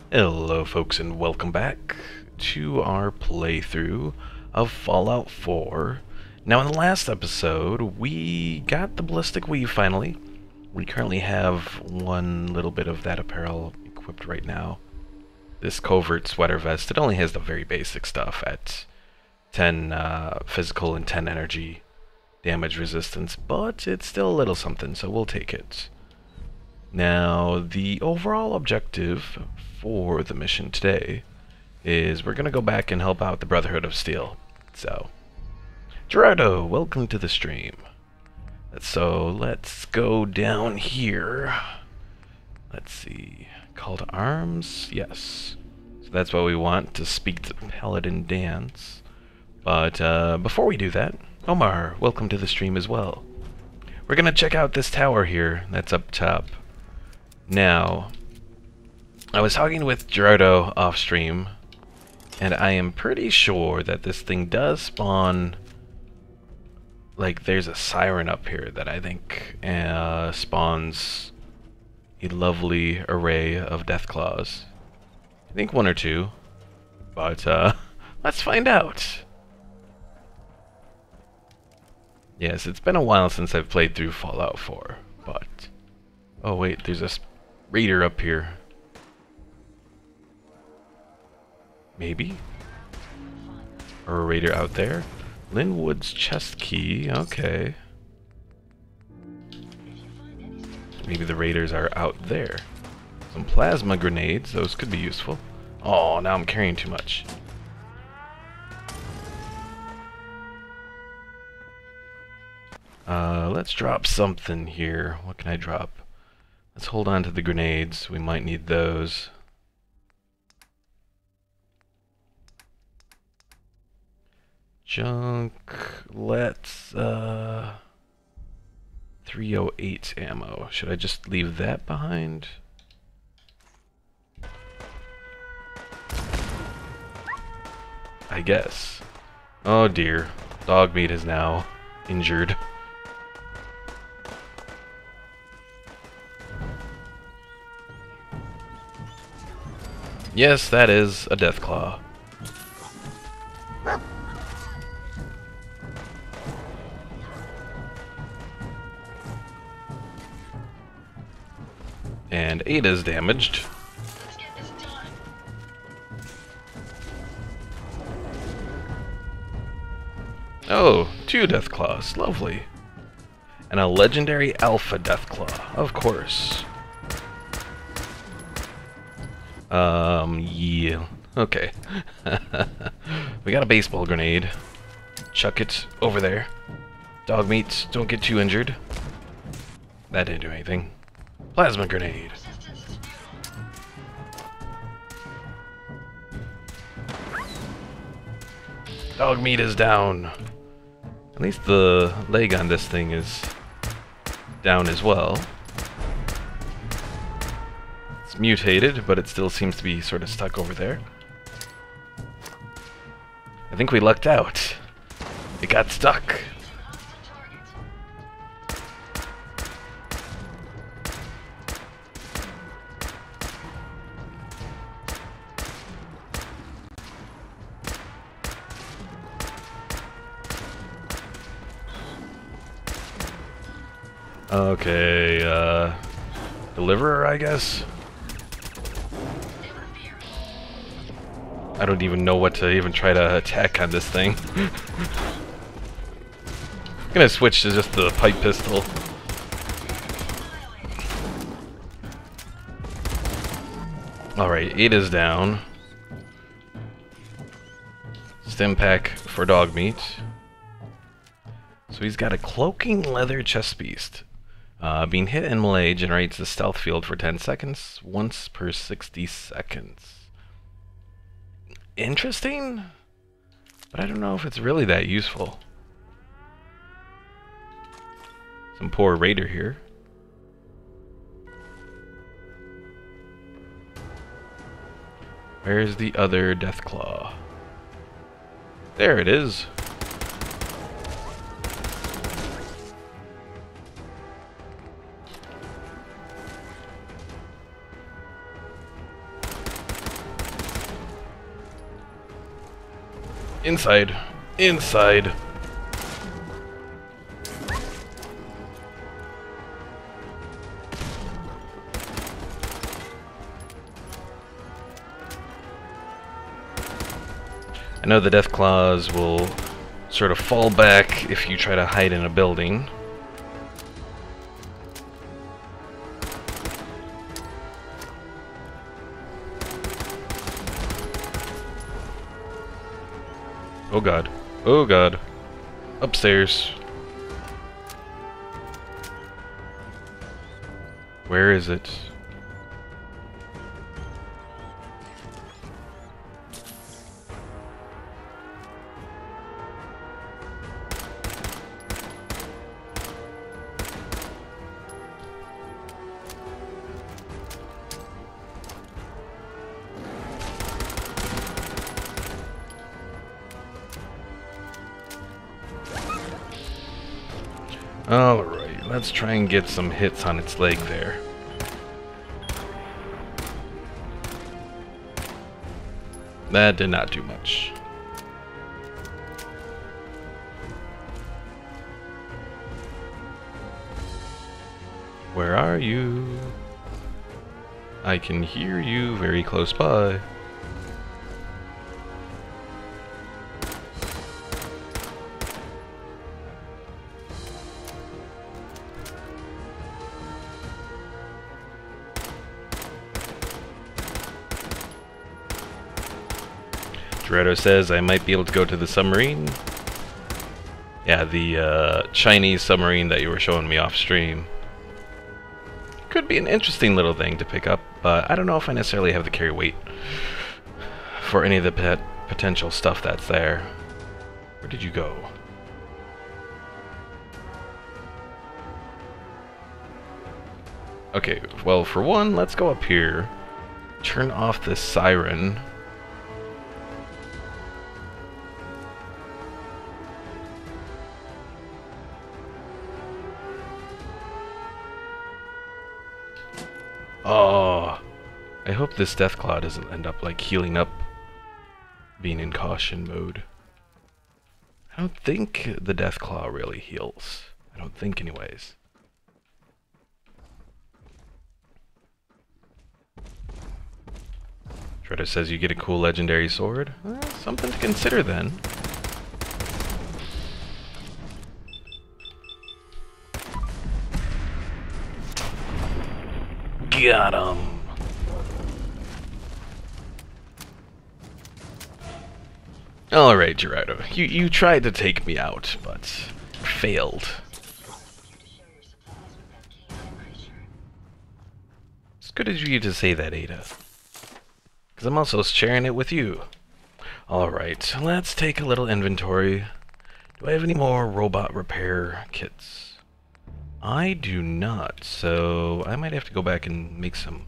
Hello folks and welcome back to our playthrough of Fallout 4. Now in the last episode we got the ballistic weave finally. We currently have one little bit of that apparel equipped right now. This covert sweater vest, it only has the very basic stuff at 10 physical and 10 energy damage resistance, but it's still a little something, so we'll take it. Now, the overall objective for the mission today is we're going to go back and help out the Brotherhood of Steel. So, Gerardo, welcome to the stream. So, let's go down here. Let's see. Call to arms? Yes. So that's what we want, to speak to Paladin Danse. But before we do that, Omar, welcome to the stream as well. We're going to check out this tower here that's up top. Now, I was talking with Gerardo off stream, and I am pretty sure that this thing does spawn, like there's a siren up here that I think spawns a lovely array of death claws. I think one or two, but let's find out. Yes, it's been a while since I've played through Fallout 4, but... Oh wait, there's a raider up here. Maybe? Or a raider out there? Linwood's chest key, okay. Maybe the raiders are out there. Some plasma grenades, those could be useful. Oh, now I'm carrying too much. Let's drop something here. What can I drop? Let's hold on to the grenades. We might need those. Junk. Let's 308 ammo. Should I just leave that behind? I guess. Oh dear. Dog meat is now injured. Yes, that is a deathclaw. And Ada's damaged. Oh, 2 deathclaws, lovely. And a legendary alpha deathclaw, of course. Yeah. Okay. We got a baseball grenade. Chuck it over there. Dog meat, don't get too injured. That didn't do anything. Plasma grenade. Dog meat is down. At least the leg on this thing is down as well. Mutated, but it still seems to be sort of stuck over there. I think we lucked out. It got stuck. Okay, deliverer, I guess? I don't even know what to even try to attack on this thing. I'm gonna switch to just the pipe pistol. Alright, 8 is down. Stim pack for dog meat. So he's got a cloaking leather chest beast. Being hit in melee generates a stealth field for 10 seconds, once per 60 seconds. Interesting, but I don't know if it's really that useful. Some poor raider here. Where's the other deathclaw? There it is. Inside. Inside. I know the death claws will sort of fall back if you try to hide in a building. Oh god. Oh god. Upstairs. Where is it? Alright, let's try and get some hits on its leg there. That did not do much. Where are you? I can hear you very close by. Dorado says I might be able to go to the submarine. Yeah, the Chinese submarine that you were showing me off stream. Could be an interesting little thing to pick up, but I don't know if I necessarily have the carry weight for any of the potential stuff that's there. Where did you go? Okay, well, for one, let's go up here. Turn off this siren. Oh, I hope this Deathclaw doesn't end up like healing up, being in caution mode. I don't think the Deathclaw really heals. I don't think anyways. Shredder says you get a cool legendary sword. Something to consider then. Got him. Alright, Gerardo. You tried to take me out, but failed. It's good of you to say that, Ada. Because I'm also sharing it with you. Alright, let's take a little inventory. Do I have any more robot repair kits? I do not, so I might have to go back and make some.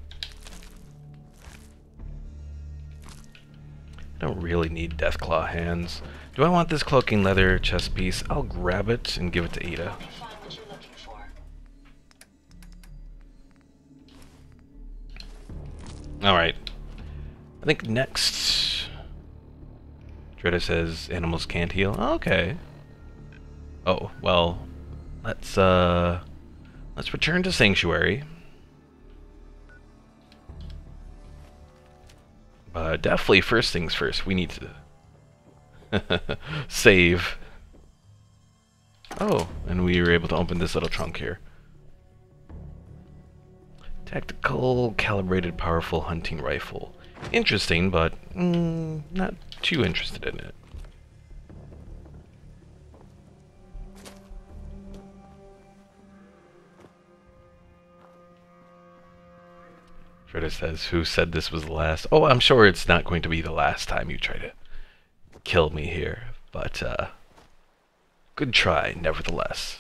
I don't really need Deathclaw hands. Do I want this cloaking leather chest piece? I'll grab it and give it to Ada. Alright. I think next... Dreda says animals can't heal. Okay. Oh, well... Let's return to Sanctuary. Definitely first things first, we need to save. Oh, and we were able to open this little trunk here. Tactical, calibrated, powerful hunting rifle. Interesting, but not too interested in it. Freda says, who said this was the last? Oh, I'm sure it's not going to be the last time you try to kill me here, but good try, nevertheless.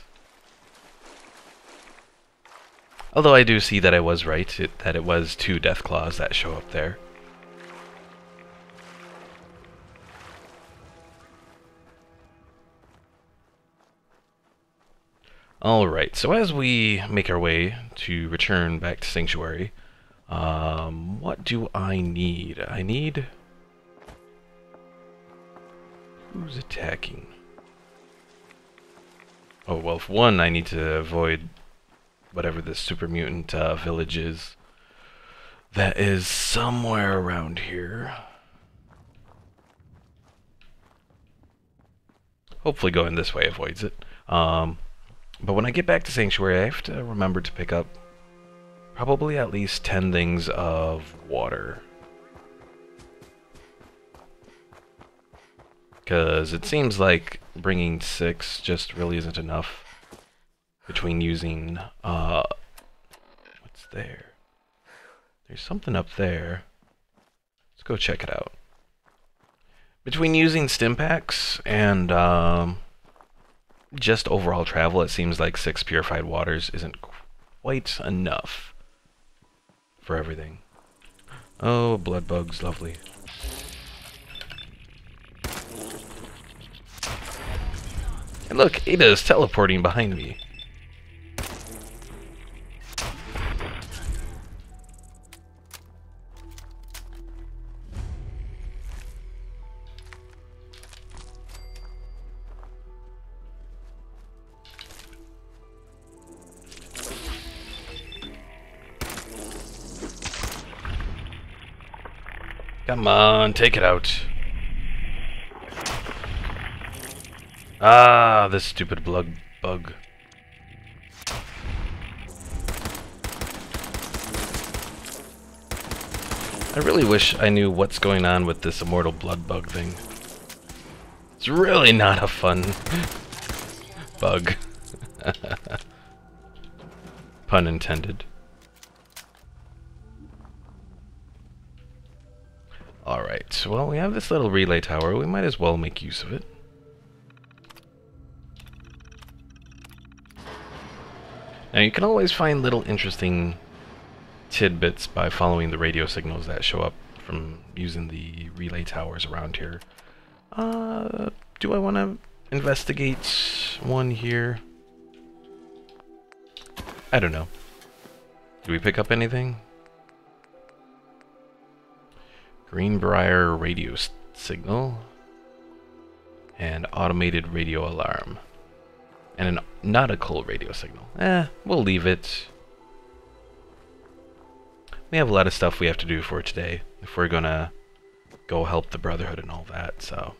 Although I do see that I was right, that it was 2 Deathclaws that show up there. Alright, so as we make our way to return back to Sanctuary, what do I need? I need... Who's attacking? Oh, well, for one, I need to avoid whatever this super mutant village is. That is somewhere around here. Hopefully going this way avoids it. But when I get back to Sanctuary, I have to remember to pick up probably at least 10 things of water. Because it seems like bringing 6 just really isn't enough between using, what's there? There's something up there. Let's go check it out. Between using stim packs and just overall travel, it seems like 6 purified waters isn't quite enough for everything. Oh, blood bugs, lovely. And look, Ada's teleporting behind me. Come on, take it out. Ah, this stupid blood bug. I really wish I knew what's going on with this immortal blood bug thing. It's really not a fun bug. Pun intended. Alright, well, we have this little relay tower. We might as well make use of it. Now, you can always find little interesting tidbits by following the radio signals that show up from using the relay towers around here. Do I want to investigate one here? I don't know. Do we pick up anything? Greenbrier radio signal and automated radio alarm and an nautical radio signal. We'll leave it. We have a lot of stuff we have to do for today if we're gonna go help the Brotherhood and all that, so.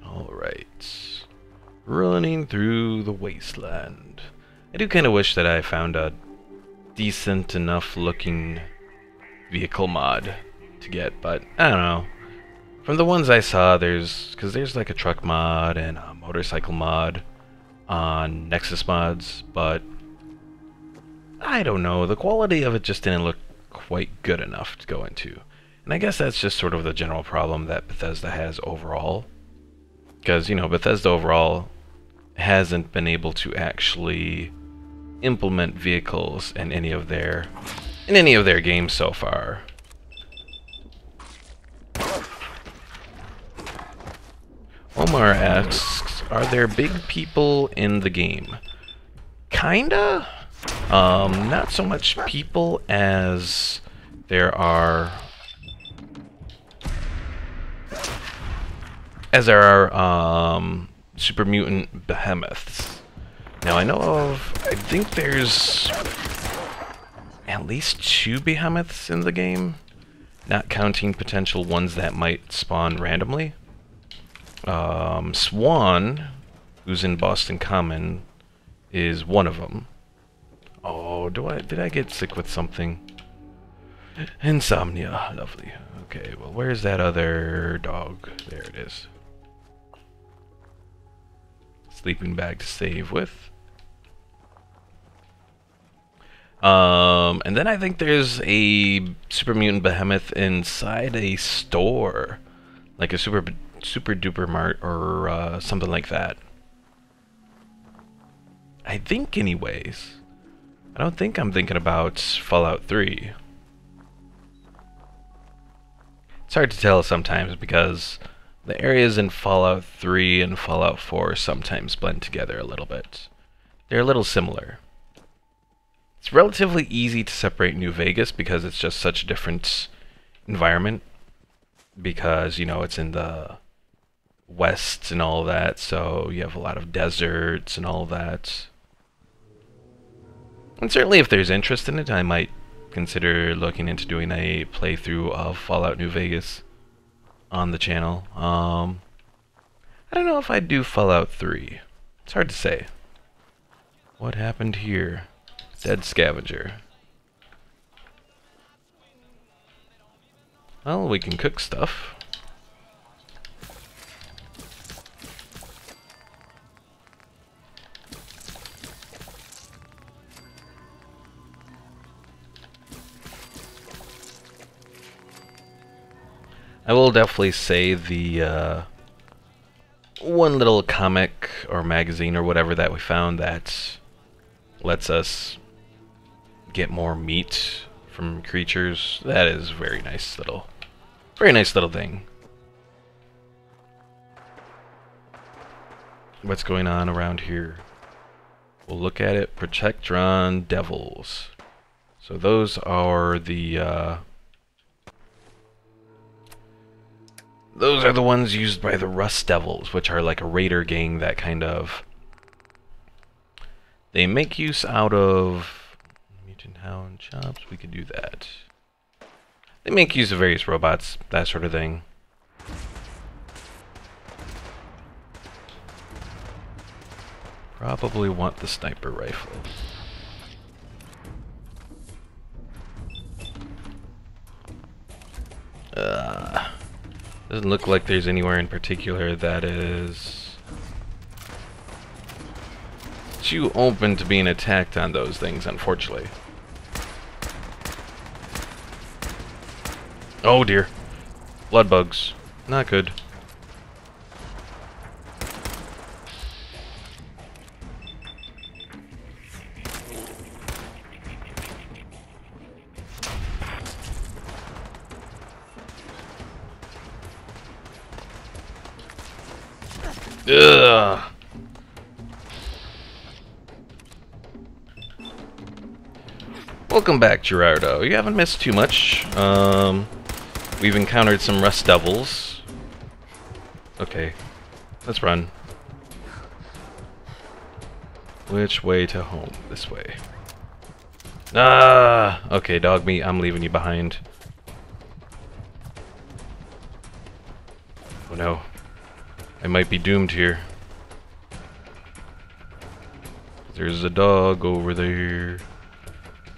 Alright. Running through the Wasteland. I do kind of wish that I found a decent enough looking vehicle mod to get, but I don't know. From the ones I saw, there's like a truck mod and a motorcycle mod on Nexusmods, but I don't know. The quality of it just didn't look quite good enough to go into. And I guess that's just sort of the general problem that Bethesda has overall. Because, you know, Bethesda overall hasn't been able to actually implement vehicles in any of their games so far. Omar asks, are there big people in the game? Kinda. Not so much people as there are super mutant behemoths. Now I think there's at least 2 behemoths in the game, not counting potential ones that might spawn randomly. Swan, who's in Boston Common, is one of them. Oh, did I get sick with something? Insomnia, lovely. Okay, well, where's that other dog? There it is. Sleeping bag to save with. And then I think there's a super mutant behemoth inside a store, like a super duper mart or something like that. I think, anyways. I don't think I'm thinking about Fallout 3. It's hard to tell sometimes because The areas in Fallout 3 and Fallout 4 sometimes blend together a little bit. They're a little similar. It's relatively easy to separate New Vegas because it's just such a different environment. Because, you know, it's in the west and all that, so you have a lot of deserts and all that. And certainly if there's interest in it, I might consider looking into doing a playthrough of Fallout New Vegas on the channel. I don't know if I'd do Fallout 3. It's hard to say. What happened here? Dead scavenger. Well, we can cook stuff. I will definitely say the one little comic or magazine or whatever that we found that lets us get more meat from creatures, that is very nice little thing. What's going on around here? We'll look at it. Protectron Devils. So those are the ones used by the Rust Devils, which are like a raider gang that kind of... They make use out of mutant hound chops. We could do that. They make use of various robots, that sort of thing. Probably want the sniper rifle. Doesn't look like there's anywhere in particular that is too open to being attacked on those things, unfortunately. Oh dear. Blood bugs. Not good. Ugh. Welcome back, Gerardo. You haven't missed too much. We've encountered some Rust Devils. Okay, let's run. Which way to home? This way. Ah! Okay, dog meat, I'm leaving you behind. Oh no. I might be doomed here. There's a dog over there.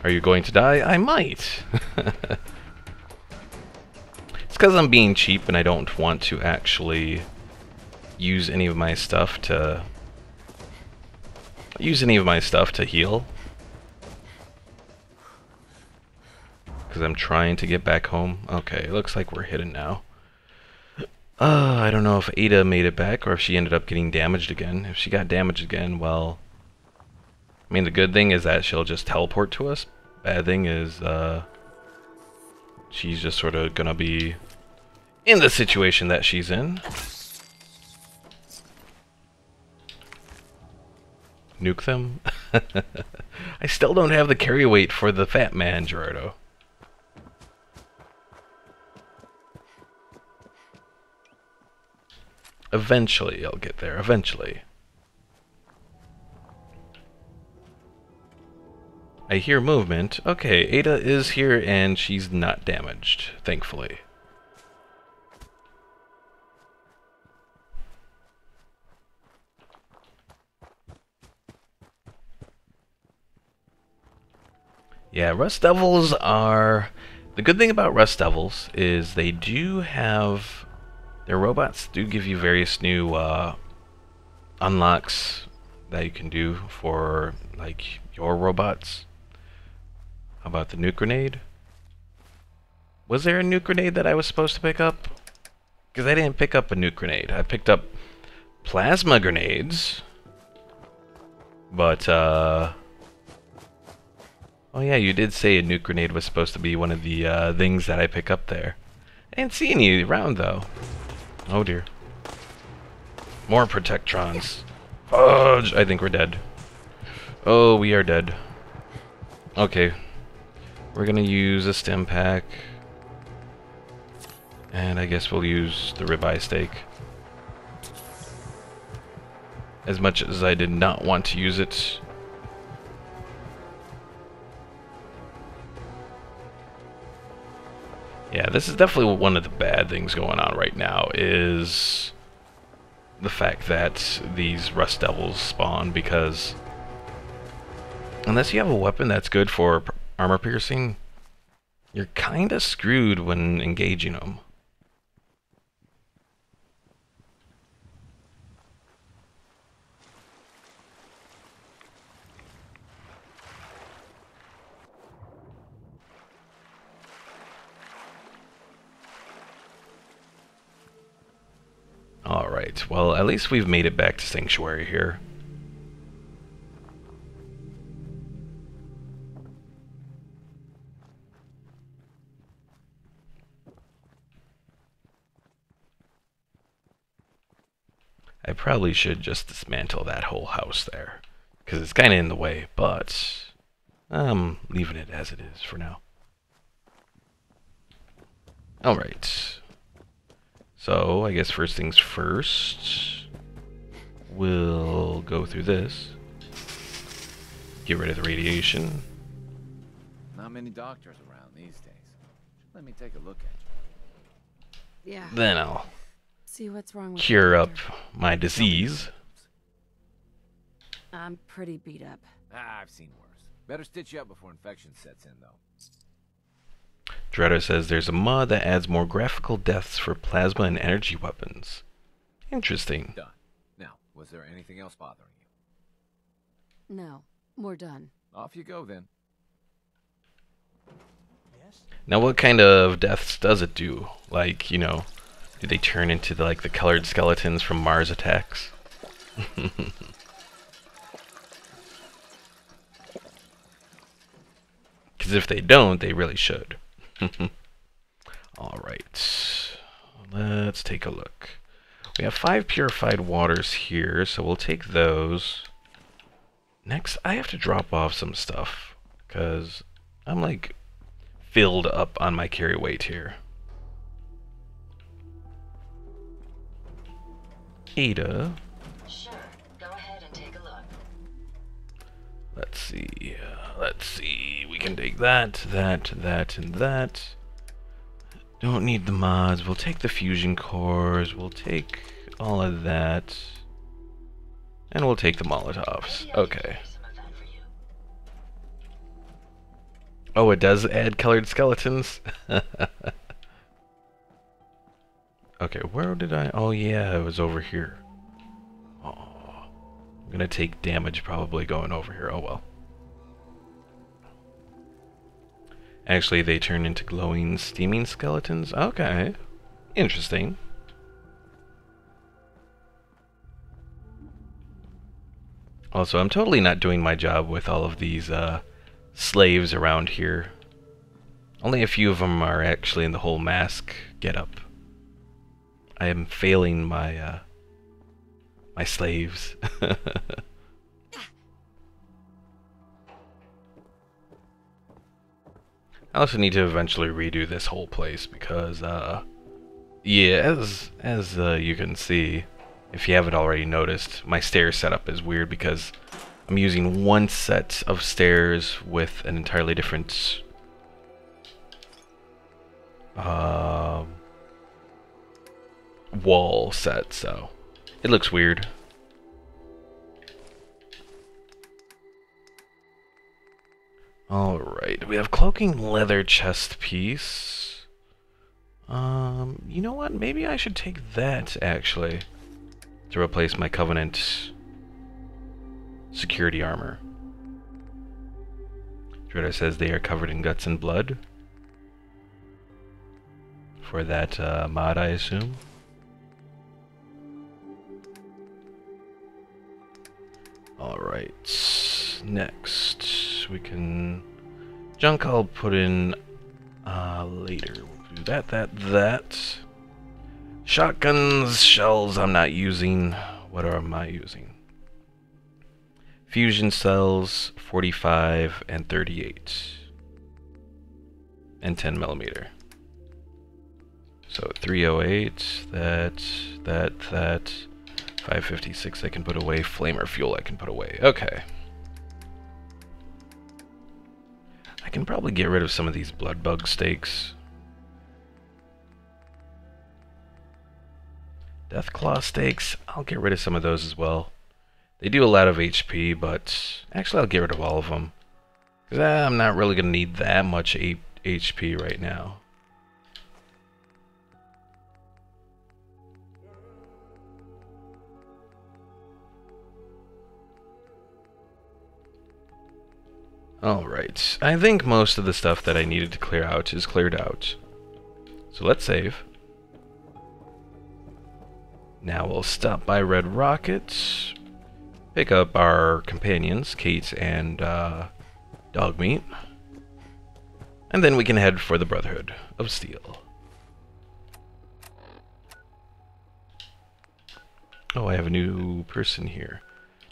Are you going to die? I might. It's because I'm being cheap and I don't want to actually use any of my stuff to heal. Because I'm trying to get back home. Okay, looks like we're hidden now. I don't know if Ada made it back or if she ended up getting damaged again. If she got damaged again, well... I mean, the good thing is that she'll just teleport to us. Bad thing is, she's just sort of gonna be in the situation that she's in. Nuke them? I still don't have the carry weight for the fat man, Gerardo. Eventually, I'll get there. Eventually. I hear movement. Okay, Ada is here and she's not damaged, thankfully. Yeah, Rust Devils are... The good thing about Rust Devils is they do have... Their robots do give you various new unlocks that you can do for, like, your robots. How about the nuke grenade? Was there a nuke grenade that I was supposed to pick up? Because I didn't pick up a nuke grenade. I picked up plasma grenades. But, oh yeah, you did say a nuke grenade was supposed to be one of the things that I pick up there. I didn't see any around, though. Oh dear. More Protectrons. Fudge! I think we're dead. Oh, we are dead. Okay. We're gonna use a stim pack. And I guess we'll use the ribeye steak. As much as I did not want to use it. Yeah, this is definitely one of the bad things going on right now, is the fact that these Rust Devils spawn, because unless you have a weapon that's good for armor piercing, you're kinda screwed when engaging them. Alright, well, at least we've made it back to Sanctuary here. I probably should just dismantle that whole house there, because it's kind of in the way, but I'm leaving it as it is for now. Alright. So, I guess first things first, we'll go through this. Get rid of the radiation. Not many doctors around these days. Let me take a look at you. Yeah. Then I'll See what's wrong with cure you, up doctor. my disease. I'm pretty beat up. I've seen worse. Better stitch you up before infection sets in, though. Dreader says there's a mod that adds more graphical deaths for plasma and energy weapons. Interesting. Done. Now, was there anything else bothering you? No, we're done. Off you go, then. Now what kind of deaths does it do? Like, you know, do they turn into the colored skeletons from Mars Attacks? Because if they don't, they really should. Alright, let's take a look. We have 5 purified waters here, so we'll take those. Next, I have to drop off some stuff, because I'm like filled up on my carry weight here. Ada. Sure, go ahead and take a look. Let's see. Let's see. We can take that, that, and that. Don't need the mods. We'll take the fusion cores. We'll take all of that. And we'll take the Molotovs. Okay. Oh, it does add colored skeletons? Okay, where did I... Oh, yeah, it was over here. Oh, I'm gonna take damage probably going over here. Oh, well. Actually, they turn into glowing, steaming skeletons? Okay. Interesting. Also, I'm totally not doing my job with all of these slaves around here. Only a few of them are actually in the whole mask getup. I am failing my my slaves. I also need to eventually redo this whole place because, yeah, as you can see, if you haven't already noticed, my stair setup is weird because I'm using one set of stairs with an entirely different wall set, so it looks weird. Alright, we have cloaking leather chest piece. You know what? Maybe I should take that, actually, to replace my Covenant security armor. Dreader says they are covered in guts and blood. For that mod, I assume. Alright, next we can... Junk I'll put in later. We'll do that. Shotguns, shells I'm not using. What am I using? Fusion cells, 45 and 38. And 10 millimeter. So 308, that, 556 I can put away, flamer fuel I can put away. Okay. I can probably get rid of some of these blood bug steaks. Deathclaw steaks, I'll get rid of some of those as well. They do a lot of HP, but actually I'll get rid of all of them. Because I'm not really going to need that much HP right now. Alright, I think most of the stuff that I needed to clear out is cleared out. So let's save. Now we'll stop by Red Rocket, pick up our companions, Kate and Dogmeat, and then we can head for the Brotherhood of Steel. Oh, I have a new person here.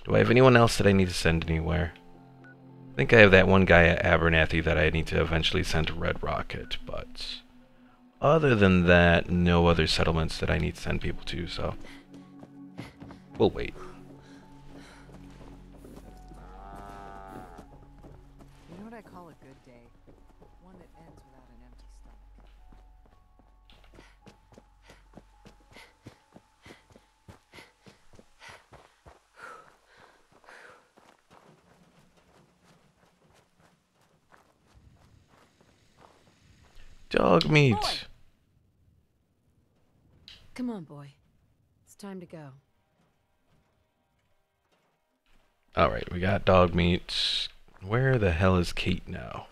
Do I have anyone else that I need to send anywhere? I think I have that one guy at Abernathy that I need to eventually send to Red Rocket, but other than that, no other settlements that I need to send people to, so we'll wait. You know what I call a good day? One that ends without an empty Dog meat. Boy. Come on, boy. It's time to go. Alright, we got dog meat. Where the hell is Kate now?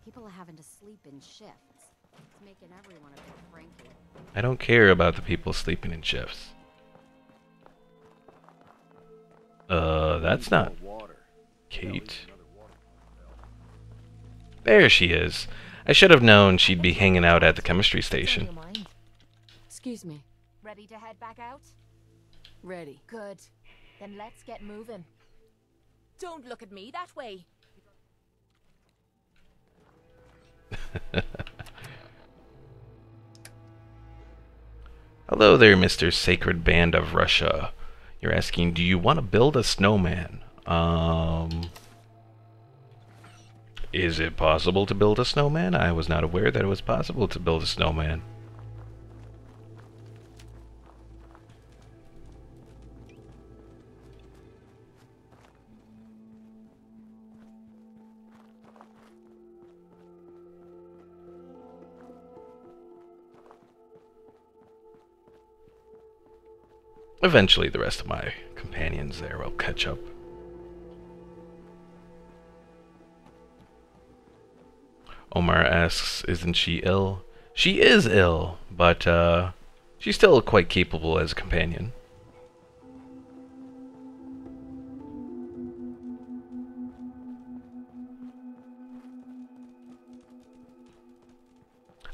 People are having to sleep in shifts. It's making everyone a bit cranky. I don't care about the people sleeping in shifts. That's not Kate. There she is. I should have known she'd be hanging out at the chemistry station. Excuse me. Ready to head back out? Ready. Good. Then let's get moving. Don't look at me that way. Hello there, Mr. Sacred Band of Russia. You're asking, do you want to build a snowman? Is it possible to build a snowman? I was not aware that it was possible to build a snowman. Eventually, the rest of my companions there will catch up. Omar asks, isn't she ill? She is ill, but she's still quite capable as a companion.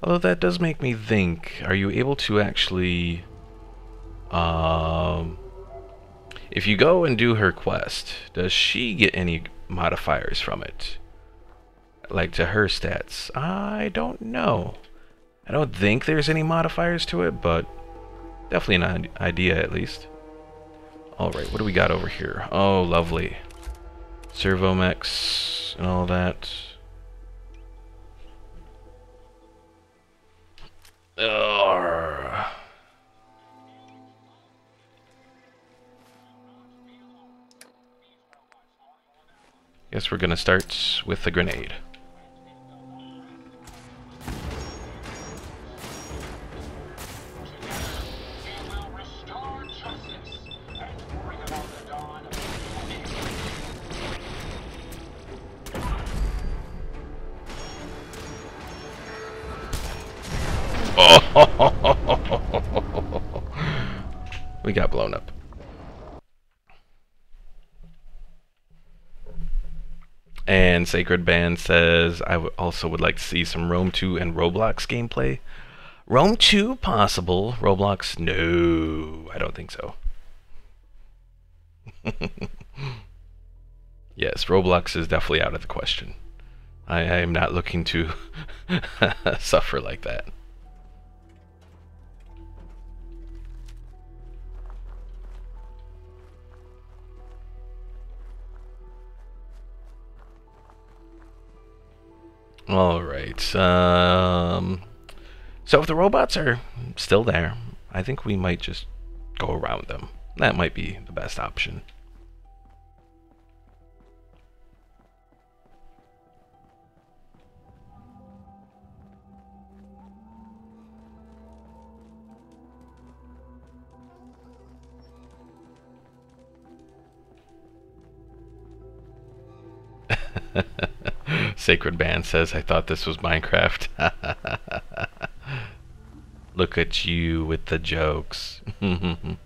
Although that does make me think, are you able to actually... if you go and do her quest, does she get any modifiers from it? Like to her stats? I don't know. I don't think there's any modifiers to it, but definitely an idea at least. Alright, what do we got over here? Oh, lovely. Servomex and all that. Guess we're gonna start with the grenade. We got blown up. And Sacred Band says, I also would like to see some Rome 2 and Roblox gameplay. Rome 2 possible. Roblox, no, I don't think so. Yes, Roblox is definitely out of the question. I am not looking to suffer like that. Alright, so if the robots are still there, I think we might just go around them. That might be the best option. Sacred Band says, I thought this was Minecraft. Look at you with the jokes. In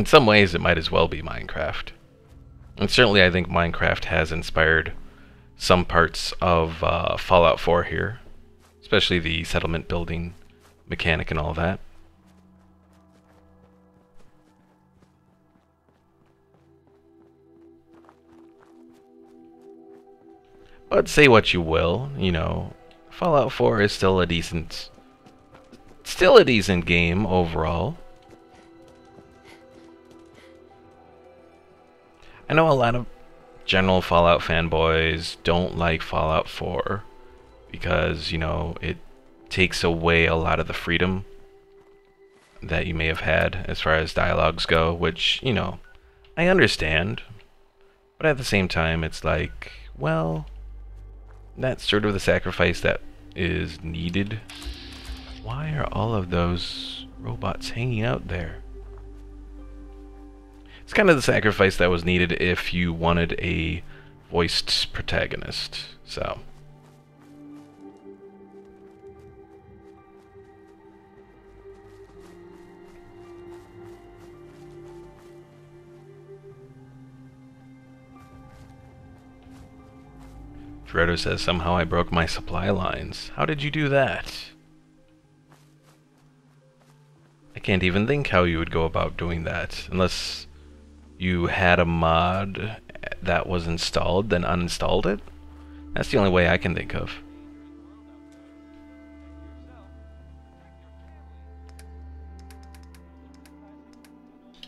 some ways, it might as well be Minecraft. And certainly I think Minecraft has inspired some parts of Fallout 4 here. Especially the settlement building mechanic and all that. But say what you will, you know, Fallout 4 is still a decent game overall. I know a lot of general Fallout fanboys don't like Fallout 4 because, you know, it takes away a lot of the freedom that you may have had as far as dialogues go, which, you know, I understand. But at the same time, it's like, well, that's sort of the sacrifice that is needed. Why are all of those robots hanging out there? It's kind of the sacrifice that was needed if you wanted a voiced protagonist. So Dredo says, somehow I broke my supply lines. How did you do that? I can't even think how you would go about doing that. Unless you had a mod that was installed, then uninstalled it? That's the only way I can think of.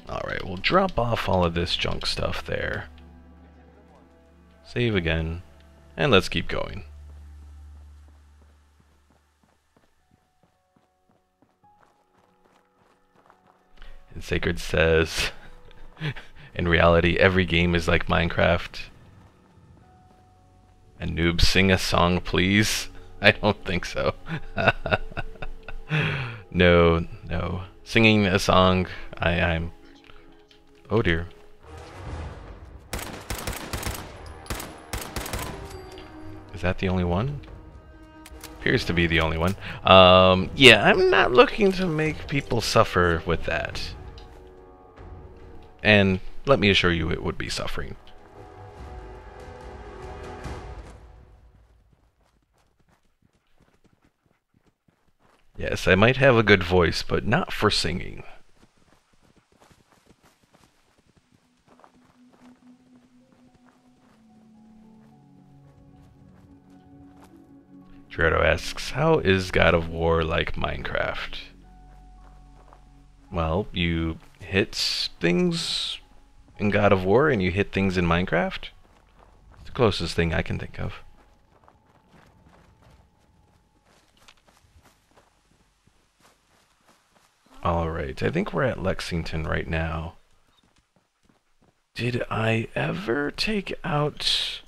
Alright, we'll drop off all of this junk stuff there. Save again. And let's keep going. And Sacred says, in reality, every game is like Minecraft. And noobs, sing a song, please. I don't think so. No. Singing a song, I'm... Oh dear. Is that the only one? Appears to be the only one. Yeah, I'm not looking to make people suffer with that. And let me assure you, it would be suffering. Yes, I might have a good voice, but not for singing. Dredo asks, how is God of War like Minecraft? Well, you hit things in God of War and you hit things in Minecraft. It's the closest thing I can think of. Alright, I think we're at Lexington right now. Did I ever take out...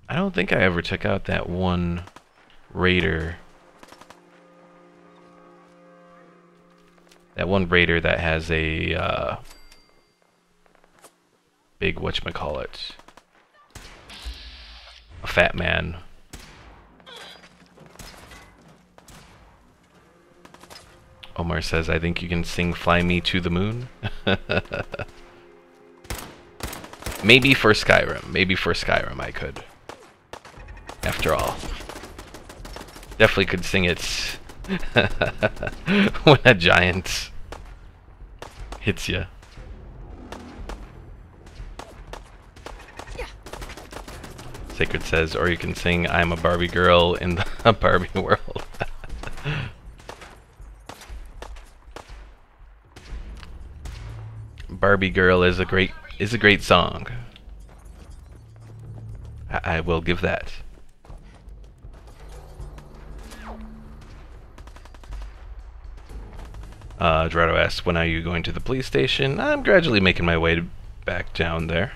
I don't think I ever took out that one raider. That one raider that has a big whatchamacallit. A fat man. Omar says, I think you can sing Fly Me to the Moon. Maybe for Skyrim. Maybe for Skyrim I could. After all. Definitely could sing it when a giant hits you. Sacred says, or you can sing I'm a Barbie girl in the Barbie world. Barbie girl is a great song. I will give that. Dorado asks, when are you going to the police station? I'm gradually making my way back down there.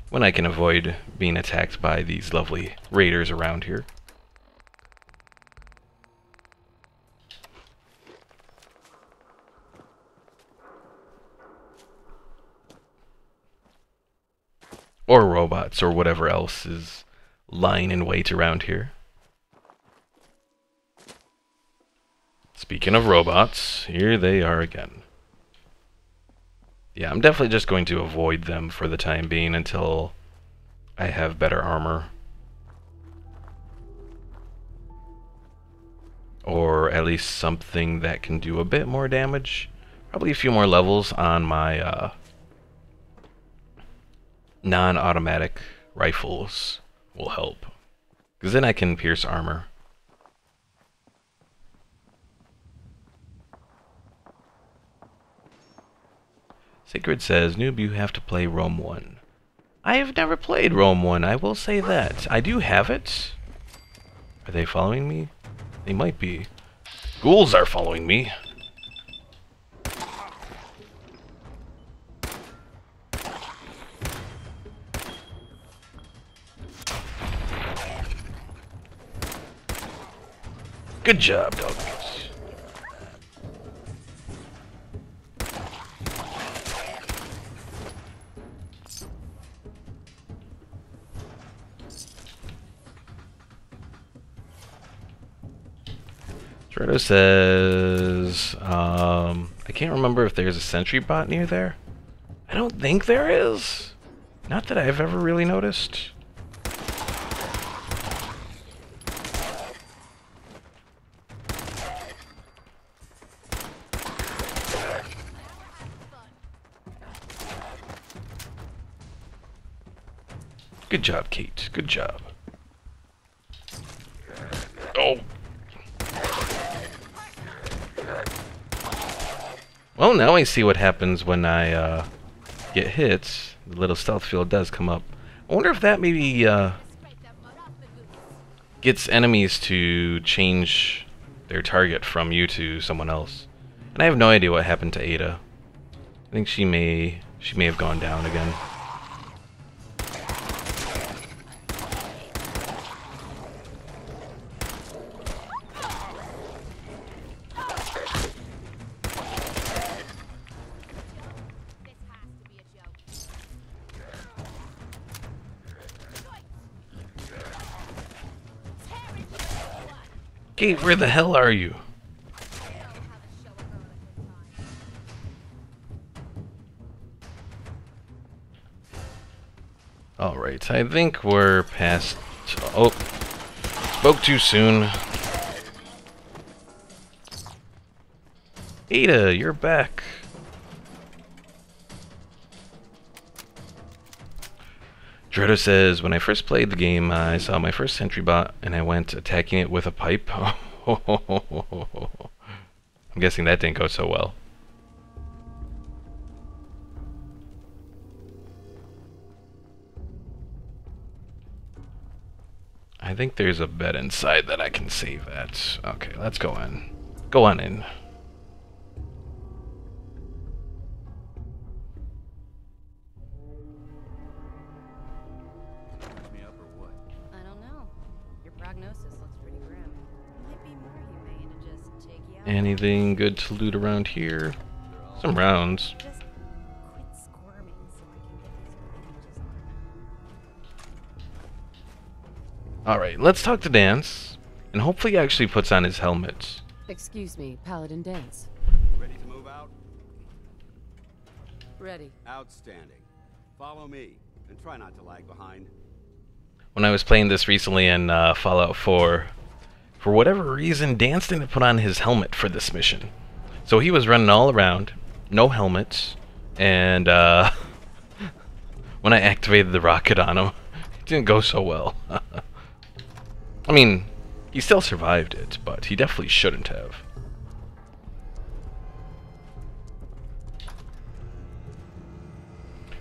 When I can avoid being attacked by these lovely raiders around here. Or robots, or whatever else is lying in wait around here. Speaking of robots, here they are again. Yeah, I'm definitely just going to avoid them for the time being until I have better armor. Or at least something that can do a bit more damage. Probably a few more levels on my non-automatic rifles will help. Because then I can pierce armor. Sacred says, noob, you have to play Rome 1. I have never played Rome 1, I will say that. I do have it. Are they following me? They might be. Ghouls are following me. Good job, dog. Fredo says, I can't remember if there's a sentry bot near there. I don't think there is. Not that I've ever really noticed. Good job, Kate. Good job. Oh. Well, now I see what happens when I get hit. The little stealth field does come up. I wonder if that maybe gets enemies to change their target from you to someone else. And I have no idea what happened to Ada. I think she may have gone down again. Kate, where the hell are you? Alright, I think we're past... Oh, spoke too soon. Ada, you're back. Dredo says, when I first played the game, I saw my first sentry bot, and I went attacking it with a pipe. I'm guessing that didn't go so well. I think there's a bed inside that I can save at. Okay, let's go in. Go on in. Anything good to loot around here? Some rounds. Alright, let's talk to Danse, and hopefully he actually puts on his helmet. Excuse me, Paladin Danse. Ready to move out? Ready. Outstanding. Follow me, and try not to lag behind. When I was playing this recently in Fallout 4, for whatever reason, Danse didn't put on his helmet for this mission. So he was running all around, no helmet, and when I activated the rocket on him, it didn't go so well. I mean, he still survived it, but he definitely shouldn't have.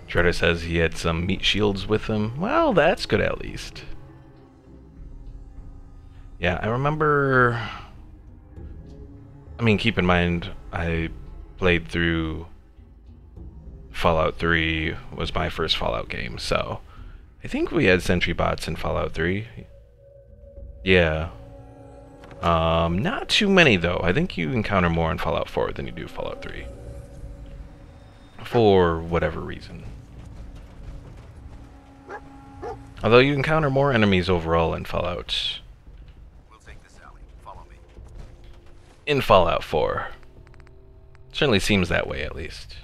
Shredder says he had some meat shields with him. Well, that's good at least. Yeah, I remember... I mean, keep in mind, I played through Fallout 3, was my first Fallout game, so... I think we had sentry bots in Fallout 3. Yeah. Not too many, though. I think you encounter more in Fallout 4 than you do Fallout 3. For whatever reason. Although you encounter more enemies overall in Fallout. We'll take this alley. Follow me. In Fallout 4. Certainly seems that way, at least.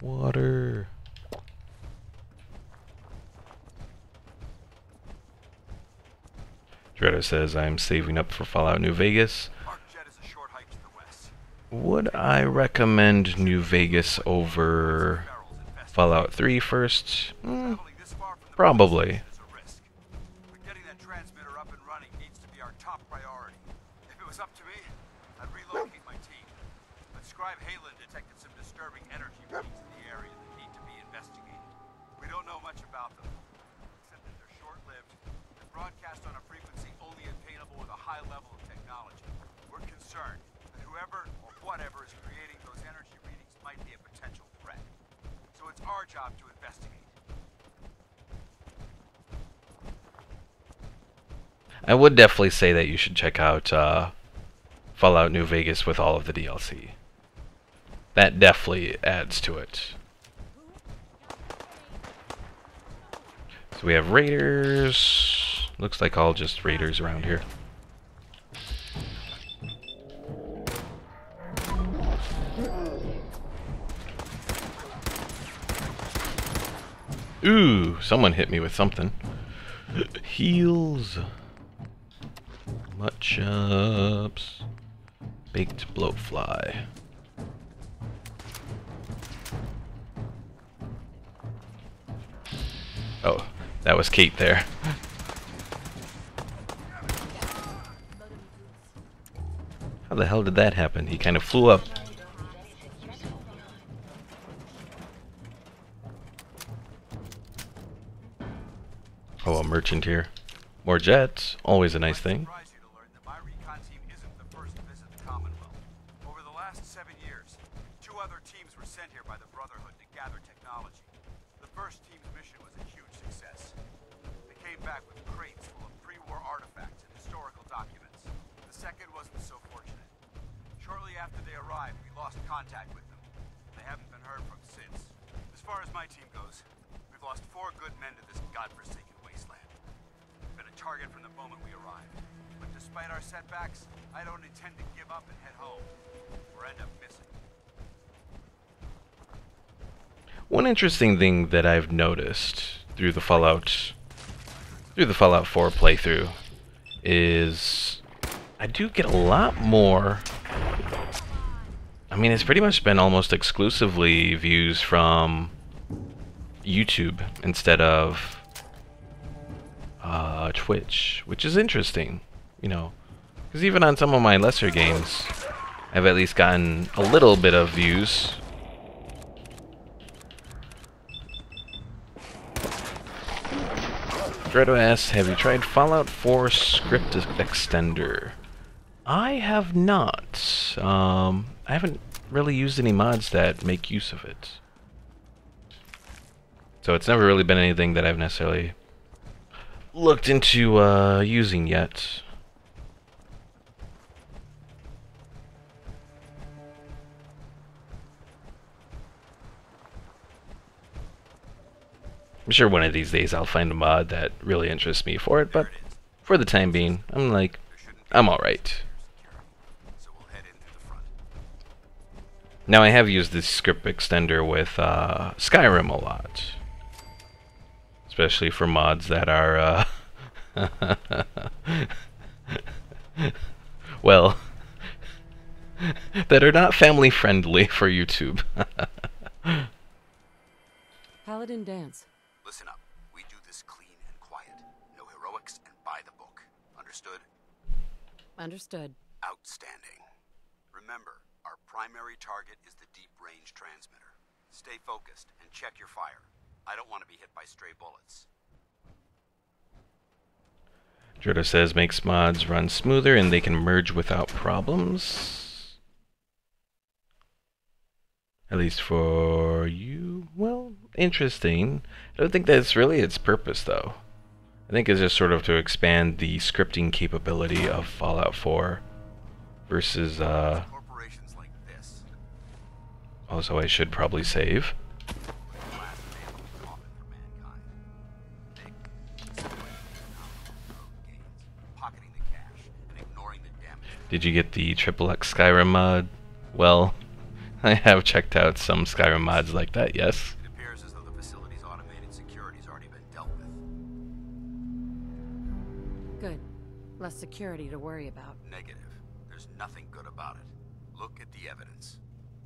Water. Shredder says I'm saving up for Fallout New Vegas. Jet is a short hike to the west. Would I recommend New Vegas over Fallout 3 first? Probably. But getting that transmitter up and running needs to be our top priority. If it was up to me, I'd relocate my team. But Scribe Halen detected some disturbing energy readings in the area that need to be investigated. We don't know much about them, except that they're short-lived and broadcast on a frequency only attainable with a high level of technology. We're concerned that whoever or whatever is creating those energy readings might be a potential threat. So it's our job to investigate. I would definitely say that you should check out Fallout New Vegas with all of the DLC. That definitely adds to it. So we have raiders. Looks like all just raiders around here. Ooh, someone hit me with something. Heals. Much ups. Baked blowfly. Oh, that was Kate there. How the hell did that happen? He kind of flew up. Oh, a merchant here. More jets, always a nice thing. Surprise you to learn that my recon team isn't the first to visit the Commonwealth. Over the last 7 years, 2 other teams were sent here by the Brotherhood to gather technology. The first team's mission was a huge success. They came back with crates full of pre-war artifacts and historical documents. The second wasn't so fortunate. Shortly after they arrived, we lost contact with them. They haven't been heard from since. As far as my team goes, we've lost 4 good men to this godforsaken wasteland. We've been a target from the moment we arrived. But despite our setbacks, I don't intend to give up and head home, or end up missing. One interesting thing that I've noticed through the Fallout 4 playthrough is I do get a lot more. I mean, it's pretty much been almost exclusively views from YouTube instead of Twitch, which is interesting, you know, because even on some of my lesser games, I've at least gotten a little bit of views. Dredo asks, have you tried Fallout 4 script extender? I have not. I haven't really used any mods that make use of it. So it's never really been anything that I've necessarily looked into using yet. I'm sure one of these days I'll find a mod that really interests me for it, but for the time being, I'm alright. So we'll head in through the front. Now I have used this script extender with Skyrim a lot. Especially for mods that are, well, that are not family friendly for YouTube. Paladin Danse. Listen up. We do this clean and quiet. No heroics and by the book. Understood? Understood. Outstanding. Remember, our primary target is the deep-range transmitter. Stay focused and check your fire. I don't want to be hit by stray bullets. Jordo says makes mods run smoother and they can merge without problems. At least for you. Well, interesting. I don't think that's really its purpose, though. I think it's just sort of to expand the scripting capability of Fallout 4 versus, Corporations like this. Also, I should probably save. Did you get the XXX Skyrim mod? Well, I have checked out some Skyrim mods like that, yes. It appears as though the facility's automated security's already been dealt with. Good. Less security to worry about. Negative. There's nothing good about it. Look at the evidence.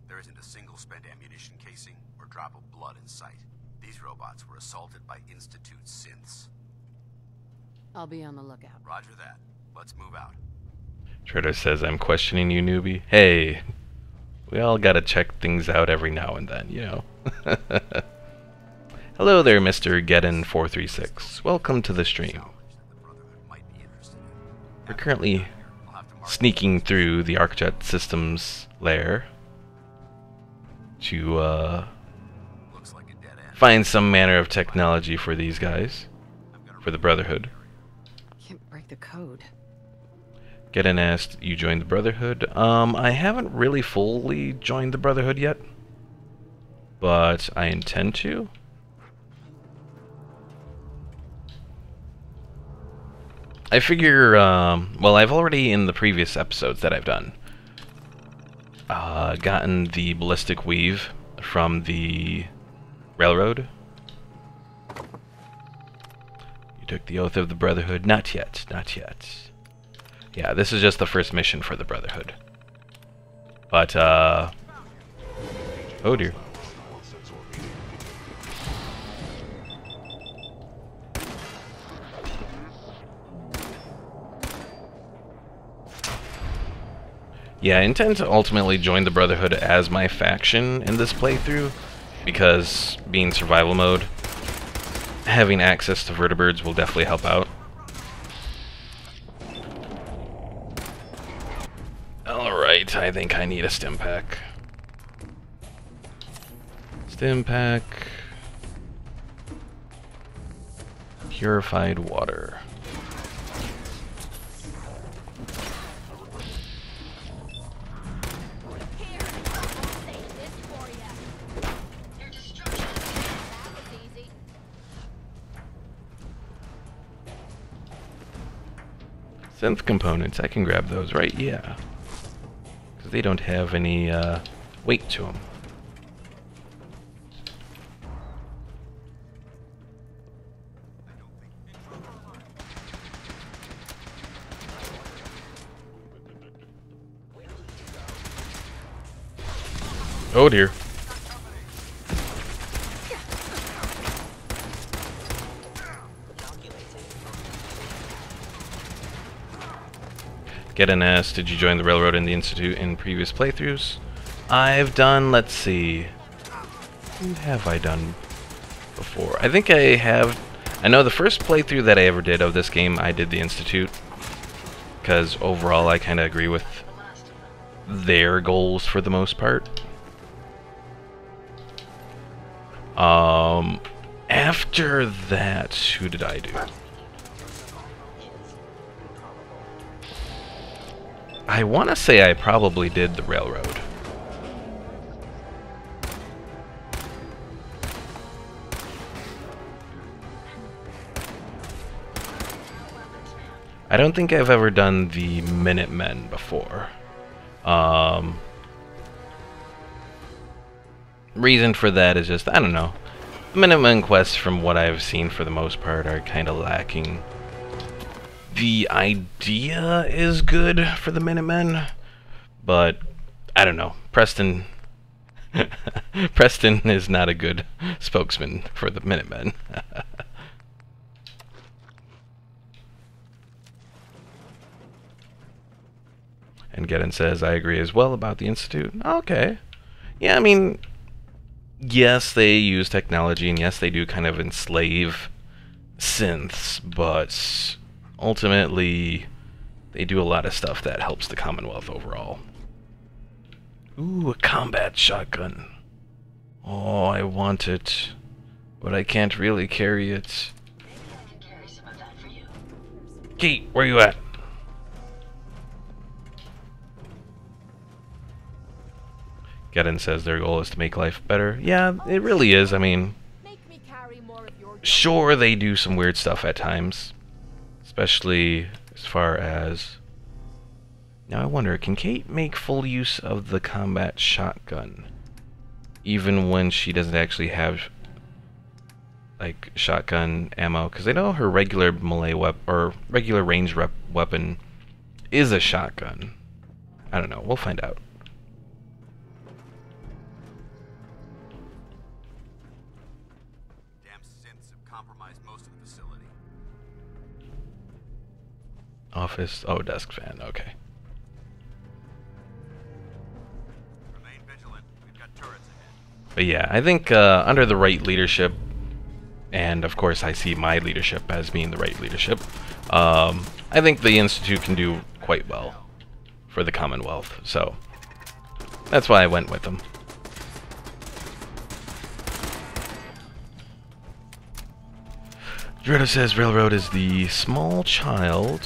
There isn't a single spent ammunition casing or drop of blood in sight. These robots were assaulted by Institute synths. I'll be on the lookout. Roger that. Let's move out. Trader says I'm questioning you, newbie. Hey, we all gotta check things out every now and then, you know. Hello there, Mr. Geddon436. Welcome to the stream. We're currently sneaking through the Arcjet Systems lair to find some manner of technology for these guys, for the Brotherhood. Can't break the code. Geddon asked, you joined the Brotherhood? I haven't really fully joined the Brotherhood yet, but I intend to. I figure, well, I've already, in the previous episodes that I've done, gotten the ballistic weave from the railroad. You took the oath of the Brotherhood? Not yet, not yet. Yeah, this is just the first mission for the Brotherhood. But, oh dear. Yeah, I intend to ultimately join the Brotherhood as my faction in this playthrough, because being survival mode, having access to vertibirds will definitely help out. Alright, I think I need a stim pack. Stim pack. Purified water. Synth components, I can grab those, right? Yeah. Because they don't have any weight to them. Oh dear. Get an ass, did you join the Railroad and the Institute in previous playthroughs? I've done, let's see, what have I done before? I think I have, I know the first playthrough that I ever did of this game, I did the Institute, because overall I kind of agree with their goals for the most part. After that, who did I do? I want to say I probably did the Railroad. I don't think I've ever done the Minutemen before. reason for that is just, I don't know. Minutemen quests, from what I've seen for the most part, are kind of lacking. The idea is good for the Minutemen, but I don't know. Preston Preston is not a good spokesman for the Minutemen. And Geddon says, I agree as well about the Institute. Okay. Yeah, I mean, yes, they use technology, and yes, they do kind of enslave synths, but ultimately, they do a lot of stuff that helps the Commonwealth overall. Ooh, a combat shotgun. Oh, I want it, but I can't really carry it. Maybe I can carry some of that for you. Kate, where you at? Geddon says their goal is to make life better. Yeah, it really is. I mean, sure, they do some weird stuff at times, especially as far as... Now I wonder, can Kate make full use of the combat shotgun, even when she doesn't actually have like shotgun ammo? Because I know her regular melee weapon or regular range weapon is a shotgun. I don't know. We'll find out. Office, oh, desk fan, okay. Remain vigilant. We've got turrets ahead. But yeah, I think under the right leadership, and of course I see my leadership as being the right leadership, I think the Institute can do quite well for the Commonwealth, so that's why I went with them. Dredo says Railroad is the small child.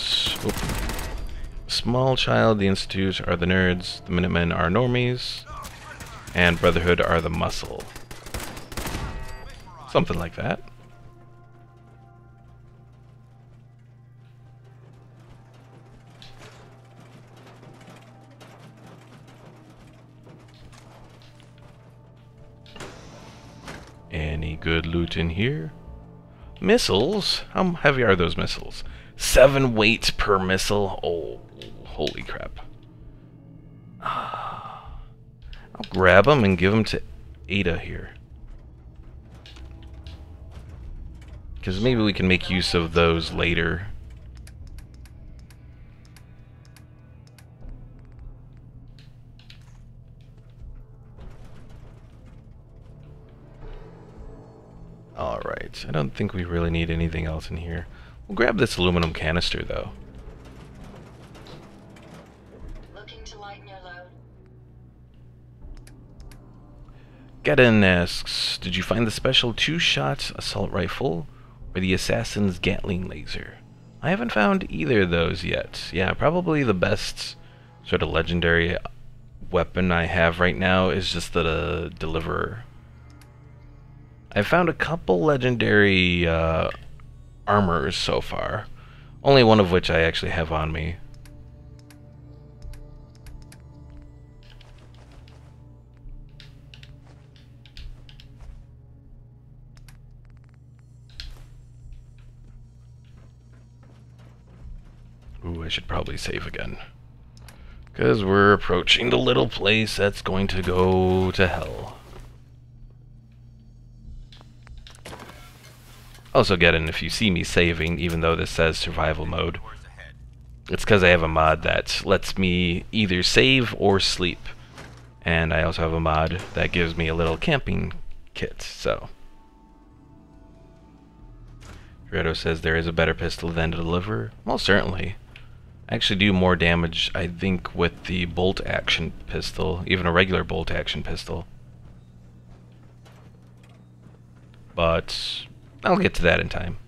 Small child, the Institute are the nerds, the Minutemen are normies, and Brotherhood are the muscle. Something like that. Any good loot in here? Missiles? How heavy are those missiles? 7 weights per missile? Oh, holy crap. I'll grab them and give them to Ada here. Because maybe we can make use of those later. Alright, I don't think we really need anything else in here. We'll grab this aluminum canister, though. Looking to lighten your load? Geddon asks, did you find the special 2-shot assault rifle or the assassin's Gatling laser? I haven't found either of those yet. Yeah, probably the best sort of legendary weapon I have right now is just the Deliverer. I found a couple legendary armors so far, only one of which I actually have on me. Ooh, I should probably save again, because we're approaching the little place that's going to go to hell. Also, Geddon, if you see me saving, even though this says survival mode, it's because I have a mod that lets me either save or sleep. And I also have a mod that gives me a little camping kit, so. Dredo says there is a better pistol than to deliver. Well, certainly. I actually do more damage, I think, with the bolt action pistol, even a regular bolt action pistol. But I'll get to that in time.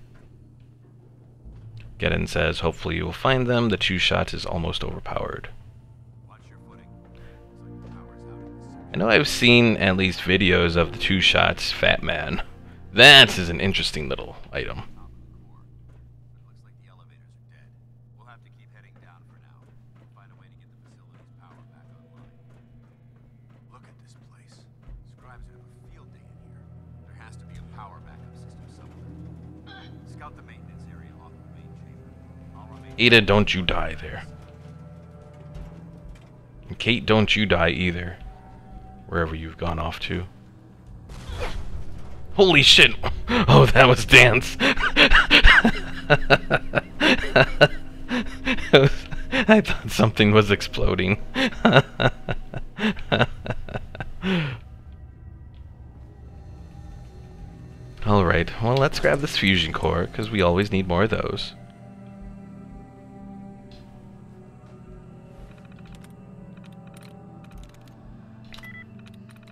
Geddon says, hopefully you will find them. The 2-shot is almost overpowered. I know I've seen at least videos of the 2-shot's Fat Man. That is an interesting little item. Looks like the elevators are dead. We'll have to keep heading down for now. Find a way to get the facility's power back online. Look at this place. Scribes have a Scout the maintenance area off the main chamber. I'll remain. Ada, don't you die there. And Kate, don't you die either. Wherever you've gone off to. Holy shit! Oh, that was Danse. I thought something was exploding. Alright, well, let's grab this fusion core, because we always need more of those.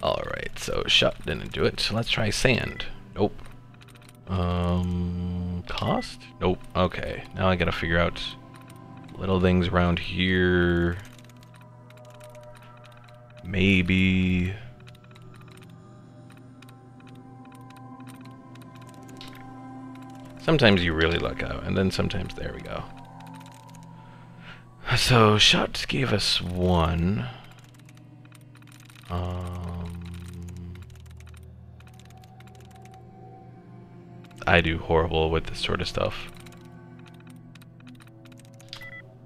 Alright, so shut didn't do it. So let's try sand. Nope. Cost? Nope. Okay, now I gotta figure out little things around here. Maybe. Sometimes you really luck out, and then sometimes there we go. So shot gave us 1. I do horrible with this sort of stuff.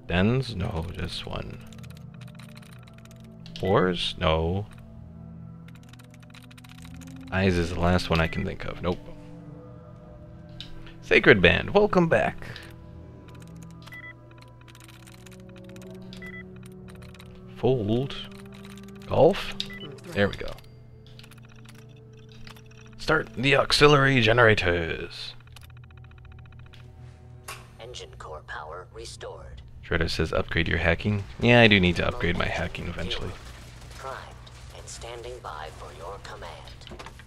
Dens? No, just 1. Wars? No. Eyes is the last one I can think of. Nope. Sacred Band, welcome back. Fold. Golf? There we go. Start the auxiliary generators. Engine core power restored. Shredder says upgrade your hacking. Yeah, I do need to upgrade my hacking eventually. Primed and standing by for your command.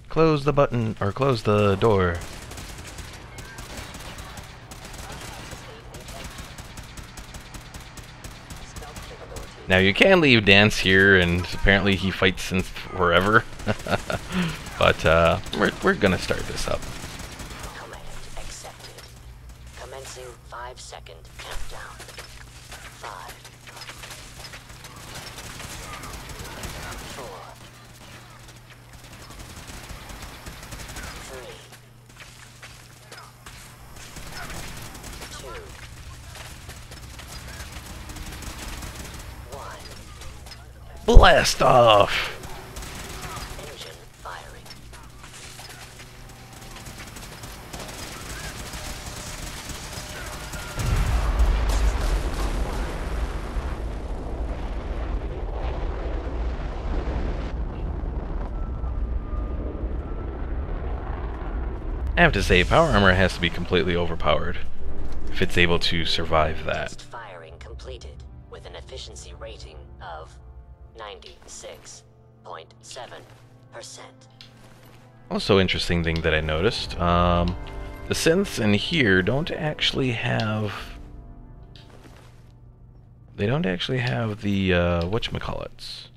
Close the button, or close the door. Now you can leave Danse here, and apparently he fights since forever. But we're gonna start this up. Command accepted. Commencing 5-second countdown. 5, 4, 3, 2, 1. Blast off! Engine firing. I have to say, power armor has to be completely overpowered if it's able to survive that. Test firing completed with an efficiency rating of 96.7%. Also interesting thing that I noticed, the synths in here don't actually have... They don't actually have the, whatchamacallits,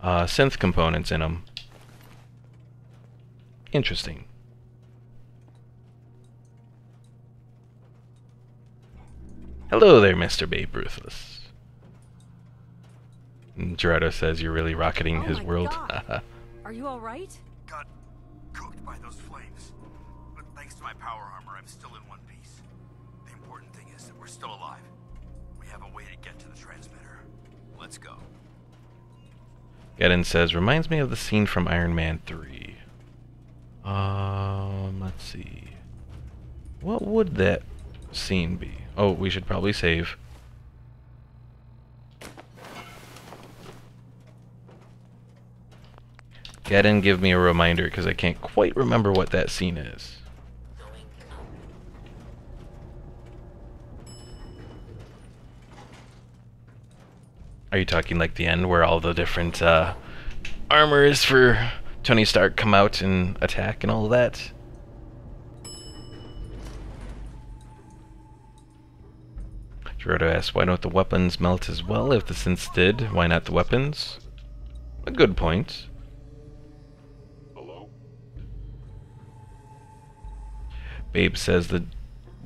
synth components in them. Interesting. Hello there, Mr. Babe Ruthless. Gerardo says you're really rocketing his world. Are you alright? Got cooked by those flames. But thanks to my power armor, I'm still in one piece. The important thing is that we're still alive. We have a way to get to the transmitter. Let's go. Gedden says, reminds me of the scene from Iron Man 3. Let's see. What would that scene be? Oh, we should probably save. Gedden, give me a reminder, because I can't quite remember what that scene is. Are you talking like the end where all the different armors for Tony Stark come out and attack and all of that? Gerardo asks, why don't the weapons melt as well? If the synths did, why not the weapons? A good point. Hello? Babe says the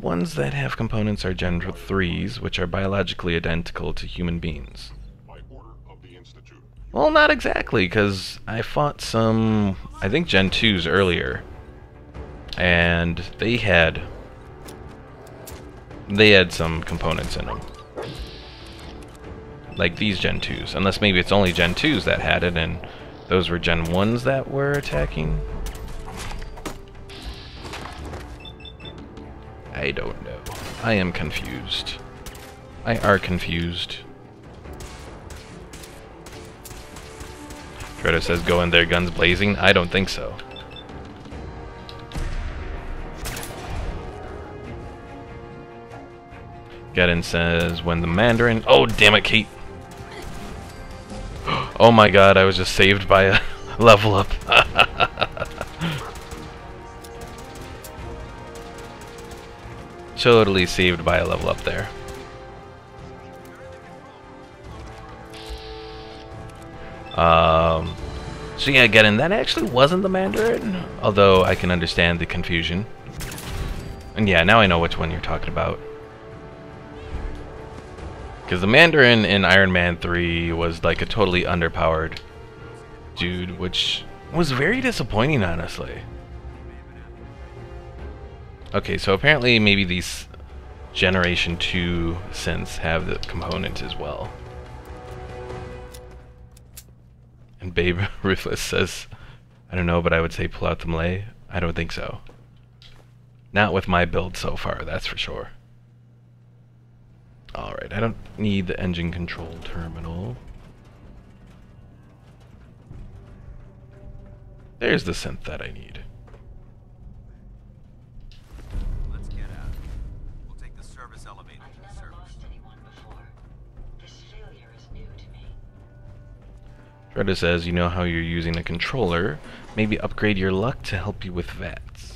ones that have components are Gen 3s, which are biologically identical to human beings. By order of the Institute. Well, not exactly, because I fought some, I think Gen 2s earlier, and they had They had some components in them. Like these Gen 2s. Unless maybe it's only Gen 2s that had it and those were Gen 1s that were attacking. I don't know. I am confused. I are confused. Shredder says go in there guns blazing. I don't think so. Gedden says when the Mandarin... Oh, damn it, Kate. Oh my god, I was just saved by a level up. Totally saved by a level up there. So yeah, Gedden, that actually wasn't the Mandarin, although I can understand the confusion. And yeah, now I know which one you're talking about. Because the Mandarin in Iron Man 3 was like a totally underpowered dude, which was very disappointing, honestly. Okay, so apparently maybe these Generation 2 synths have the component as well. And Babe Ruthless says, I don't know, but I would say pull out the melee. I don't think so. Not with my build so far, that's for sure. Alright, I don't need the engine control terminal. There's the synth that I need. Let's get out. We'll take the service elevator to the I've never surface. lost anyone before. This failure is new to me. Shredder says, you know how you're using a controller. Maybe upgrade your luck to help you with VATS.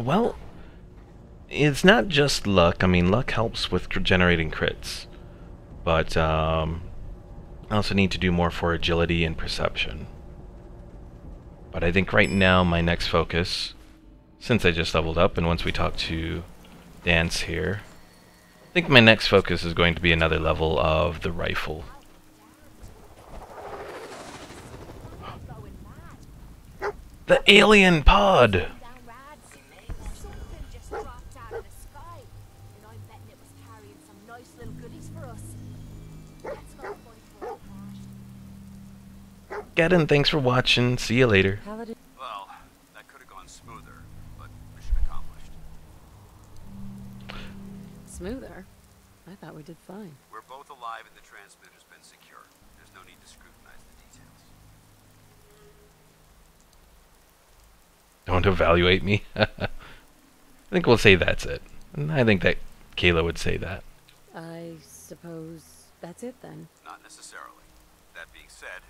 Well, it's not just luck. I mean, luck helps with generating crits. But, I also need to do more for agility and perception. But I think right now my next focus, since I just leveled up, and once we talk to Danse here, I think my next focus is going to be another level of the rifle. The alien pod! Gedden, thanks for watching. See you later. Well, that could have gone smoother, but mission accomplished. Smoother? I thought we did fine. We're both alive and the transmitter's been secure. There's no need to scrutinize the details. Don't evaluate me. I think we'll say that's it. And I think that Kayla would say that. I suppose that's it then. Not necessarily. That being said,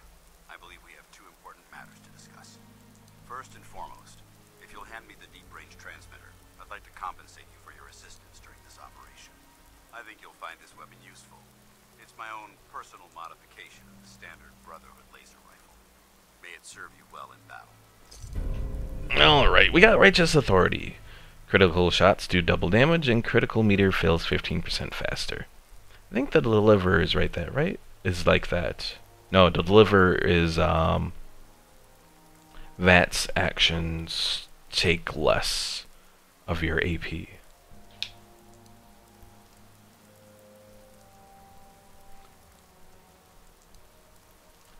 I believe we have two important matters to discuss. First and foremost, if you'll hand me the deep-range transmitter, I'd like to compensate you for your assistance during this operation. I think you'll find this weapon useful. It's my own personal modification of the standard Brotherhood laser rifle. May it serve you well in battle. Alright, we got Righteous Authority. Critical shots do double damage, and critical meter fills 15% faster. I think the Deliver is right there, right? Is like that. No, the Deliver is, VATS actions take less of your AP.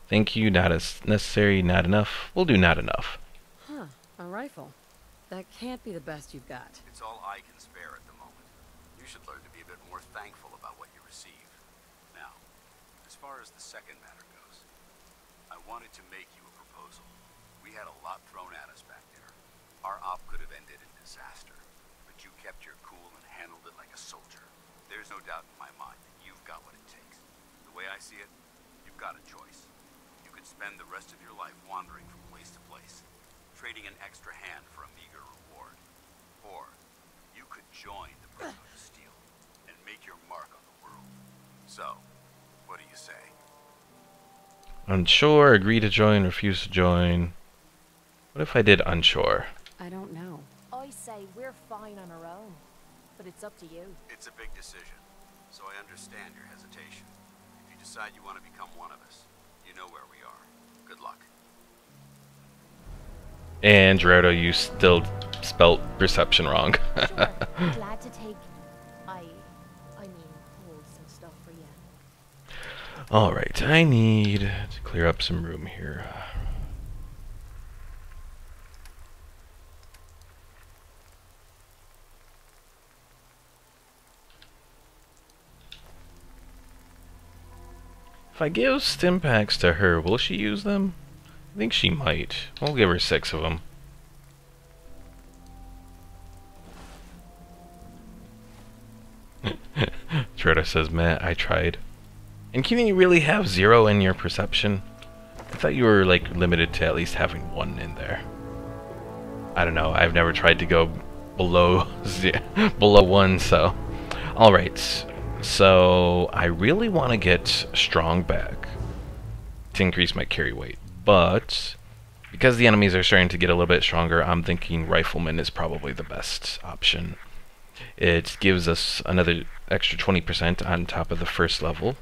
Thank you, not as necessary, not enough. We'll do not enough. Huh, a rifle. That can't be the best you've got. It's all I can spare at the moment. You should learn to be a bit more thankful about what you receive. Now, as far as the second matter goes, I wanted to make you a proposal. We had a lot thrown at us back there. Our op could have ended in disaster, but you kept your cool and handled it like a soldier. There's no doubt in my mind that you've got what it takes. The way I see it, you've got a choice. You could spend the rest of your life wandering from place to place, trading an extra hand for a meager reward. Or you could join the Brotherhood of Steel and make your mark on the world. So, what do you say? Unsure, agree to join, refuse to join. What if I did unsure? I don't know. I say we're fine on our own, but it's up to you. It's a big decision, so I understand your hesitation. If you decide you want to become one of us, you know where we are. Good luck. And Gerardo, you still spelt perception wrong. Sure, glad to take. I mean, hold some stuff for you. Alright, I need to clear up some room here. If I give stim packs to her, will she use them? I think she might. We'll give her 6 of them. Trotta says, Matt, I tried. And can you really have 0 in your perception? I thought you were like limited to at least having 1 in there. I don't know. I've never tried to go below below 1, so. Alright. So I really want to get strong back to increase my carry weight. But because the enemies are starting to get a little bit stronger, I'm thinking rifleman is probably the best option. It gives us another extra 20% on top of the first level.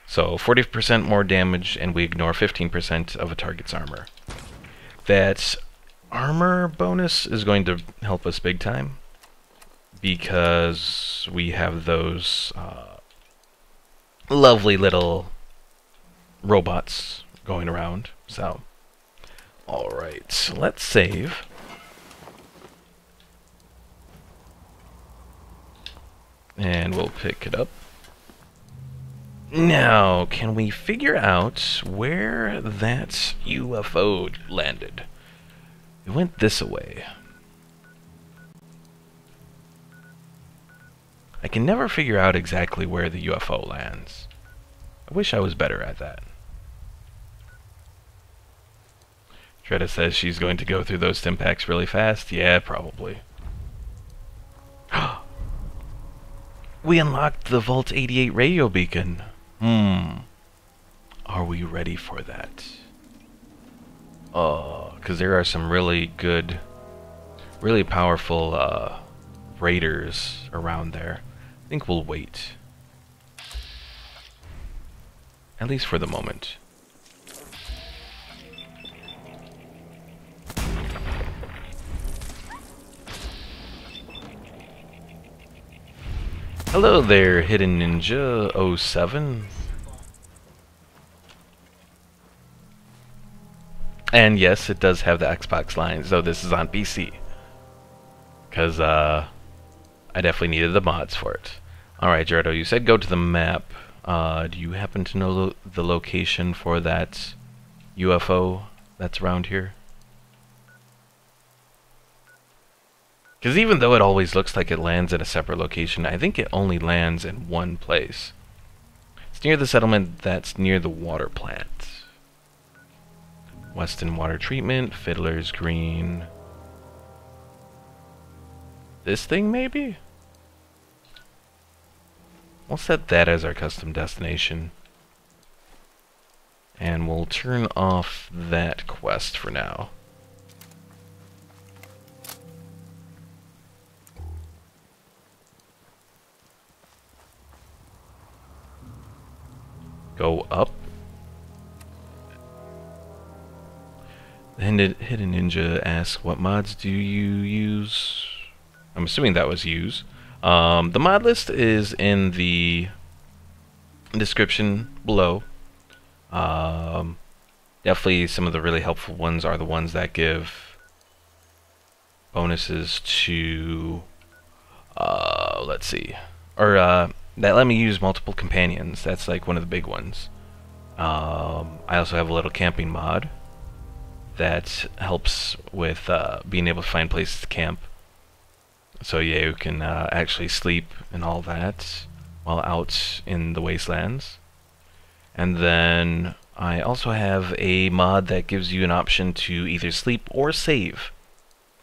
So 40% more damage, and we ignore 15% of a target's armor. That armor bonus is going to help us big time, because we have those lovely little robots going around. So, alright, let's save. And we'll pick it up. Now, can we figure out where that UFO landed? It went this way. I can never figure out exactly where the UFO lands. I wish I was better at that. Trotta says she's going to go through those stim packs really fast. Yeah, probably. We unlocked the Vault 88 radio beacon. Are we ready for that? Oh, because there are some really good, really powerful raiders around there. I think we'll wait. At least for the moment. Hello there, Hidden Ninja 07. And yes, it does have the Xbox lines, though this is on PC. Because I definitely needed the mods for it. Alright, Gerardo, you said go to the map. Do you happen to know the location for that UFO that's around here? Because even though it always looks like it lands at a separate location, I think it only lands in one place. It's near the settlement that's near the water plant. Weston Water Treatment, Fiddler's Green. This thing, maybe? We'll set that as our custom destination. And we'll turn off that quest for now. Go up. The Hidden Ninja asks, what mods do you use? I'm assuming that was use. The mod list is in the description below. Definitely some of the really helpful ones are the ones that give bonuses to, let's see, or that let me use multiple companions. That's like one of the big ones. I also have a little camping mod that helps with being able to find places to camp. So yeah, you can actually sleep and all that while out in the wastelands. And then I also have a mod that gives you an option to either sleep or save,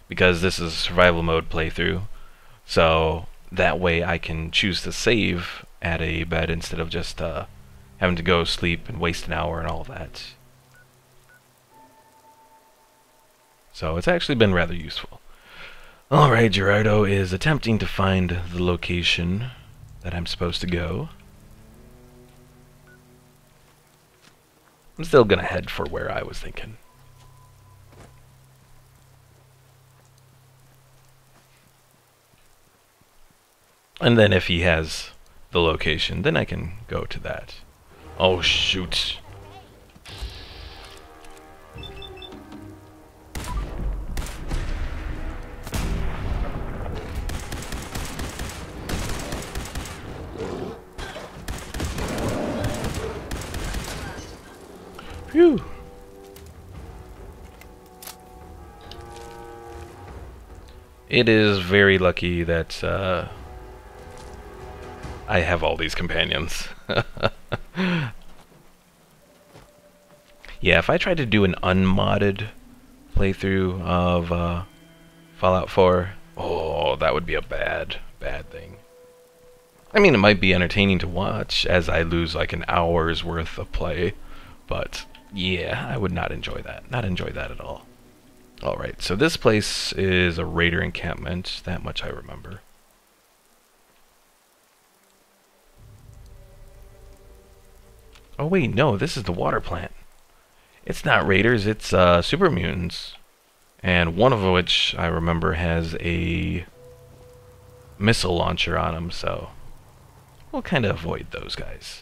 because this is a survival mode playthrough. So that way I can choose to save at a bed instead of just having to go sleep and waste an hour and all that. So it's actually been rather useful. Alright, Gerardo is attempting to find the location that I'm supposed to go. I'm still gonna head for where I was thinking. And then if he has the location, then I can go to that. Oh, shoot. Phew. It is very lucky that I have all these companions. Yeah, if I tried to do an unmodded playthrough of Fallout 4, oh, that would be a bad thing. I mean, it might be entertaining to watch as I lose like an hour's worth of play, but yeah, I would not enjoy that. Not enjoy that at all. Alright, so this place is a raider encampment, that much I remember. Oh wait, no, this is the water plant. It's not raiders, it's super mutants. And one of which I remember has a missile launcher on him, so we'll kind of avoid those guys.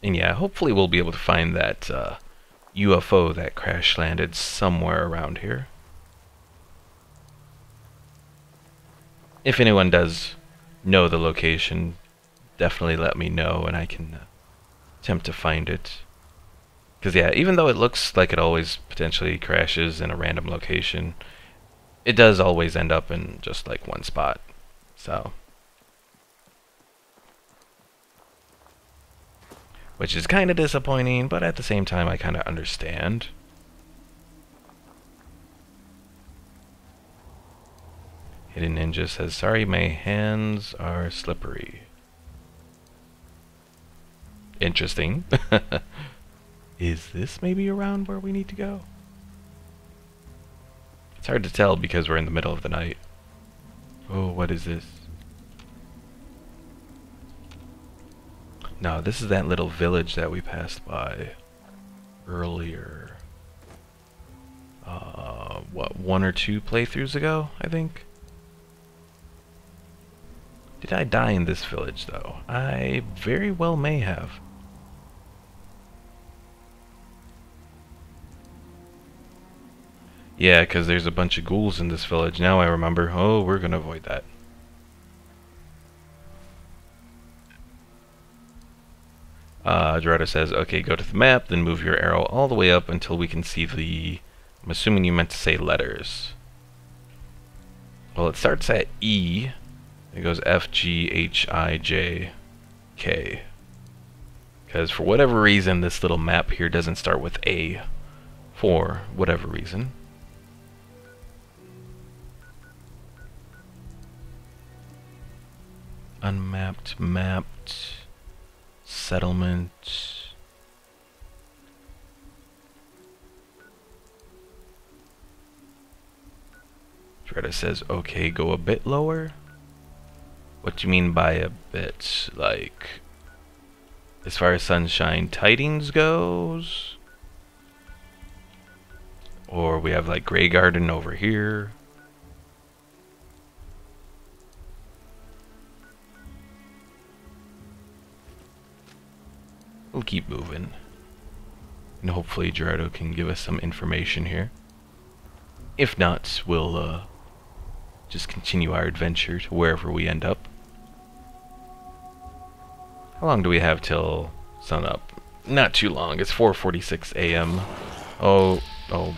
And yeah, hopefully we'll be able to find that UFO that crash landed somewhere around here. If anyone does know the location, definitely let me know and I can attempt to find it. Because yeah, even though it looks like it always potentially crashes in a random location, it does always end up in just like one spot. So, which is kind of disappointing, but at the same time I kind of understand. Hidden Ninja says, sorry, my hands are slippery. Interesting. Is this maybe around where we need to go? It's hard to tell because we're in the middle of the night. Oh, what is this? No, this is that little village that we passed by earlier. What, 1 or 2 playthroughs ago, I think? Did I die in this village, though? I very well may have. Yeah, because there's a bunch of ghouls in this village. Now I remember. Oh, we're going to avoid that. Gerardo says, okay, go to the map, then move your arrow all the way up until we can see the... I'm assuming you meant to say letters. Well, it starts at E. It goes F, G, H, I, J, K. Because for whatever reason, this little map here doesn't start with A. For whatever reason. Unmapped, mapped, settlement. Greta says, okay, go a bit lower. What do you mean by a bit? Like, as far as Sunshine Tidings goes? Or we have like Grey Garden over here. We'll keep moving. And hopefully Gerardo can give us some information here. If not, we'll just continue our adventure to wherever we end up. How long do we have till sunup? Not too long. It's 4:46 a.m. Oh,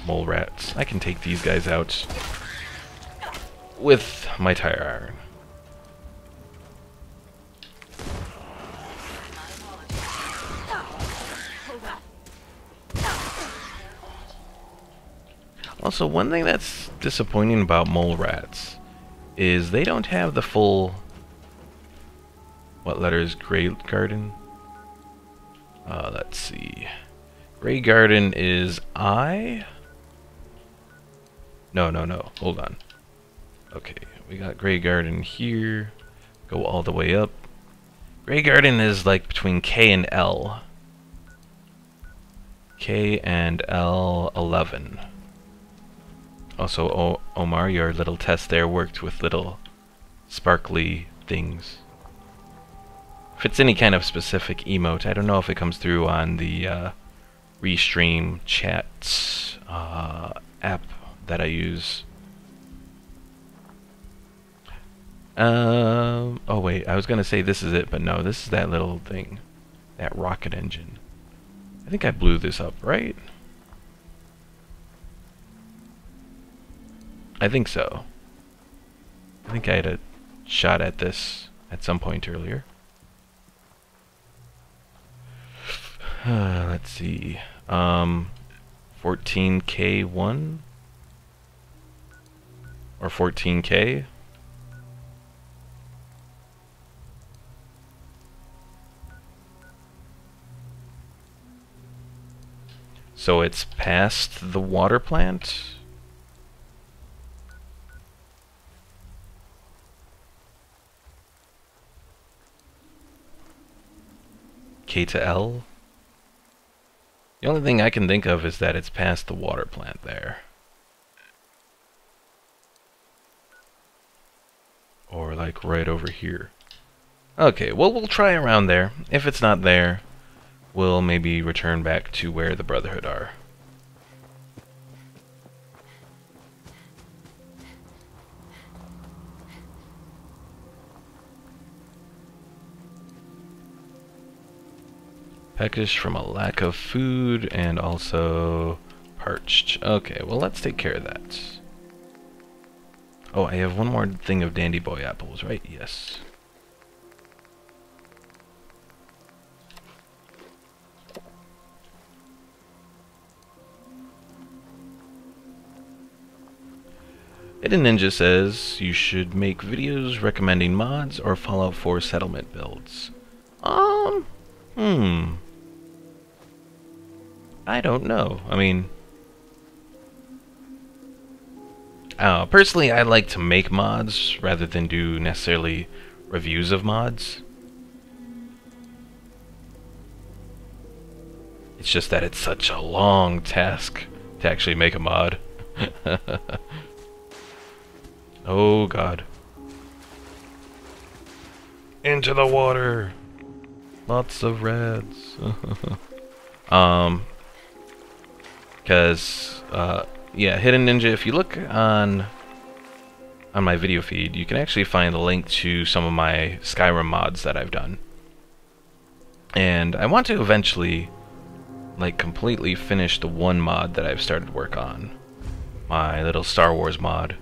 mole rats. I can take these guys out with my tire iron. Also, one thing that's disappointing about mole rats is they don't have the full... What letter is Grey Garden? Let's see. Grey Garden is I? No. Hold on. Okay, we got Grey Garden here. Go all the way up. Grey Garden is like between K and L. K and L11. Also, Omar, your little test there worked with little sparkly things. If it's any kind of specific emote, I don't know if it comes through on the Restream chat app that I use. Oh wait, I was gonna say this is it, but no, this is that little thing. That rocket engine. I think I blew this up, right? I think so. I think I had a shot at this at some point earlier. Let's see. 14K1? Or 14K? So it's past the water plant? K to L? The only thing I can think of is that it's past the water plant there. Or like right over here. Okay, well we'll try around there. If it's not there, we'll maybe return back to where the Brotherhood are. Peckish from a lack of food and also parched. Okay, well let's take care of that. Oh, I have one more thing of Dandy Boy apples, right? Yes. Hidden Ninja says you should make videos recommending mods or Fallout 4 settlement builds. I don't know. I mean, personally, I like to make mods rather than do necessarily reviews of mods. It's just that it's such a long task to actually make a mod. Oh god. Into the water! Lots of reds. Yeah, Hidden Ninja, if you look on my video feed, you can actually find a link to some of my Skyrim mods that I've done. And I want to eventually, like, completely finish the one mod that I've started work on. My little Star Wars mod.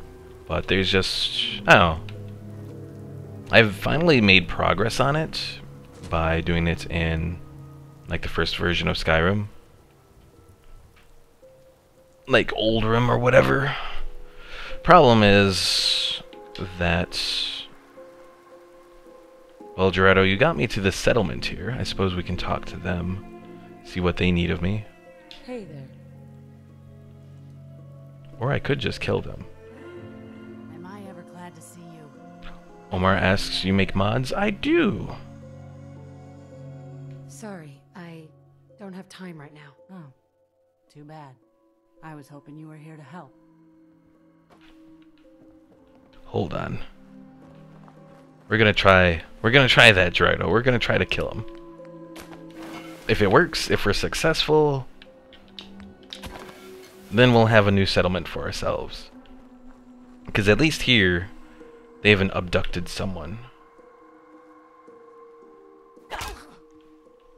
But there's just, I don't know. I've finally made progress on it by doing it in, like, the first version of Skyrim. Like, Oldrim or whatever. Problem is that... Well, Gerardo, you got me to the settlement here. I suppose we can talk to them. See what they need of me. Hey there. Or I could just kill them. Am I ever glad to see you? Omar asks, you make mods? I do! Sorry, I don't have time right now. Oh, too bad. I was hoping you were here to help. Hold on. We're gonna try that, Gerardo. We're gonna try to kill him. If it works, if we're successful, then we'll have a new settlement for ourselves. Because at least here, they haven't abducted someone.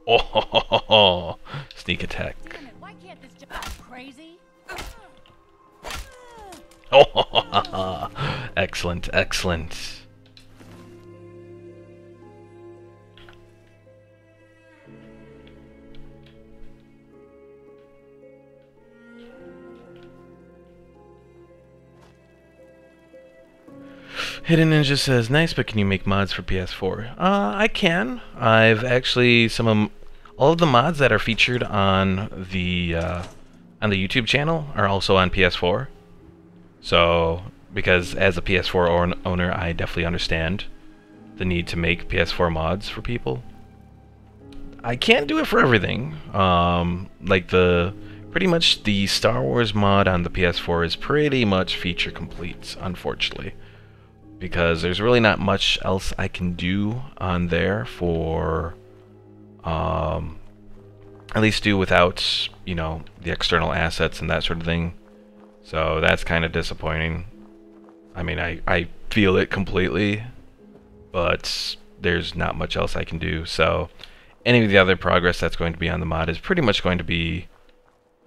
Oh, sneak attack. Why can't this just crazy? Oh, excellent, excellent. Hidden Ninja says, nice, but can you make mods for PS4? I can. I've actually, all of the mods that are featured on the YouTube channel are also on PS4. So, because as a PS4 owner, I definitely understand the need to make PS4 mods for people. I can't do it for everything. Like pretty much the Star Wars mod on the PS4 is pretty much feature complete, unfortunately, because there's really not much else I can do on there for, at least do without, you know, the external assets and that sort of thing. So that's kind of disappointing. I mean, I feel it completely, but there's not much else I can do. So any of the other progress that's going to be on the mod is pretty much going to be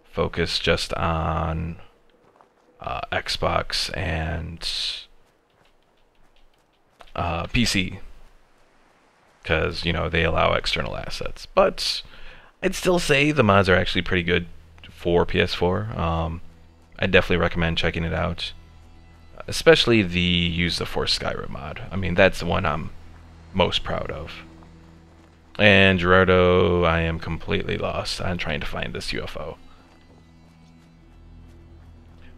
focused just on Xbox and PC, because, you know, they allow external assets. But I'd still say the mods are actually pretty good for PS4. I'd definitely recommend checking it out, especially the Use the Force Skyrim mod. I mean, that's the one I'm most proud of. And Gerardo, I am completely lost on trying to find this UFO.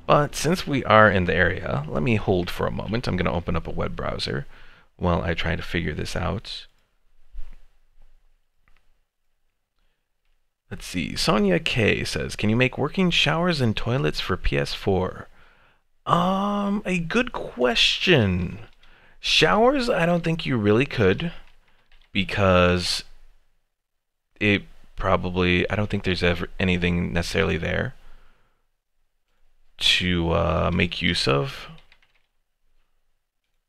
But since we are in the area, let me hold for a moment. I'm going to open up a web browser while I try to figure this out. Let's see. Sonia K says, can you make working showers and toilets for PS4? A good question. Showers, I don't think you really could, because it probably, I don't think there's ever anything necessarily there to make use of.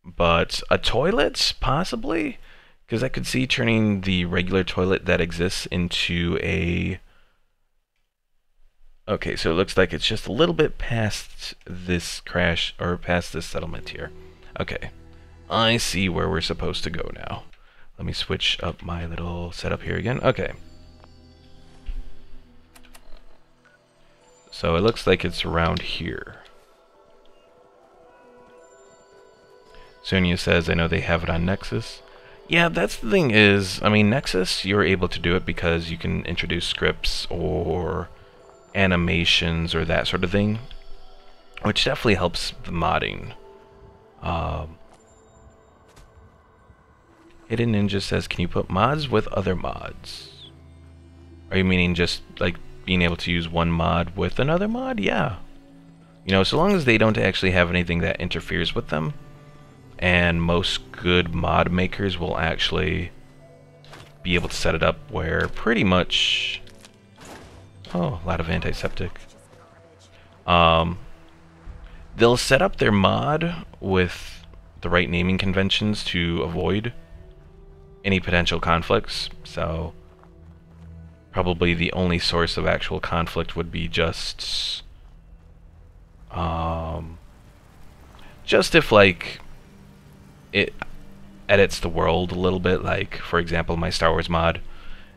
But a toilet, possibly, because I could see turning the regular toilet that exists into a... Okay, so it looks like it's just a little bit past this crash, or past this settlement here. Okay, I see where we're supposed to go now. Let me switch up my little setup here again. Okay. So it looks like it's around here. Sonia says, I know they have it on Nexus. Yeah, that's the thing is, I mean, Nexus, you're able to do it because you can introduce scripts or animations or that sort of thing, which definitely helps the modding. Hidden Ninja says, can you put mods with other mods? Are you meaning just, like, being able to use one mod with another mod? Yeah. You know, so long as they don't actually have anything that interferes with them, and most good mod makers will actually be able to set it up where pretty much... Oh, a lot of antiseptic. They'll set up their mod with the right naming conventions to avoid any potential conflicts, so probably the only source of actual conflict would be just if, like, it edits the world a little bit. Like, for example, my Star Wars mod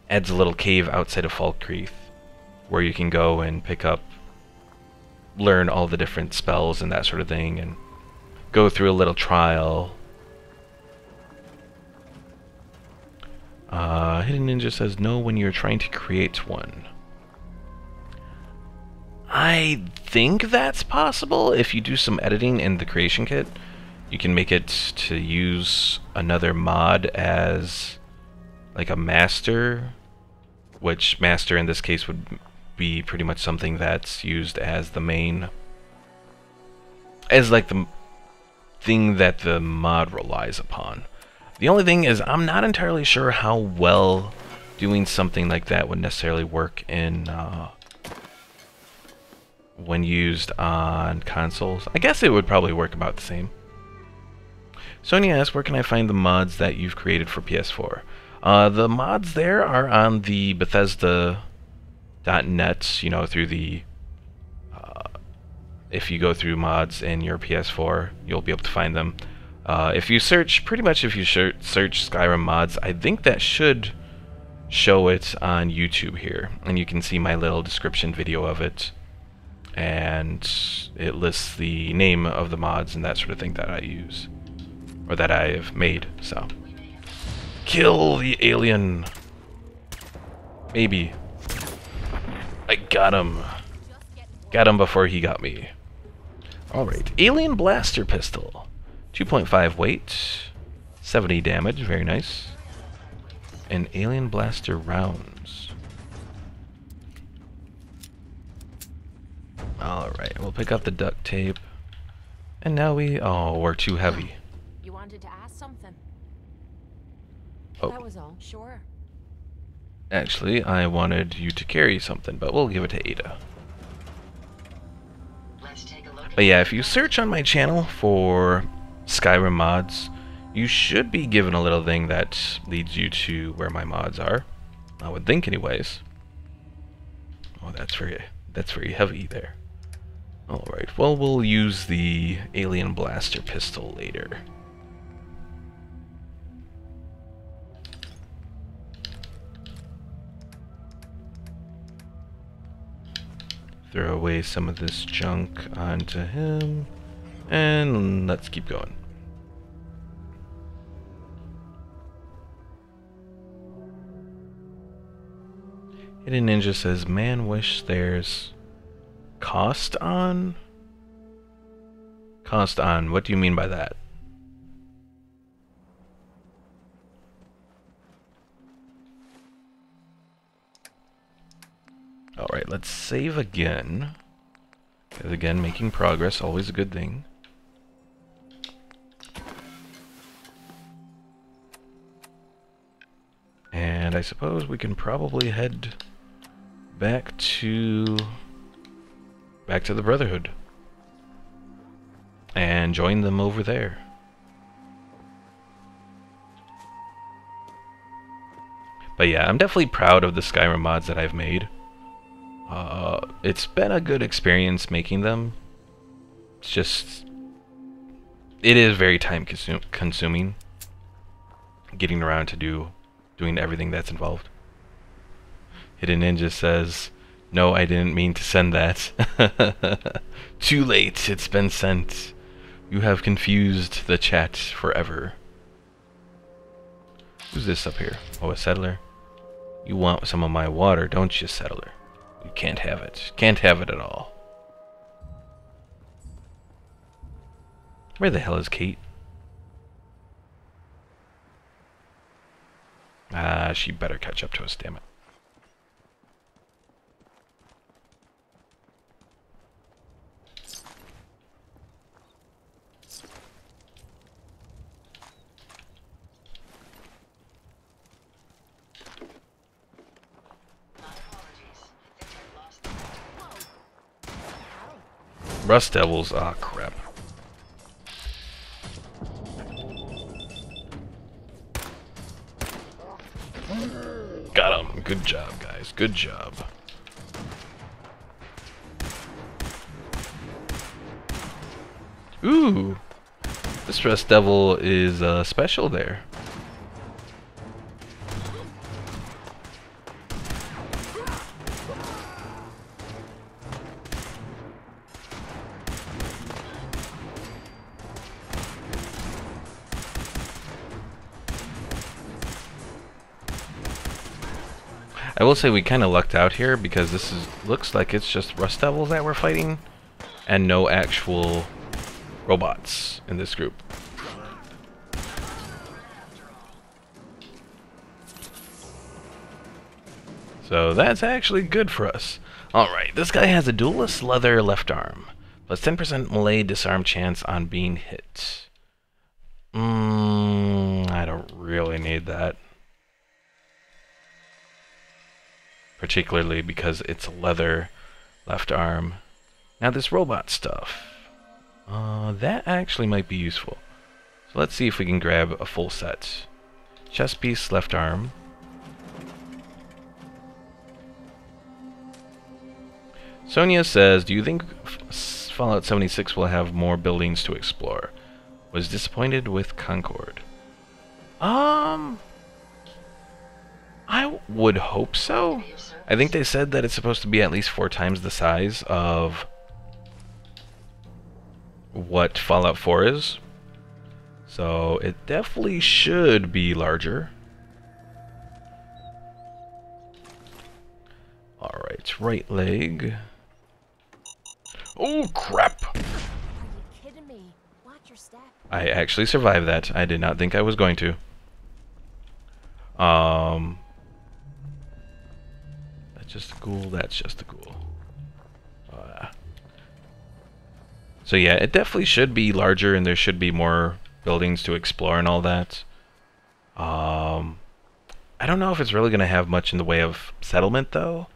adds a little cave outside of Falkreath where you can go and pick up, learn all the different spells and that sort of thing, and go through a little trial. Hidden Ninja says, no, when you're trying to create one. I think that's possible. If you do some editing in the creation kit, you can make it to use another mod as like a master, which master in this case would be pretty much something that's used as the main, as like the thing that the mod relies upon. The only thing is, I'm not entirely sure how well doing something like that would necessarily work in when used on consoles. I guess it would probably work about the same. Sonia asks, where can I find the mods that you've created for PS4? The mods there are on the Bethesda.net, you know, through the... if you go through mods in your PS4, you'll be able to find them. If you search, pretty much if you search Skyrim mods, I think that should show it on YouTube here. And you can see my little description video of it. And it lists the name of the mods and that sort of thing that I use. Or that I have made, so. Kill the alien! Maybe. I got him. Got him before he got me. Alright, Alien Blaster Pistol. 2.5 weight, 70 damage, very nice. And Alien Blaster rounds. Alright, we'll pick up the duct tape. And now we're too heavy. You wanted to ask something? Oh. That was all. Sure. Actually, I wanted you to carry something, but we'll give it to Ada. Let's take a look. But yeah, if you search on my channel for Skyrim mods, you should be given a little thing that leads you to where my mods are. I would think anyways. Oh, that's very heavy there. Alright, well, we'll use the Alien Blaster Pistol later. Throw away some of this junk onto him, and let's keep going. Hidden Ninja says, man wish there's cost on? Cost on, what do you mean by that? Alright, let's save again. Because again, making progress, always a good thing. And I suppose we can probably head back to the Brotherhood and join them over there. But yeah, I'm definitely proud of the Skyrim mods that I've made. It's been a good experience making them. It's just, it is very time consuming getting around to doing everything that's involved. Hidden Ninja says, no, I didn't mean to send that. Too late, it's been sent. You have confused the chat forever. Who's this up here? Oh, a settler. You want some of my water, don't you, settler? You can't have it. Can't have it at all. Where the hell is Kate? Ah, she better catch up to us, damn it. Rust Devils, ah, crap. Got him. Good job, guys. Good job. Ooh! This Rust Devil is special there. I will say we kind of lucked out here because this looks like it's just Rust Devils that we're fighting and no actual robots in this group. So that's actually good for us. Alright, this guy has a duelist leather left arm, plus 10% melee disarm chance on being hit. I don't really need that. Particularly because it's leather left arm. Now this robot stuff, that actually might be useful. So let's see if we can grab a full set. Chest piece, left arm. Sonia says, do you think Fallout 76 will have more buildings to explore? Was disappointed with Concord. I would hope so. I think they said that it's supposed to be at least 4 times the size of what Fallout 4 is. So it definitely should be larger. Alright, right leg. Oh crap! your step. I actually survived that. I did not think I was going to. That's just a ghoul. That's just a ghoul. So yeah, it definitely should be larger, and there should be more buildings to explore and all that. I don't know if it's really going to have much in the way of settlement, though.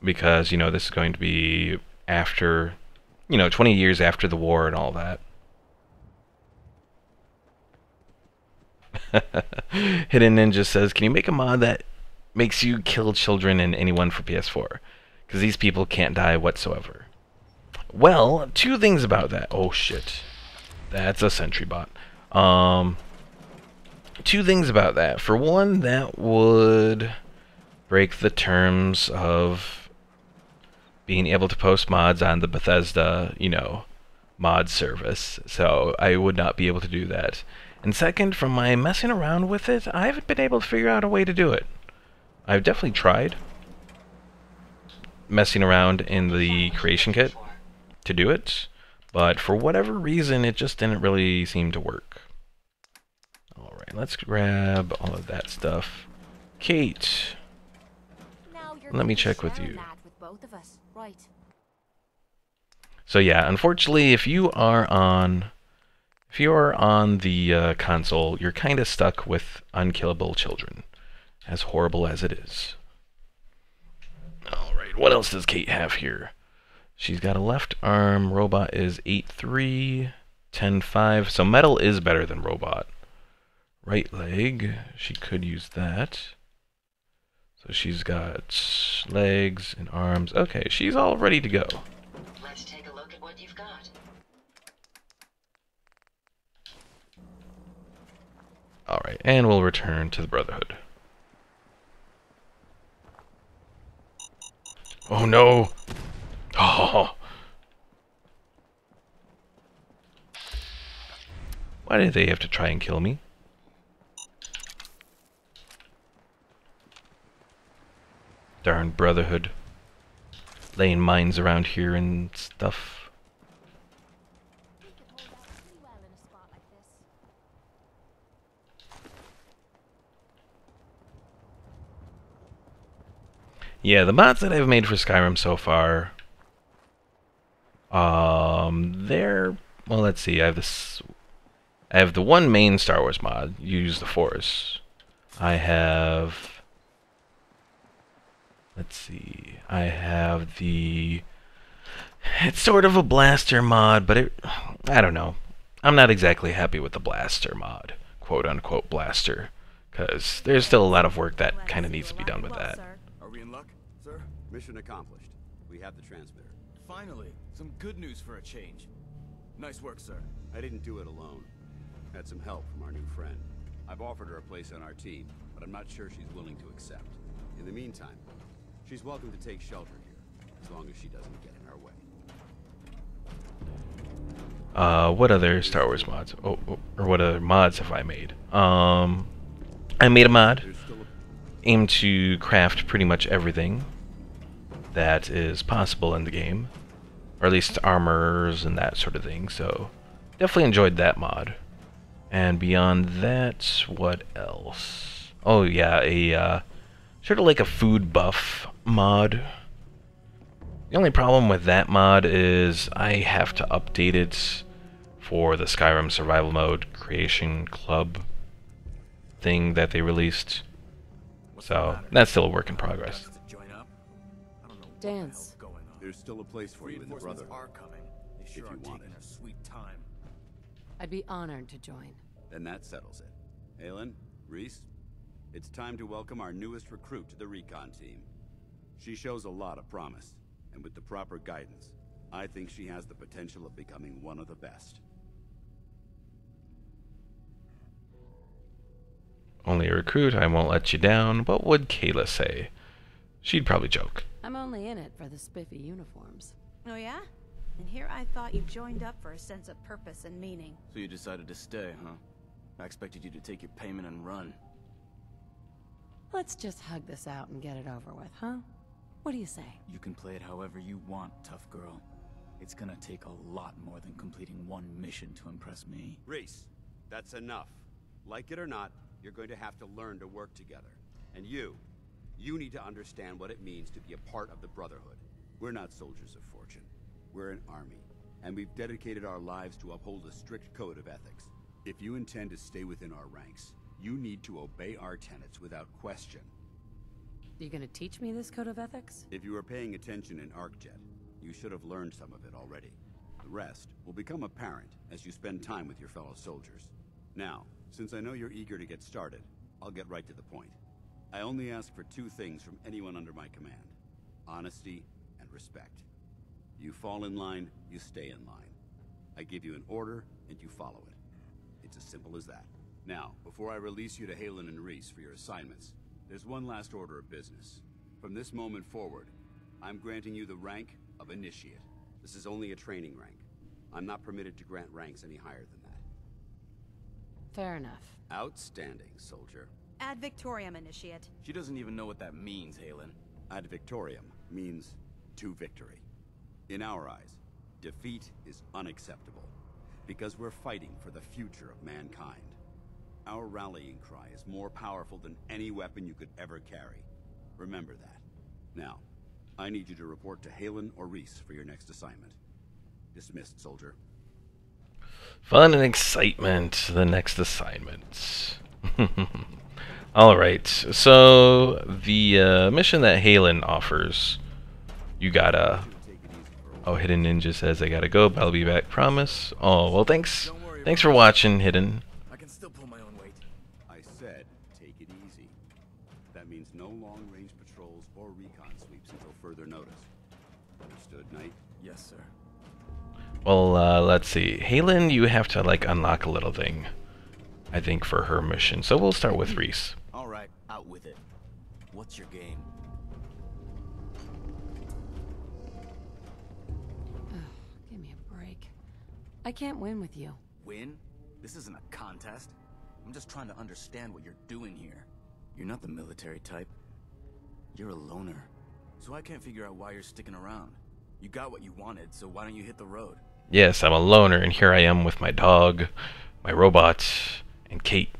Because, you know, this is going to be after, 20 years after the war and all that. Hidden Ninja says, can you make a mod that makes you kill children and anyone for PS4? Because these people can't die whatsoever. Well, two things about that. Oh, shit. That's a sentry bot. Two things about that. For one, that would break the terms of being able to post mods on the Bethesda, mod service. So I would not be able to do that. And second, from my messing around with it, I haven't been able to figure out a way to do it. I've definitely tried messing around in the creation kit to do it, but for whatever reason, it just didn't really seem to work. Alright, let's grab all of that stuff. Kate, let me check with you. Right. So yeah, unfortunately, if you are on the console, you're kind of stuck with unkillable children, as horrible as it is. Alright, what else does Kate have here? She's got a left arm. Robot is 8'3", 10'5". So metal is better than robot. Right leg, she could use that. So she's got legs and arms. Okay, she's all ready to go. Let's take a look at what you've got. Alright, and we'll return to the Brotherhood. Oh no! Oh! Why did they have to try and kill me? Darn Brotherhood. Laying mines around here and stuff. You could hold out pretty well in a spot like this. Yeah, the mods that I've made for Skyrim so far, they're, well, let's see, I have the one main Star Wars mod, Use the Force. I have, let's see, I have it's sort of a blaster mod, but I don't know. I'm not exactly happy with the blaster mod, quote-unquote blaster, because there's still a lot of work that kind of needs to be done with that. Are we in luck, sir? Mission accomplished. We have the transmitter. Finally, some good news for a change. Nice work, sir. I didn't do it alone. Had some help from our new friend. I've offered her a place on our team, but I'm not sure she's willing to accept. In the meantime, she's welcome to take shelter here, as long as she doesn't get in our way. What other Star Wars mods? Or what other mods have I made? I made a mod aimed to craft pretty much everything that is possible in the game, or at least armors and that sort of thing. So definitely enjoyed that mod. And beyond that, what else? Oh yeah, a sort of like a food buff mod. The only problem with that mod is I have to update it for the Skyrim Survival Mode Creation Club thing that they released. So that's still a work in progress. Danse. There's still a place for you in the Brotherhood. Are coming. They If sure you are want taking it. a sweet time. I'd be honored to join. Then that settles it. Aylin, Reese, it's time to welcome our newest recruit to the recon team. She shows a lot of promise, and with the proper guidance, I think she has the potential of becoming one of the best. Only a recruit, I won't let you down. What would Kayla say? She'd probably joke. I'm only in it for the spiffy uniforms. Oh yeah? And here I thought you joined up for a sense of purpose and meaning. So you decided to stay, huh? I expected you to take your payment and run. Let's just hug this out and get it over with, huh? What do you say? You can play it however you want, tough girl. It's gonna take a lot more than completing one mission to impress me. Reese, that's enough. Like it or not, you're going to have to learn to work together. And you need to understand what it means to be a part of the Brotherhood. We're not soldiers of fortune. We're an army, and we've dedicated our lives to uphold a strict code of ethics. If you intend to stay within our ranks, you need to obey our tenets without question. You gonna teach me this code of ethics? If you were paying attention in ArcJet, you should have learned some of it already. The rest will become apparent as you spend time with your fellow soldiers. Now, since I know you're eager to get started, I'll get right to the point. I only ask for two things from anyone under my command: honesty and respect. You fall in line, you stay in line. I give you an order, and you follow it. It's as simple as that. Now, before I release you to Halen and Reese for your assignments, there's one last order of business. From this moment forward, I'm granting you the rank of Initiate. This is only a training rank. I'm not permitted to grant ranks any higher than that. Fair enough. Outstanding, soldier. Ad Victoriam, Initiate. She doesn't even know what that means, Halen. Ad Victoriam means to victory. In our eyes, defeat is unacceptable, because we're fighting for the future of mankind. Our rallying cry is more powerful than any weapon you could ever carry. Remember that. Now, I need you to report to Halen or Reese for your next assignment. Dismissed, soldier. Fun and excitement, the next assignment. Alright, so the mission that Halen offers, you gotta... Oh, Hidden Ninja says I gotta go, but I'll be back, promise. Oh, well, thanks. Thanks for watching, Hidden. I can still pull my own weight. I said, take it easy. That means no long-range patrols or recon sweeps until further notice. Understood, Knight? Yes, sir. Well, let's see. Halen, you have to, like, unlock a little thing, I think, for her mission. So we'll start with Reese. Alright, out with it. What's your game? Give me a break. I can't win with you. Win? This isn't a contest. I'm just trying to understand what you're doing here. You're not the military type. You're a loner. So I can't figure out why you're sticking around. You got what you wanted, so why don't you hit the road? Yes, I'm a loner, and here I am with my dog, my robot, and Kate.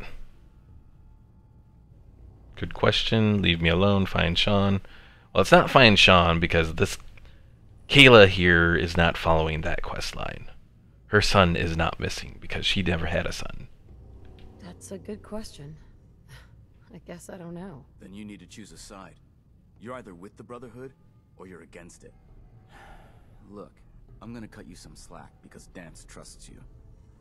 Good question. Leave me alone. Find Sean. Well, it's not find Sean, because this Kayla here is not following that quest line. Her son is not missing, because she never had a son. That's a good question. I guess I don't know. Then you need to choose a side. You're either with the Brotherhood, or you're against it. Look, I'm gonna cut you some slack because Danse trusts you.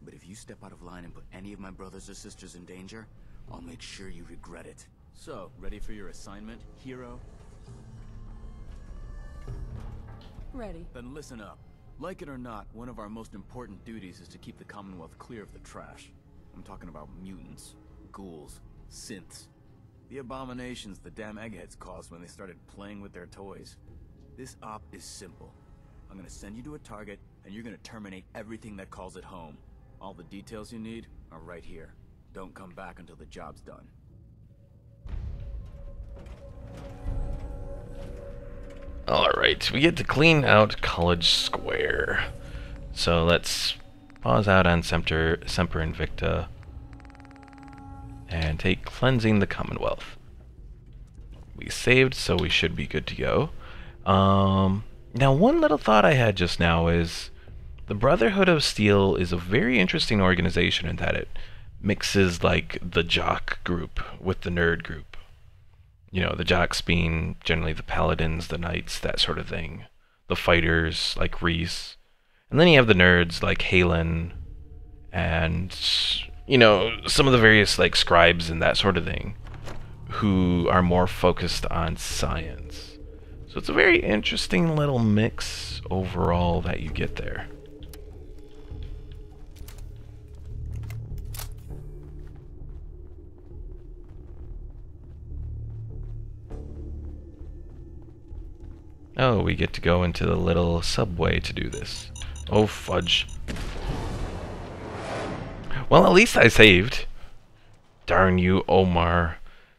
But if you step out of line and put any of my brothers or sisters in danger, I'll make sure you regret it. So, ready for your assignment, hero? Ready. Then listen up. Like it or not, one of our most important duties is to keep the Commonwealth clear of the trash. I'm talking about mutants, ghouls, synths. The abominations the damn eggheads caused when they started playing with their toys. This op is simple. I'm gonna send you to a target, and you're gonna terminate everything that calls it home. All the details you need are right here. Don't come back until the job's done. Alright, we get to clean out College Square. So let's pause out on Semper Invicta and take Cleansing the Commonwealth. We saved, so we should be good to go. Now, one little thought I had just now is the Brotherhood of Steel is a very interesting organization in that it mixes, like, the jock group with the nerd group. You know, the jocks being generally the paladins, the knights, that sort of thing. The fighters, like Reese. And then you have the nerds, like Halen, and, you know, some of the various, like, scribes and that sort of thing, who are more focused on science. So it's a very interesting little mix overall that you get there. Oh, we get to go into the little subway to do this. Oh, fudge. Well, at least I saved. Darn you, Omar.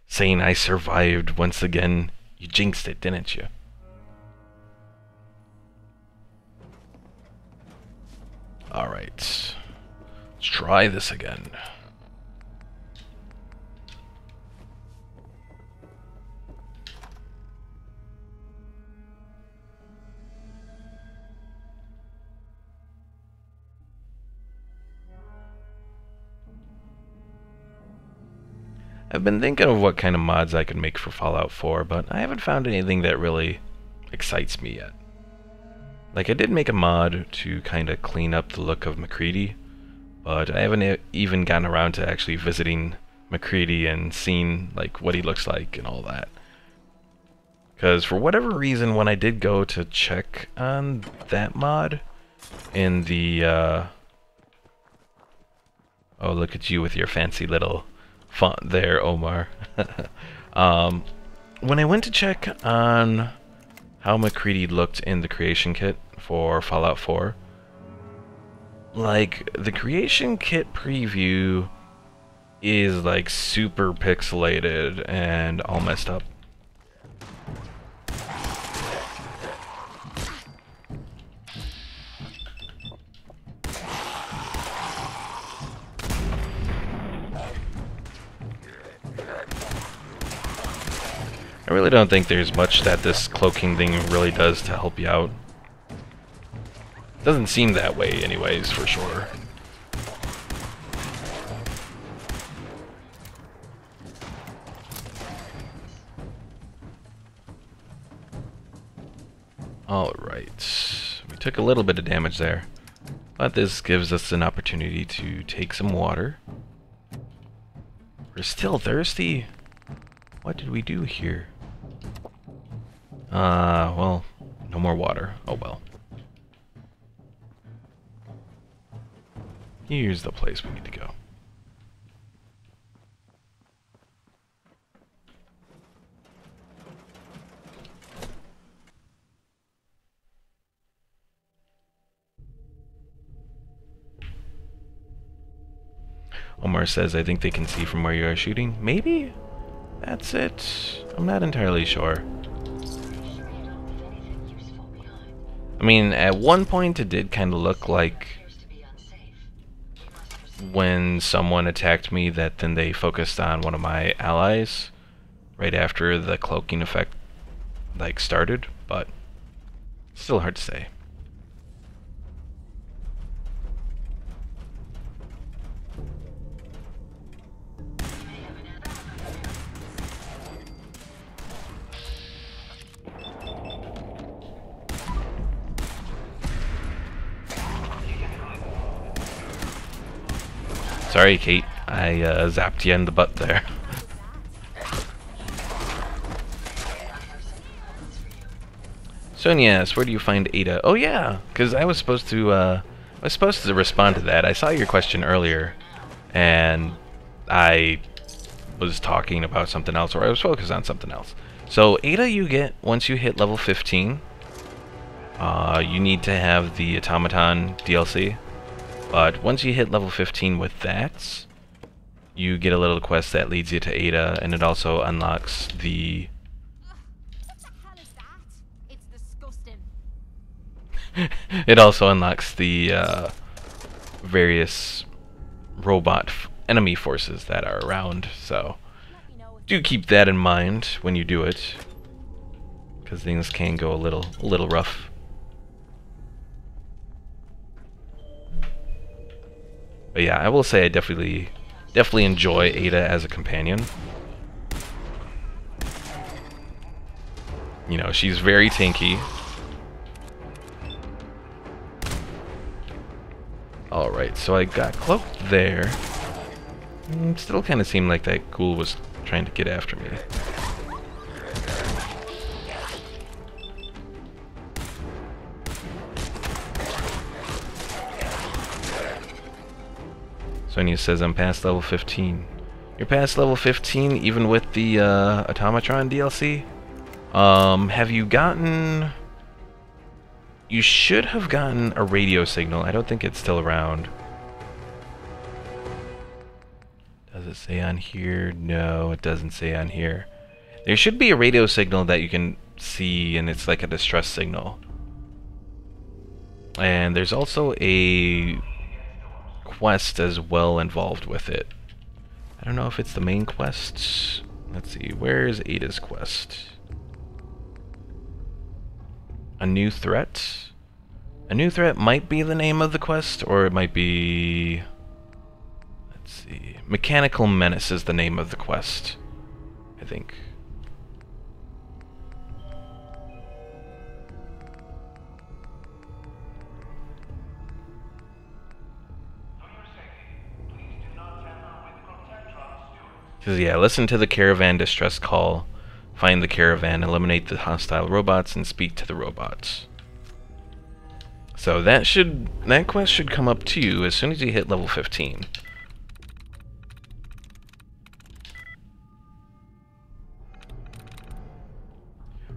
Saying I survived once again. You jinxed it, didn't you? Alright. Let's try this again. I've been thinking of what kind of mods I could make for Fallout 4, but I haven't found anything that really excites me yet. Like, I did make a mod to kind of clean up the look of MacCready, but I haven't even gotten around to actually visiting MacCready and seeing, like, what he looks like and all that. Because for whatever reason, when I did go to check on that mod in the, oh, look at you with your fancy little font there, Omar. When I went to check on how MacCready looked in the creation kit for Fallout 4, like, the creation kit preview is like super pixelated and all messed up. I really don't think there's much that this cloaking thing really does to help you out. Doesn't seem that way anyways, for sure. Alright. We took a little bit of damage there, but this gives us an opportunity to take some water. We're still thirsty. What did we do here? Well, no more water. Oh well. Here's the place we need to go. Omar says, I think they can see from where you are shooting. Maybe? That's it. I'm not entirely sure. I mean, at one point it did kind of look like when someone attacked me that then they focused on one of my allies right after the cloaking effect like started, but still hard to say. Sorry, Kate. I zapped you in the butt there. Sonia asks, where do you find Ada? Oh yeah, because I was supposed to respond to that. I saw your question earlier, and I was talking about something else, or I was focused on something else. So Ada you get once you hit level 15. You need to have the Automaton DLC. But once you hit level 15 with that, you get a little quest that leads you to Ada, and it also unlocks the... What the hell is that? It's disgusting. It also unlocks the various robot enemy forces that are around, so do keep that in mind when you do it, because things can go a little rough. But yeah, I will say I definitely enjoy Ada as a companion. You know, she's very tanky. Alright, so I got cloaked there. Still kind of seemed like that ghoul was trying to get after me. Sonia says I'm past level 15. You're past level 15 even with the Automatron DLC? Have you gotten... You should have gotten a radio signal. I don't think it's still around. Does it say on here? No, it doesn't say on here. There should be a radio signal that you can see, and it's like a distress signal. And there's also a quest as well involved with it. I don't know if it's the main quest. Let's see, where's Ada's quest? A new threat? A new threat might be the name of the quest, or it might be... Let's see. Mechanical Menace is the name of the quest, I think. Because, yeah, listen to the caravan distress call, find the caravan, eliminate the hostile robots, and speak to the robots. So that quest should come up to you as soon as you hit level 15.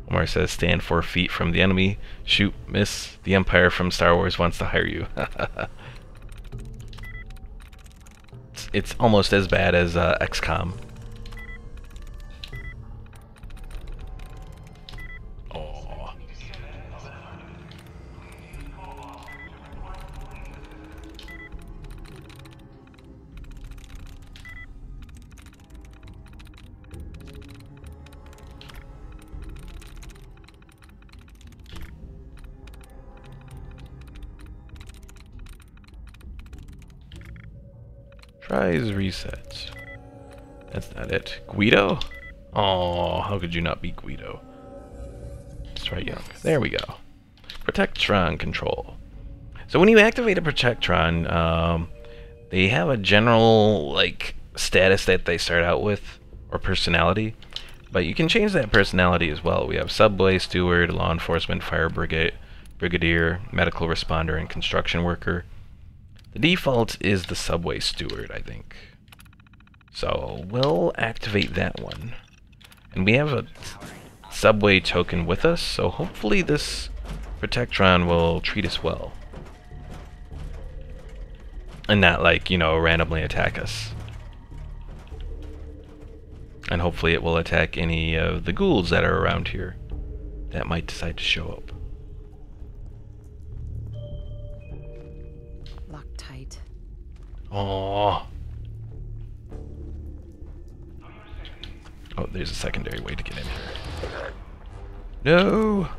Omar says, stand 4 feet from the enemy, shoot, miss, the Empire from Star Wars wants to hire you. It's almost as bad as XCOM. Oh. Tries reset. That's not it. Guido? Oh, how could you not be Guido? Let's try Young. There we go. Protectron control. So when you activate a Protectron, they have a general status that they start out with, or personality, but you can change that personality as well. We have Subway, Steward, Law Enforcement, Fire Brigade, Brigadier, Medical Responder, and Construction Worker. The default is the Subway Steward, I think. So we'll activate that one. And we have a Subway token with us, so hopefully this Protectron will treat us well. And not, randomly attack us. And hopefully it will attack any of the ghouls that are around here that might decide to show up. Oh. Oh, there's a secondary way to get in here. No.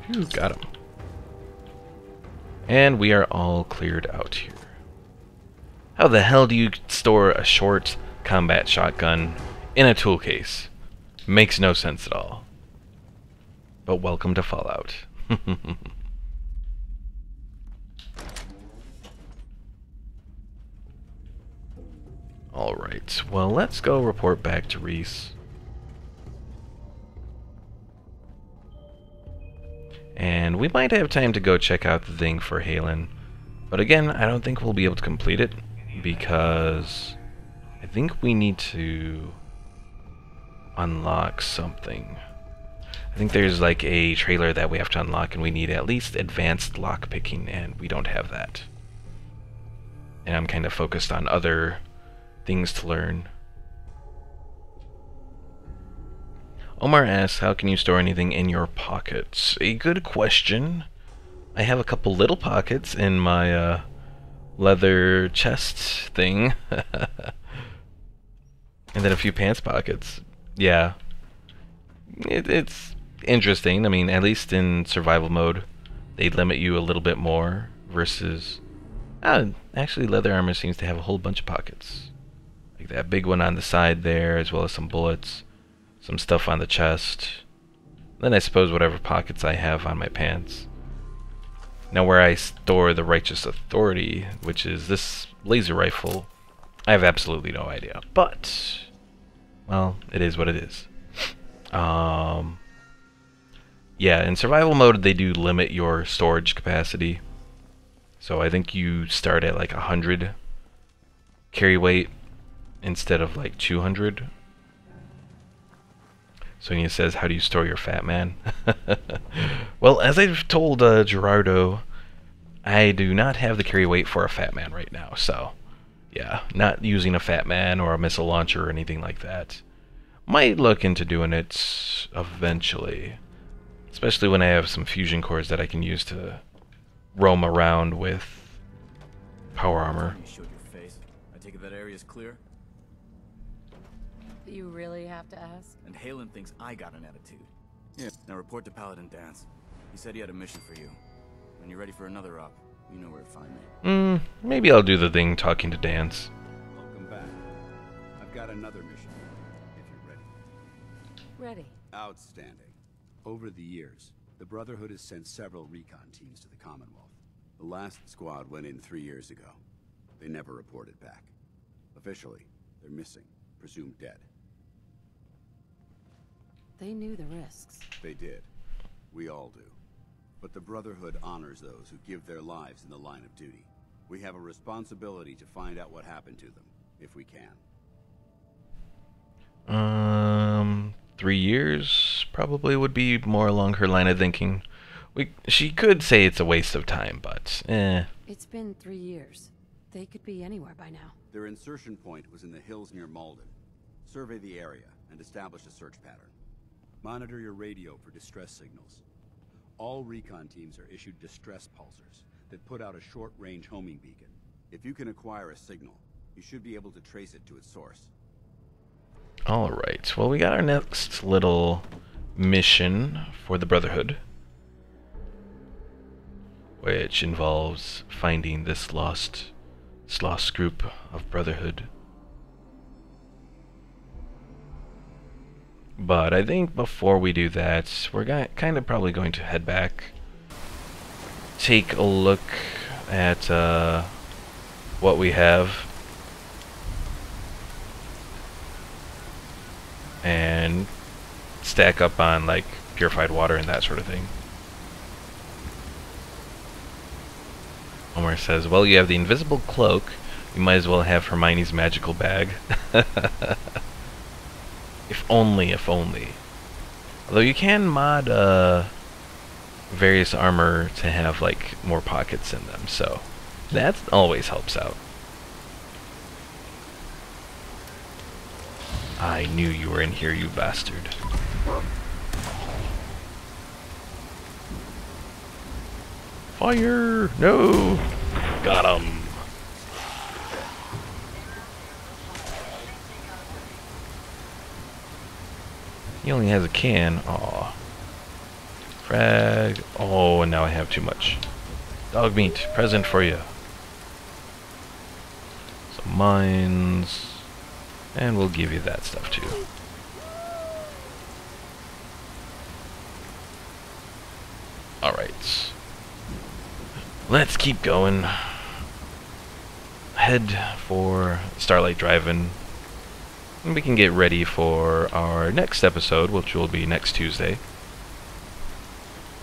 Phew, got him. And we are all cleared out here. How the hell do you store a short combat shotgun in a tool case? Makes no sense at all. But welcome to Fallout. Alright, well, let's go report back to Reese. And we might have time to go check out the thing for Halen. But again, I don't think we'll be able to complete it, because I think we need to unlock something. I think there's a trailer that we have to unlock, and we need at least advanced lockpicking, and we don't have that. And I'm kind of focused on other things to learn. Omar asks, how can you store anything in your pockets? A good question. I have a couple little pockets in my leather chest thing. And then a few pants pockets. Yeah. It's interesting. I mean, at least in survival mode, they limit you a little bit more versus... actually, leather armor seems to have a whole bunch of pockets. Like that big one on the side there, as well as some bullets, some stuff on the chest. Then I suppose whatever pockets I have on my pants. Now where I store the Righteous Authority, which is this laser rifle, I have absolutely no idea. But, well, it is what it is. Yeah, in survival mode they do limit your storage capacity. So I think you start at 100 carry weight instead of 200. Sonia says, how do you store your fat man? Well, as I've told Gerardo, I do not have the carry weight for a fat man right now, so yeah, not using a fat man or a missile launcher or anything like that. Might look into doing it eventually. Especially when I have some fusion cores that I can use to roam around with power armor. You showed your face. I take it that area's clear? You really have to ask? And Halen thinks I got an attitude. Yeah. Now report to Paladin Danse. He said he had a mission for you. When you're ready for another op, you know where to find me. Maybe I'll do the thing talking to Danse. Welcome back. I've got another mission, if you're ready. Ready. Outstanding. Over the years, the Brotherhood has sent several recon teams to the Commonwealth. The last squad went in 3 years ago. They never reported back. Officially, they're missing, presumed dead. They knew the risks. They did. We all do. But the Brotherhood honors those who give their lives in the line of duty. We have a responsibility to find out what happened to them, if we can. 3 years probably would be more along her line of thinking. She could say it's a waste of time, but It's been 3 years. They could be anywhere by now. Their insertion point was in the hills near Malden. Survey the area and establish a search pattern. Monitor your radio for distress signals. All recon teams are issued distress pulsers that put out a short-range homing beacon. If you can acquire a signal, you should be able to trace it to its source. Alright, well we got our next little mission for the Brotherhood, which involves finding this lost group of Brotherhood. But I think before we do that, we're kind of probably going to head back, take a look at what we have, and stack up on like purified water and that sort of thing. Omar says, well, you have the invisible cloak, you might as well have Hermione's magical bag. If only, if only. Although you can mod various armor to have like more pockets in them, so that always helps out. I knew you were in here, you bastard. Fire! No! Got him! He only has a can. Aw. Frag. Oh, and now I have too much. Dog meat. Present for you. Some mines. And we'll give you that stuff too. Alright. Let's keep going. Head for Starlight Drive-In. And we can get ready for our next episode, which will be next Tuesday.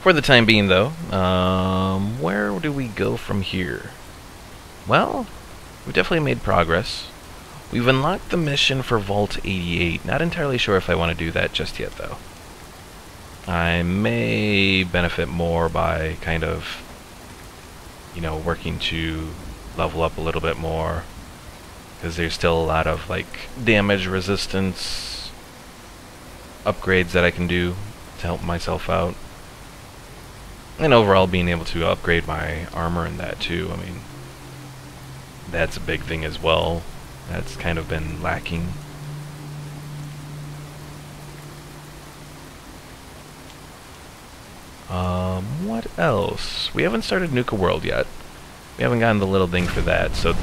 For the time being, though, where do we go from here? Well, we've definitely made progress. We've unlocked the mission for Vault 88. Not entirely sure if I want to do that just yet, though. I may benefit more by kind of, you know, working to level up a little bit more. Because there's still a lot of, like, damage resistance upgrades that I can do to help myself out. And overall being able to upgrade my armor and that too. I mean, that's a big thing as well. That's kind of been lacking. What else? We haven't started Nuka World yet. We haven't gotten the little thing for that, so...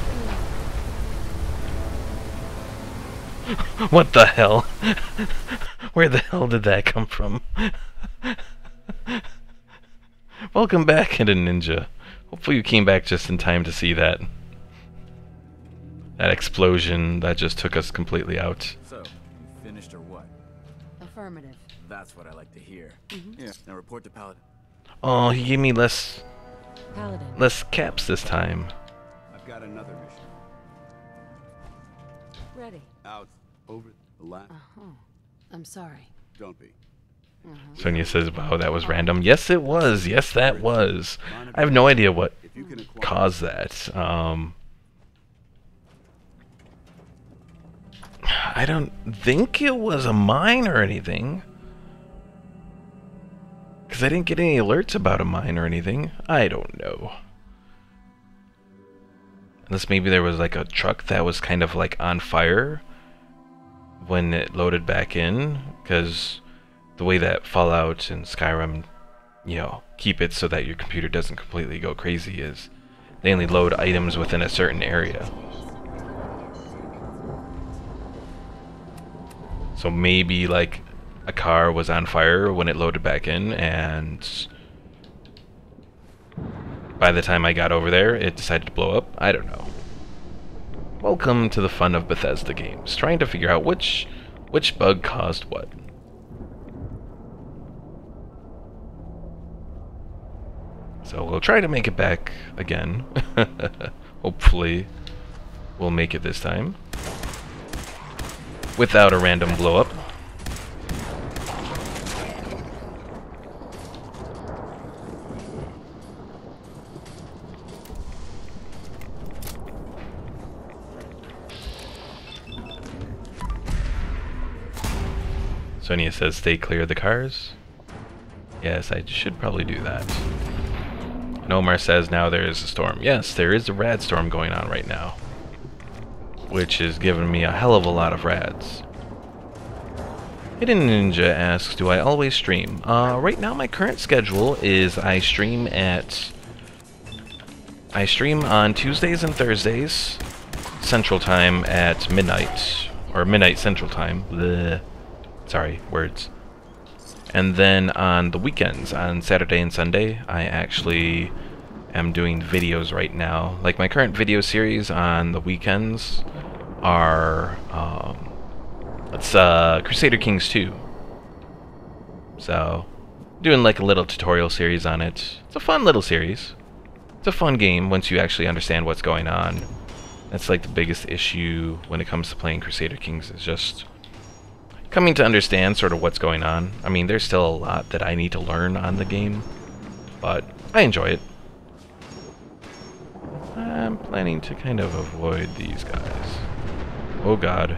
What the hell? Where the hell did that come from? Welcome back, Hidden Ninja. Hopefully you came back just in time to see that. That explosion that just took us completely out. So, you finished or what? Affirmative. That's what I like to hear. Yeah. Now report to Paladin. Oh, he gave me less caps this time. I've got another mission. Ready. Out. Over. The last. I'm sorry. Don't be. Sonia says, wow, that was random. Yes, it was. Yes, that was. I have no idea what caused that. I I don't think it was a mine or anything. Because I didn't get any alerts about a mine or anything. I don't know. Unless maybe there was like a truck that was kind of like on fire when it loaded back in. Because the way that Fallout and Skyrim, you know, keep it so that your computer doesn't completely go crazy is they only load items within a certain area. So maybe like a car was on fire when it loaded back in, and by the time I got over there it decided to blow up. I don't know. Welcome to the fun of Bethesda games, trying to figure out which bug caused what. So we'll try to make it back again. Hopefully we'll make it this time without a random blow up. Sonia says stay clear of the cars. Yes, I should probably do that. And Omar says now there is a storm. Yes, there is a rad storm going on right now, which is giving me a hell of a lot of rads. Hidden Ninja asks, do I always stream? Right now my current schedule is I stream on Tuesdays and Thursdays Central Time at midnight, or midnight Central Time. Bleh. Sorry, words. And then on the weekends, on Saturday and Sunday, I actually am doing videos right now. Like my current video series on the weekends are Crusader Kings 2. So, doing like a little tutorial series on it. It's a fun little series. It's a fun game once you actually understand what's going on. That's like the biggest issue when it comes to playing Crusader Kings, is just coming to understand sort of what's going on. I mean, there's still a lot that I need to learn on the game, but I enjoy it. I'm planning to kind of avoid these guys. Oh god.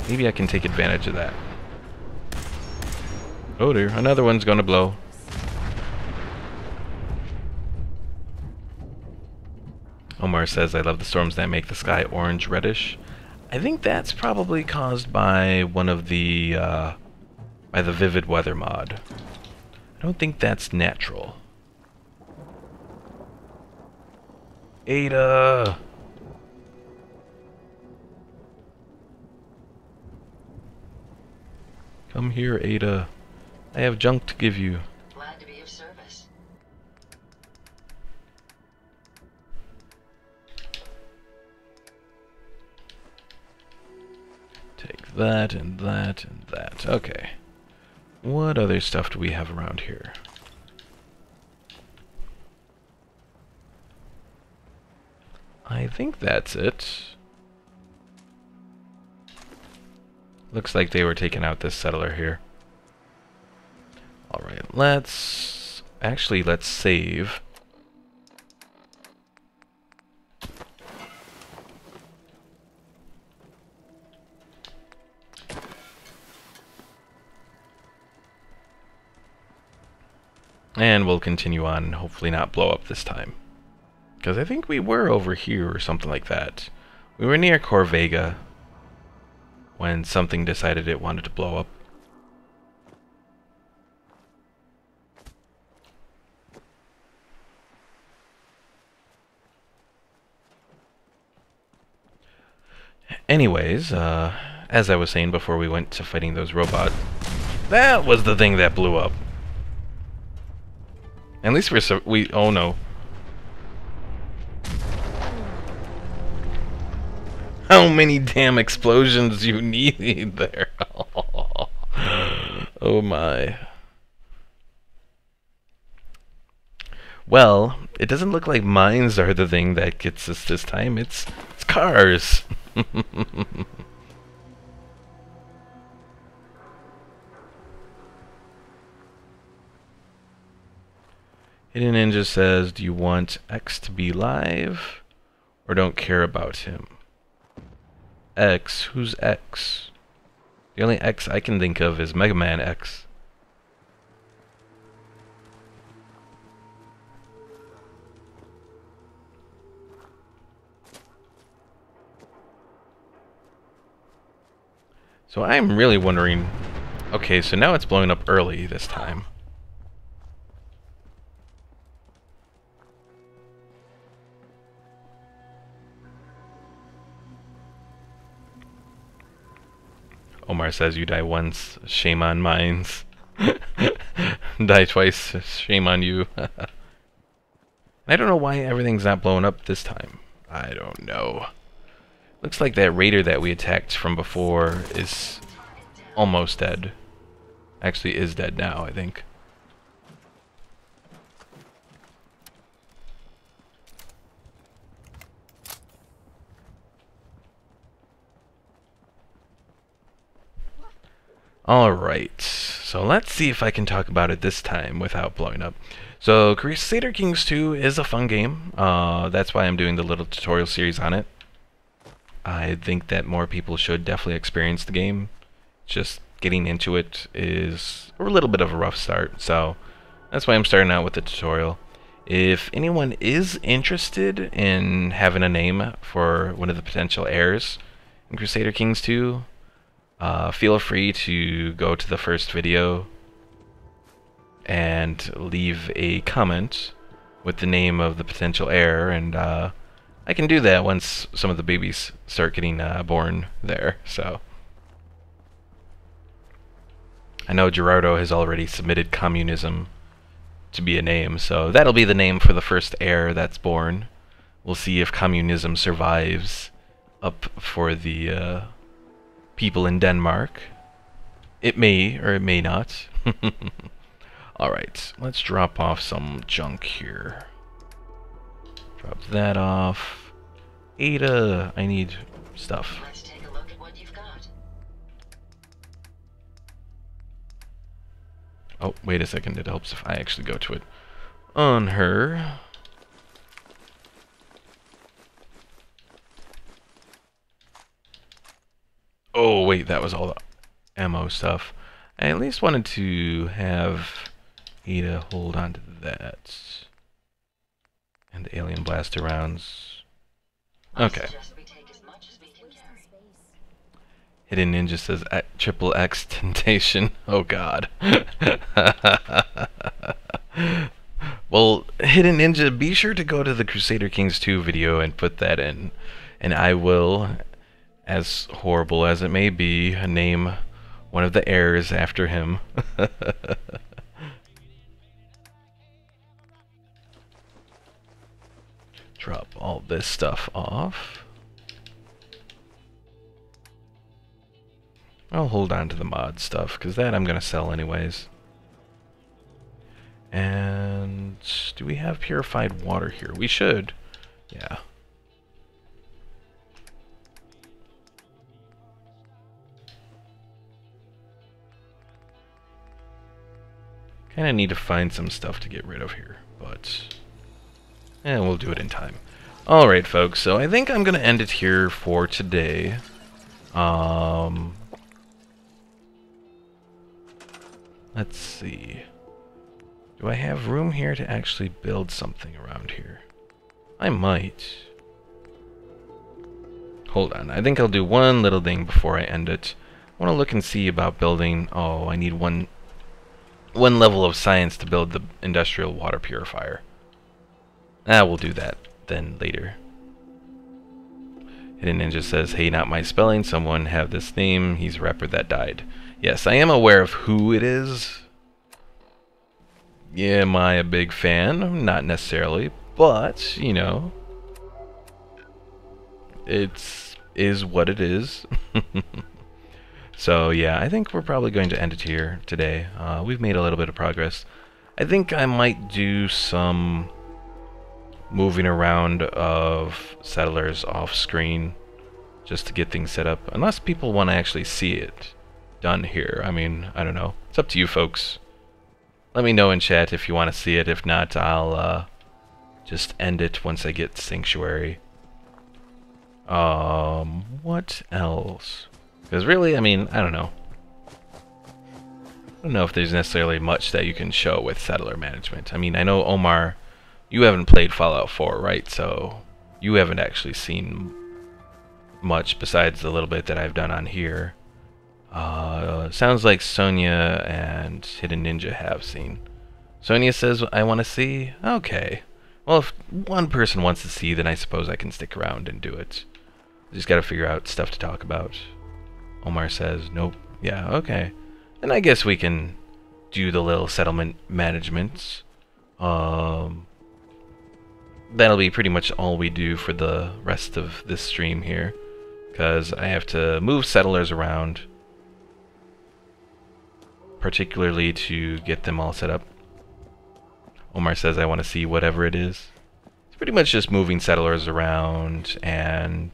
Maybe I can take advantage of that. Oh dear, another one's gonna blow. Omar says, I love the storms that make the sky orange-reddish. I think that's probably caused by one of the, by the Vivid Weather mod. I don't think that's natural. Ada! Come here, Ada. I have junk to give you. Glad to be of service. Take that and that and that. Okay. What other stuff do we have around here? I think that's it. Looks like they were taking out this settler here. Alright, let's save. And we'll continue on and hopefully not blow up this time. Because I think we were over here or something like that. We were near Corvega when something decided it wanted to blow up. Anyways, as I was saying before we went to fighting those robots, that was the thing that blew up. At least we oh no. How many damn explosions you need there? Oh my. Well, it doesn't look like mines are the thing that gets us this time. It's cars. Hidden Ninja says, do you want X to be live or don't care about him? X? Who's X? The only X I can think of is Mega Man X. So I'm really wondering... Okay, so now it's blowing up early this time. Omar says you die once, shame on mines. Die twice, shame on you. I don't know why everything's not blowing up this time. I don't know. Looks like that raider that we attacked from before is almost dead. Actually is dead now, I think. Alright, so let's see if I can talk about it this time without blowing up. So Crusader Kings 2 is a fun game. That's why I'm doing the little tutorial series on it. I think that more people should definitely experience the game. Just getting into it is a little bit of a rough start, so that's why I'm starting out with the tutorial. If anyone is interested in having a name for one of the potential heirs in Crusader Kings 2, feel free to go to the first video and leave a comment with the name of the potential heir, and I can do that once some of the babies start getting born there. So I know Gerardo has already submitted communism to be a name, so that'll be the name for the first heir that's born. We'll see if communism survives up for the people in Denmark. It may or it may not. Alright, let's drop off some junk here. Drop that off. Ada, I need stuff. Let's take a look at what you've got. Oh, wait a second. It helps if I actually go to it on her. Oh, wait, that was all the ammo stuff. I at least wanted to have Ada hold on to that. And the alien blaster rounds. Okay. Hidden Ninja says triple X Temptation. Oh god. Well, Hidden Ninja, be sure to go to the Crusader Kings 2 video and put that in. And I will, as horrible as it may be, name one of the heirs after him. Drop all this stuff off. I'll hold on to the mod stuff, because that I'm going to sell anyways. And do we have purified water here? We should. Yeah. Kind of need to find some stuff to get rid of here, but we'll do it in time. Alright, folks, so I think I'm going to end it here for today. Let's see. Do I have room here to actually build something around here? I might. Hold on, I think I'll do one little thing before I end it. I want to look and see about building... Oh, I need one level of science to build the industrial water purifier. We'll do that then later. Hidden Ninja says, hey, not my spelling, someone have this name, he's a rapper that died. Yes, I am aware of who it is. Yeah, am I a big fan? Not necessarily, but, you know, it is what it is. So, yeah, I think we're probably going to end it here today. We've made a little bit of progress. I think I might do some moving around of settlers off screen just to get things set up, unless people want to actually see it done here. I mean, I don't know. It's up to you folks. Let me know in chat if you want to see it. If not, I'll just end it once I get Sanctuary. What else? Because really, I mean, I don't know. I don't know if there's necessarily much that you can show with settler management. I mean, I know, Omar, you haven't played Fallout 4, right? So you haven't actually seen much besides the little bit that I've done on here. Sounds like Sonia and Hidden Ninja have seen. Sonia says, I want to see? Okay. Well, if one person wants to see, then I suppose I can stick around and do it. Just gotta figure out stuff to talk about. Omar says, nope. Yeah, okay. And I guess we can do the little settlement management. That'll be pretty much all we do for the rest of this stream here. Because I have to move settlers around. Particularly to get them all set up. Omar says I want to see whatever it is. It's pretty much just moving settlers around, and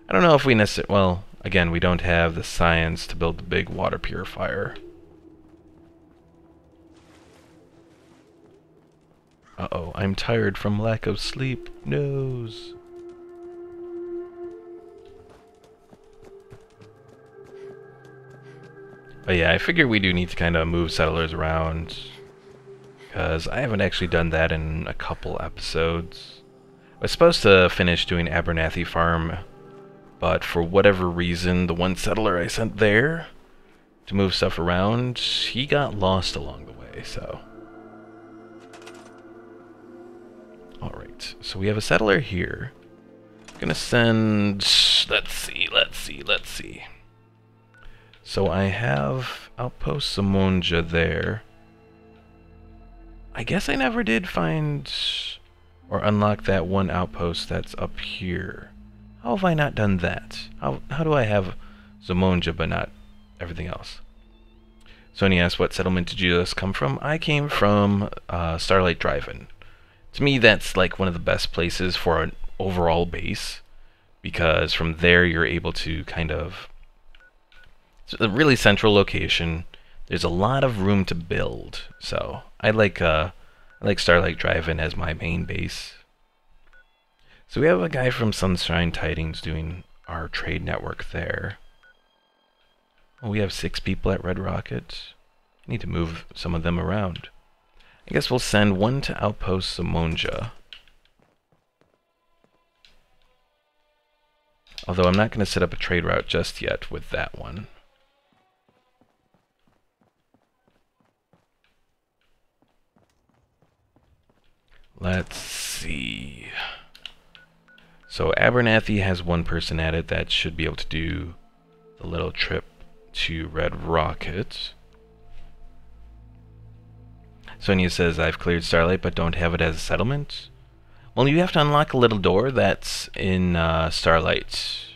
I don't know if we necessarily, well, again, we don't have the science to build the big water purifier. Uh-oh, I'm tired from lack of sleep. Noes. But yeah, I figure we do need to kind of move settlers around, because I haven't actually done that in a couple episodes. I was supposed to finish doing Abernathy Farm, but for whatever reason, the one settler I sent there to move stuff around, he got lost along the way, so. Alright, so we have a settler here. I'm gonna send, let's see. So I have Outpost Samonja there. I guess I never did find or unlock that one outpost that's up here. How have I not done that? How do I have Zamonja but not everything else? Sonia asked, what settlement did you just come from? I came from Starlight Drive-In. To me, that's like one of the best places for an overall base, because from there you're able to kind of... It's a really central location. There's a lot of room to build, so I like Starlight Drive-In as my main base. So we have a guy from Sunshine Tidings doing our trade network there. Oh, we have 6 people at Red Rocket. I need to move some of them around. I guess we'll send one to Outpost Samonja. Although I'm not going to set up a trade route just yet with that one. Let's see. So Abernathy has one person at it that should be able to do the little trip to Red Rocket. Sonia says, I've cleared Starlight but don't have it as a settlement. Well, you have to unlock a little door that's in Starlight.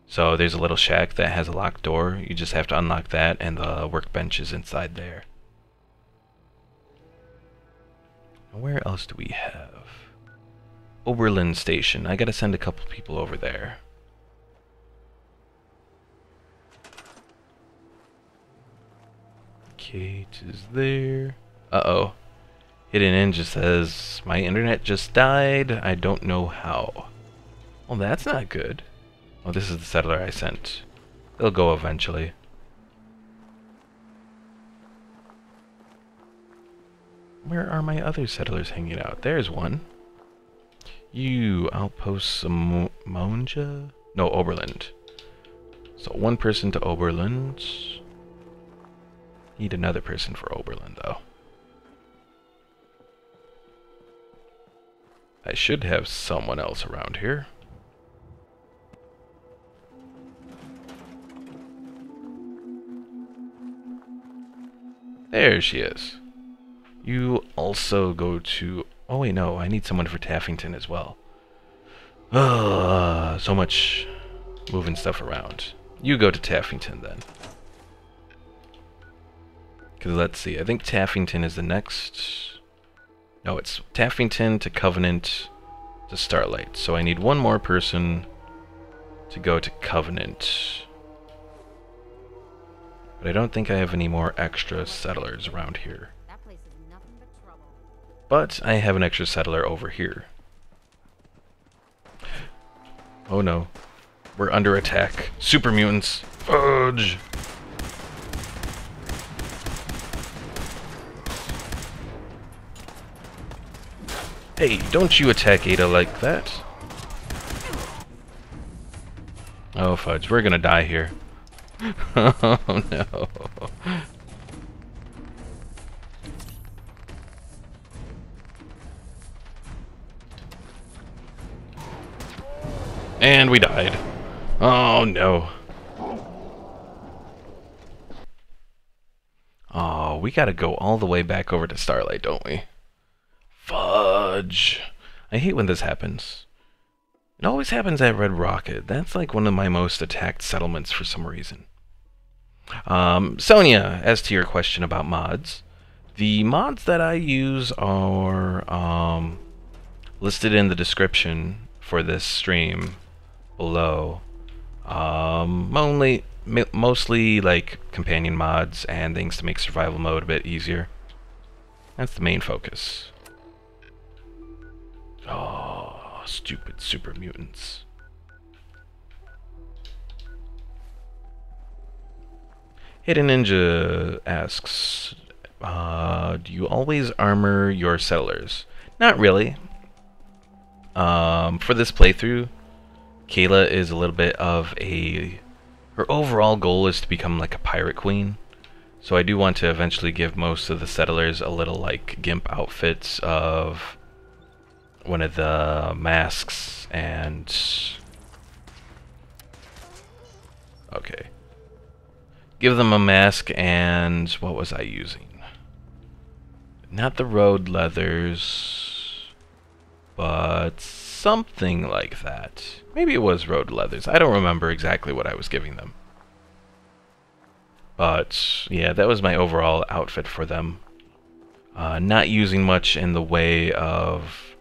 So there's a little shack that has a locked door. You just have to unlock that, and the workbench is inside there. Where else do we have? Oberlin Station. I gotta send a couple people over there. Kate is there. Uh-oh. Hidden Ninja says, my internet just died. I don't know how. Well, that's not good. Oh, this is the settler I sent. They'll go eventually. Where are my other settlers hanging out? There's one. You, Outpost Samonja? No, Oberland. So one person to Oberland. Need another person for Oberland, though. I should have someone else around here. There she is. You also go to... Oh wait, no, I need someone for Taffington as well. So much moving stuff around. You go to Taffington then. Because let's see, I think Taffington is the next... No, it's Taffington to Covenant to Starlight. So I need one more person to go to Covenant. But I don't think I have any more extra settlers around here. That place is nothing but trouble. But I have an extra settler over here. Oh no. We're under attack. Super mutants. Fudge! Hey, don't you attack Ada like that. Oh fudge, we're gonna die here. Oh no. And we died. Oh no. Oh, we gotta go all the way back over to Starlight, don't we? Fudge. I hate when this happens. It always happens at Red Rocket. That's like one of my most attacked settlements for some reason. Sonia, as to your question about mods, the mods that I use are listed in the description for this stream below. Mostly like companion mods and things to make survival mode a bit easier. That's the main focus. Oh, stupid super mutants. Hidden Ninja asks, do you always armor your settlers? Not really. For this playthrough, Kayla is a little bit of a... Her overall goal is to become like a pirate queen. So I do want to eventually give most of the settlers a little like gimp outfits of one of the masks and... Okay. Give them a mask and... What was I using? Not the road leathers, but something like that. Maybe it was road leathers. I don't remember exactly what I was giving them. But yeah, that was my overall outfit for them. Not using much in the way of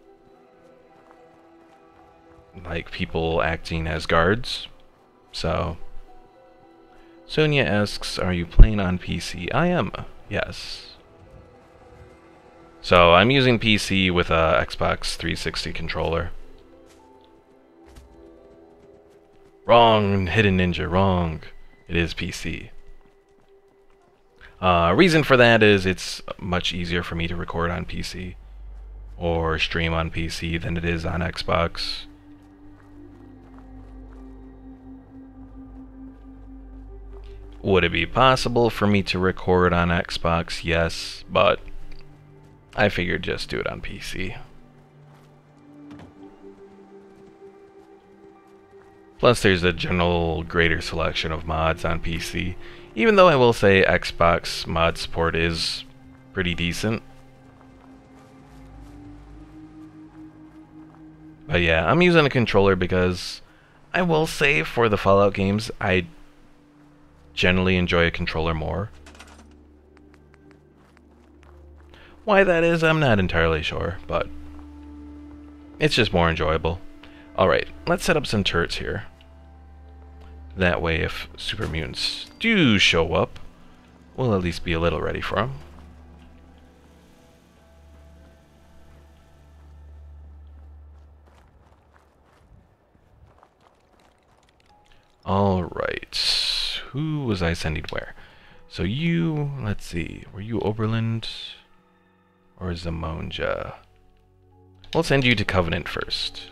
like people acting as guards. So Sonia asks, are you playing on PC? I am, yes. So I'm using PC with a Xbox 360 controller. Wrong, Hidden Ninja, wrong. It is PC. Reason for that is it's much easier for me to record on PC or stream on PC than it is on Xbox. Would it be possible for me to record on Xbox? Yes, but I figured just do it on PC. Plus there's a general greater selection of mods on PC, even though I will say Xbox mod support is pretty decent. But yeah, I'm using a controller because I will say for the Fallout games, I generally enjoy a controller more. Why that is, I'm not entirely sure, but it's just more enjoyable. Alright, let's set up some turrets here. That way, if super mutants do show up, we'll at least be a little ready for them. Alright, who was I sending where? So you, let's see, were you Oberland or Zamonja? We'll send you to Covenant first.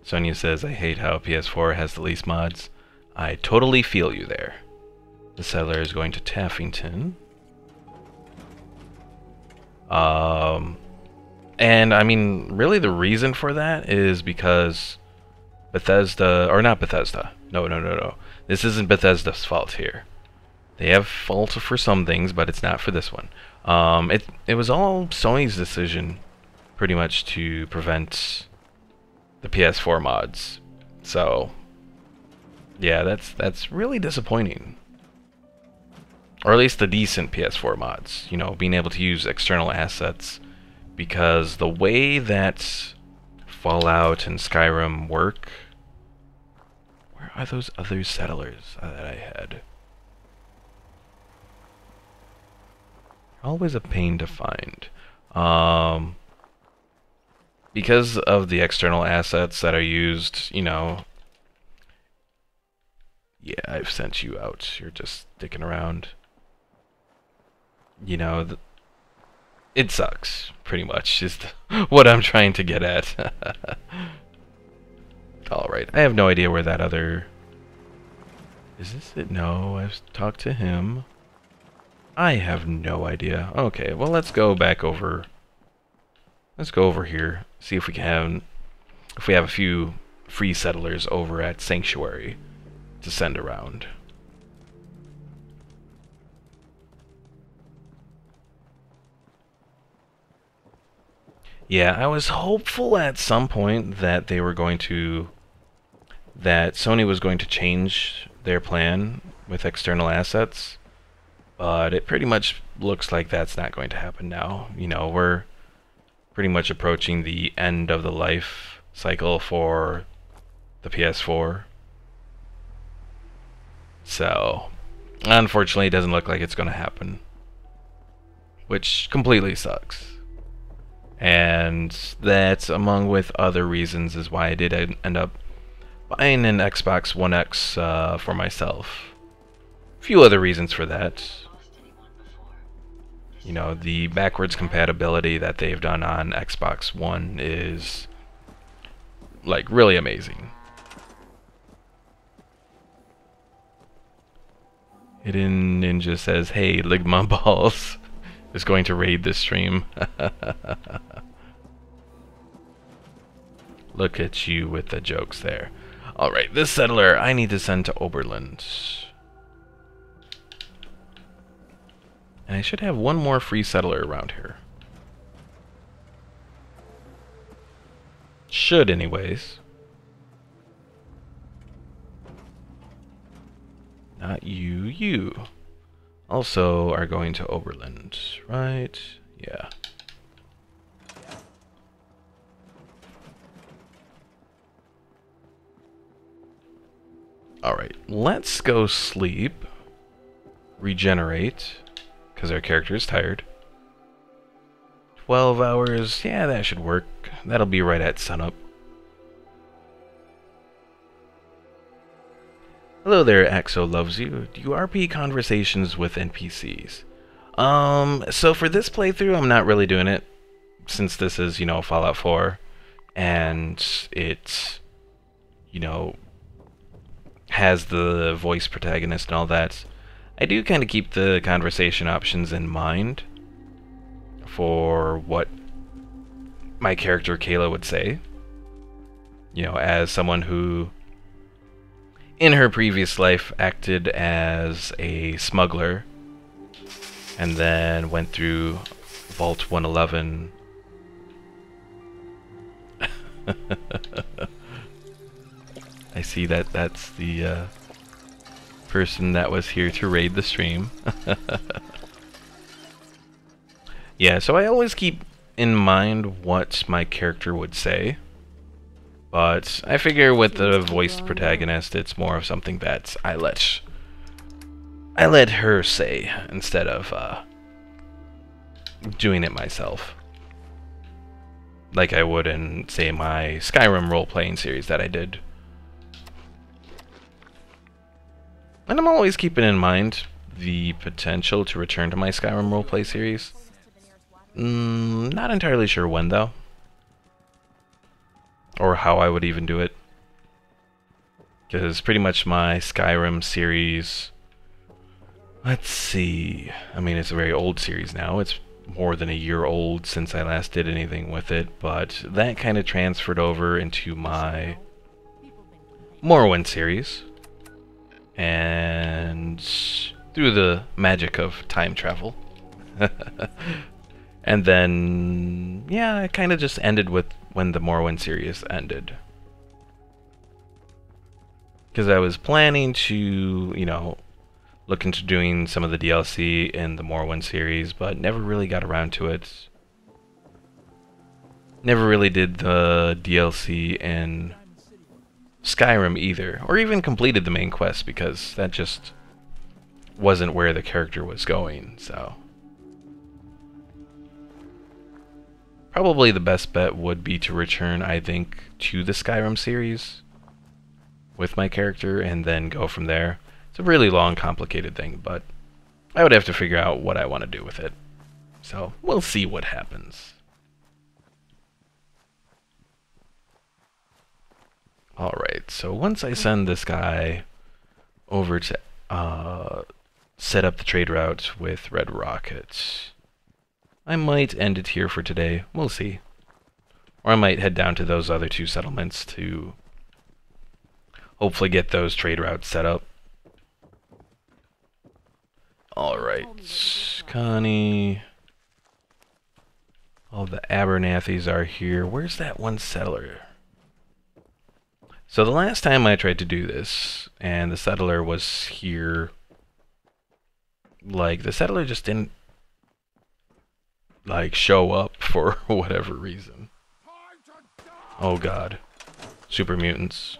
Sonia says, I hate how PS4 has the least mods. I totally feel you there. The settler is going to Taffington. And I mean, really the reason for that is because Bethesda, or not Bethesda. No. This isn't Bethesda's fault here. They have fault for some things, but it's not for this one. It was all Sony's decision, pretty much, to prevent the PS4 mods. So yeah, that's really disappointing. Or at least the decent PS4 mods, you know, being able to use external assets, because the way that Fallout and Skyrim work... Where are those other settlers that I had? Always a pain to find. because of the external assets that are used, you know... Yeah, I've sent you out. You're just sticking around. You know, it sucks, pretty much, is what I'm trying to get at. Alright, I have no idea where that other... Is this it? No, I've talked to him. I have no idea. Okay, well, let's go back over... Let's go over here, see if we can have... If we have a few free settlers over at Sanctuary to send around. Yeah, I was hopeful at some point that they were going to... that Sony was going to change their plan with external assets, but it pretty much looks like that's not going to happen now. You know, we're pretty much approaching the end of the life cycle for the PS4. So, unfortunately, it doesn't look like it's going to happen, which completely sucks. And that, among with other reasons, is why I did end up buying an Xbox One X for myself. A few other reasons for that. You know, the backwards compatibility that they've done on Xbox One is, like, really amazing. Hidden Ninja says, hey, Ligma Balls is going to raid this stream. Look at you with the jokes there. Alright, this settler I need to send to Oberland. And I should have one more free settler around here. Should, anyways. Not you, you. Also are going to Oberland, right? Yeah. Alright, let's go sleep. Regenerate. Because our character is tired. 12 hours, yeah, that should work. That'll be right at sunup. Hello there, Axo Loves You. Do you RP conversations with NPCs? So for this playthrough, I'm not really doing it, since this is, you know, Fallout 4, and it, you know, has the voice protagonist and all that. I do kind of keep the conversation options in mind for what my character Kayla would say. You know, as someone who, in her previous life, acted as a smuggler and then went through Vault 111. I see that that's the person that was here to raid the stream. Yeah, so I always keep in mind what my character would say. But I figure with the voice protagonist, it's more of something that I let her say instead of doing it myself, like I would in, say, my Skyrim role-playing series that I did. And I'm always keeping in mind the potential to return to my Skyrim roleplay series. Not entirely sure when, though. Or how I would even do it. Because pretty much my Skyrim series... Let's see... I mean, it's a very old series now. It's more than a year old since I last did anything with it. But that kind of transferred over into my Morrowind series. And through the magic of time travel. And then, yeah, it kind of just ended with when the Morrowind series ended. Because I was planning to, you know, look into doing some of the DLC in the Morrowind series, but never really got around to it. Never really did the DLC in Skyrim either, or even completed the main quest, because that just wasn't where the character was going, so... probably the best bet would be to return, I think, to the Skyrim series with my character and then go from there. It's a really long, complicated thing, but I would have to figure out what I want to do with it. So, we'll see what happens. Alright, so once I send this guy over to set up the trade route with Red Rocket, I might end it here for today. We'll see. Or I might head down to those other two settlements to hopefully get those trade routes set up. Alright, Connie. All the Abernathys are here. Where's that one settler? So the last time I tried to do this, and the settler was here, like, the settler just didn't, like, show up for whatever reason. Oh god. Super mutants.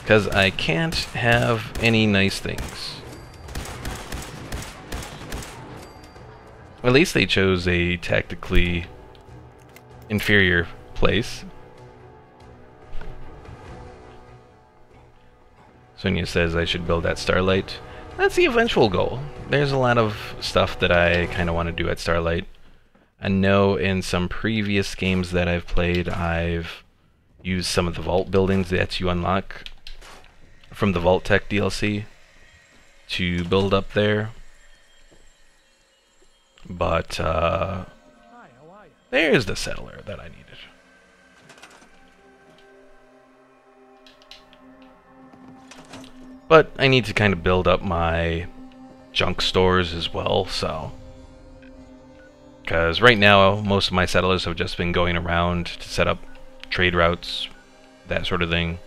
Because I can't have any nice things. At least they chose a tactically inferior place. Sonia says I should build that Starlight. That's the eventual goal. There's a lot of stuff that I kind of want to do at Starlight. I know in some previous games that I've played, I've used some of the vault buildings that you unlock from the Vault Tech DLC to build up there. But, there's the settler that I needed. But I need to kind of build up my junk stores as well, so. Because right now, most of my settlers have just been going around to set up trade routes, that sort of thing.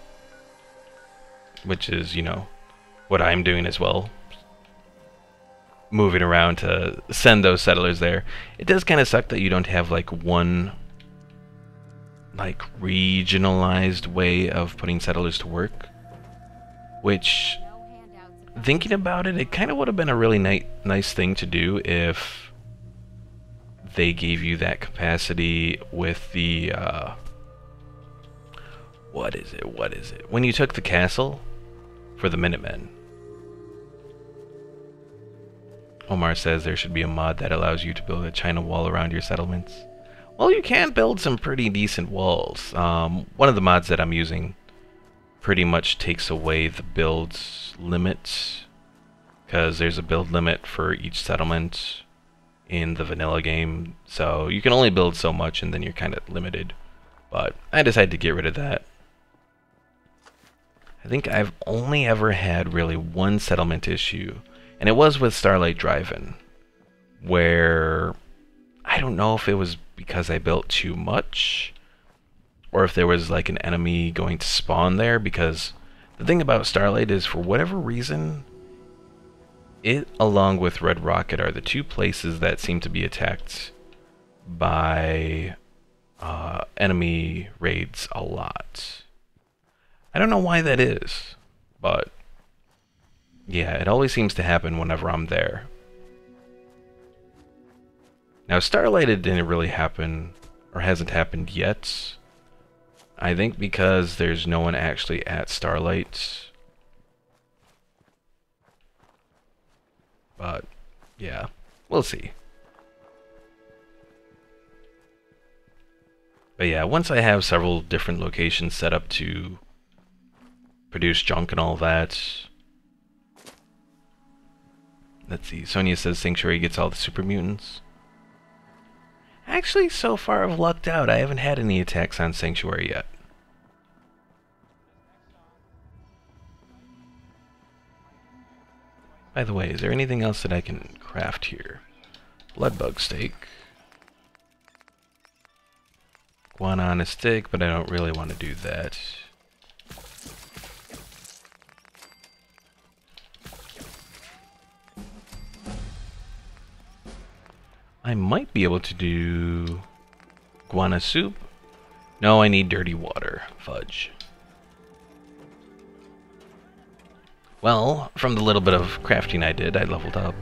Which is, you know, what I'm doing as well. Moving around to send those settlers there. It does kind of suck that you don't have like one like regionalized way of putting settlers to work. Which, thinking about it, it kind of would have been a really nice thing to do if they gave you that capacity with the what is it? When you took the castle for the Minutemen. Omar says there should be a mod that allows you to build a China wall around your settlements. Well, you can build some pretty decent walls. One of the mods that I'm using pretty much takes away the build limit, because there's a build limit for each settlement in the vanilla game, so you can only build so much and then you're kind of limited. But I decided to get rid of that. I think I've only ever had really one settlement issue, and it was with Starlight Drive-In, where I don't know if it was because I built too much, or if there was like an enemy going to spawn there, because the thing about Starlight is, for whatever reason, it along with Red Rocket are the two places that seem to be attacked by enemy raids a lot. I don't know why that is, but yeah, it always seems to happen whenever I'm there. Now, Starlight, it didn't really happen, or hasn't happened yet. I think because there's no one actually at Starlight. But, yeah, we'll see. But yeah, once I have several different locations set up to produce junk and all that. Let's see, Sonia says Sanctuary gets all the super mutants. Actually, so far I've lucked out. I haven't had any attacks on Sanctuary yet. By the way, is there anything else that I can craft here? Bloodbug steak. Guana on a stick, but I don't really want to do that. I might be able to do guana soup. No, I need dirty water. Fudge. Well, from the little bit of crafting I did, I leveled up.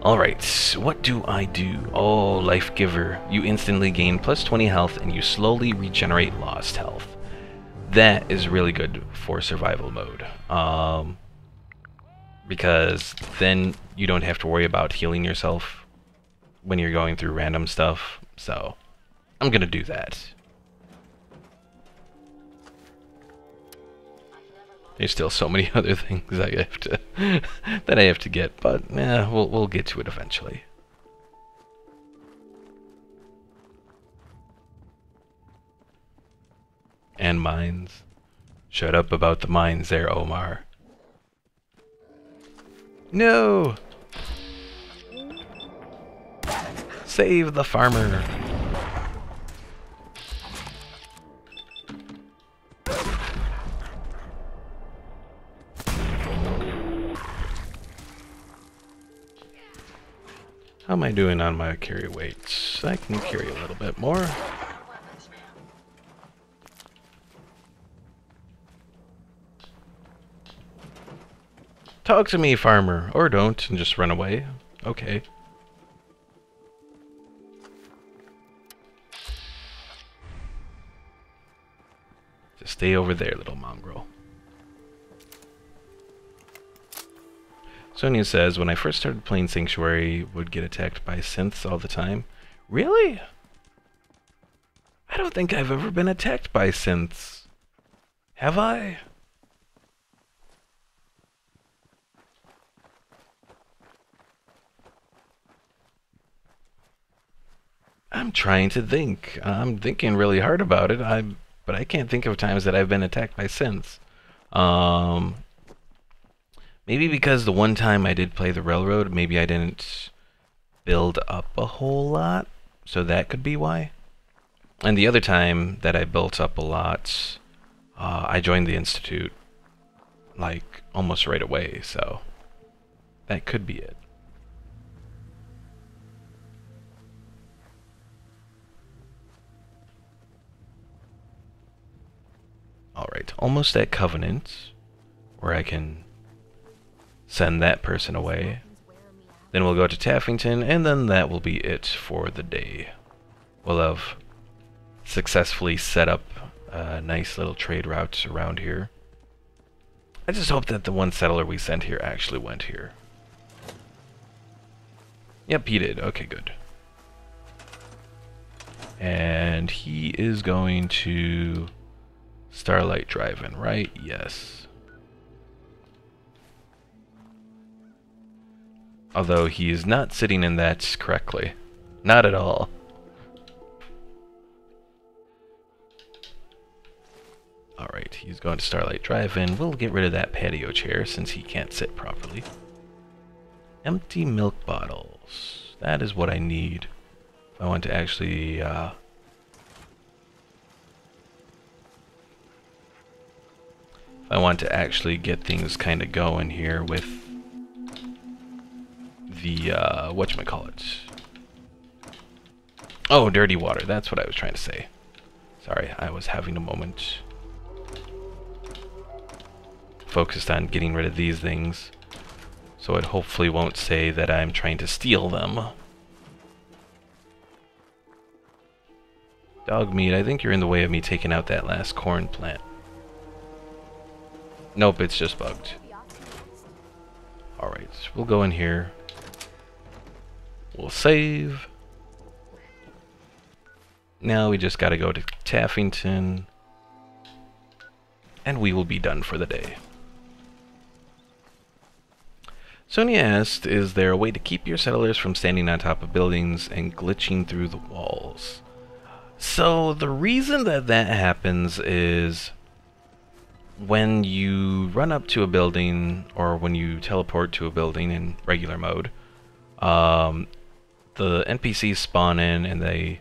Alright, what do I do? Oh, Life Giver. You instantly gain plus 20 health and you slowly regenerate lost health. That is really good for survival mode. Because then you don't have to worry about healing yourself when you're going through random stuff. So, I'm gonna do that. There's still so many other things I have to that I have to get, but we'll get to it eventually. And mines. Shut up about the mines there, Omar. No! Save the farmer! How am I doing on my carry weights? I can carry a little bit more. Talk to me, farmer. Or don't, and just run away. Okay. Just stay over there, little mongrel. Sonia says, when I first started playing Sanctuary, would get attacked by synths all the time. Really? I don't think I've ever been attacked by synths. Have I? I'm trying to think. I'm thinking really hard about it. But I can't think of times that I've been attacked by synths. Maybe because the one time I did play the railroad, maybe I didn't build up a whole lot, so that could be why. And the other time that I built up a lot, I joined the Institute, like, almost right away, so that could be it. Alright, almost at Covenant, where I can send that person away. Then we'll go to Taffington, and then that will be it for the day. We'll have successfully set up a nice little trade route around here. I just hope that the one settler we sent here actually went here. Yep, he did. Okay, good. And he is going to Starlight Drive-In, right? Yes. Although he is not sitting in that correctly. Not at all. Alright, he's going to Starlight Drive-In. We'll get rid of that patio chair since he can't sit properly. Empty milk bottles. That is what I need. If I want to actually, if I want to actually get things kind of going here with the, whatchamacallit. Oh, dirty water. That's what I was trying to say. Sorry, I was having a moment. Focused on getting rid of these things. So it hopefully won't say that I'm trying to steal them. Dog meat, I think you're in the way of me taking out that last corn plant. Nope, it's just bugged. Alright, we'll go in here. We'll save. Now we just gotta go to Taffington. And we will be done for the day. Sonia asked, is there a way to keep your settlers from standing on top of buildings and glitching through the walls? So the reason that that happens is when you run up to a building or when you teleport to a building in regular mode, the NPCs spawn in and I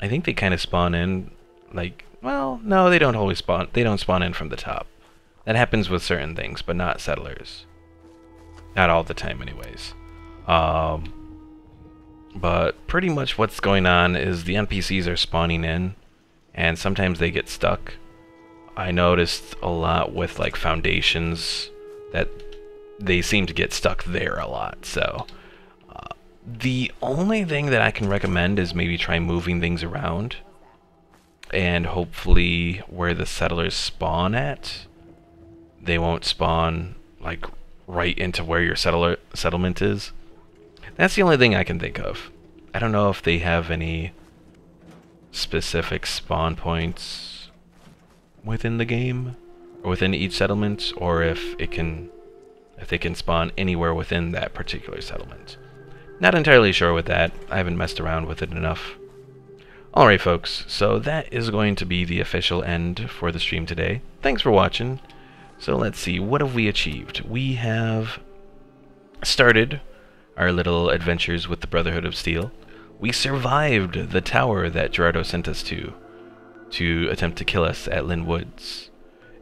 think they kind of spawn in like, well, no, they don't always spawn, they don't spawn in from the top. That happens with certain things, but not settlers. Not all the time anyways. But pretty much what's going on is the NPCs are spawning in and sometimes they get stuck. I noticed a lot with like foundations that they seem to get stuck there a lot, so The only thing that I can recommend is maybe try moving things around. And hopefully where the settlers spawn at, they won't spawn like right into where your settlement is. That's the only thing I can think of. I don't know if they have any specific spawn points within the game or within each settlement, or if they can spawn anywhere within that particular settlement. Not entirely sure with that. I haven't messed around with it enough. Alright folks, so that is going to be the official end for the stream today. Thanks for watching. So let's see, what have we achieved? We have started our little adventures with the Brotherhood of Steel. We survived the tower that Gerardo sent us to attempt to kill us at Lynn Woods.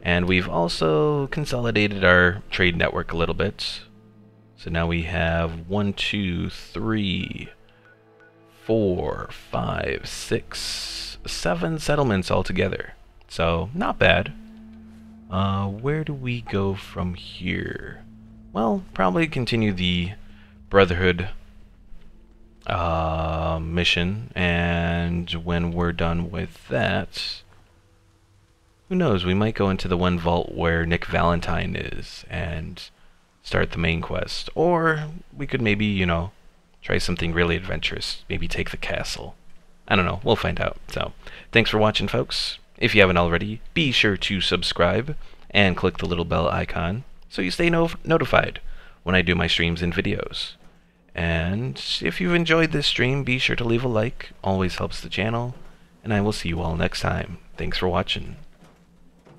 And we've also consolidated our trade network a little bit. So now we have 1, 2, 3, 4, 5, 6, 7 settlements altogether. So, not bad. Where do we go from here? Well, probably continue the Brotherhood mission, and when we're done with that, who knows, we might go into the one vault where Nick Valentine is and start the main quest. Or we could maybe, you know, try something really adventurous. Maybe take the castle. I don't know. We'll find out. So, thanks for watching, folks. If you haven't already, be sure to subscribe and click the little bell icon so you stay notified when I do my streams and videos. And if you've enjoyed this stream, be sure to leave a like. Always helps the channel. And I will see you all next time. Thanks for watching.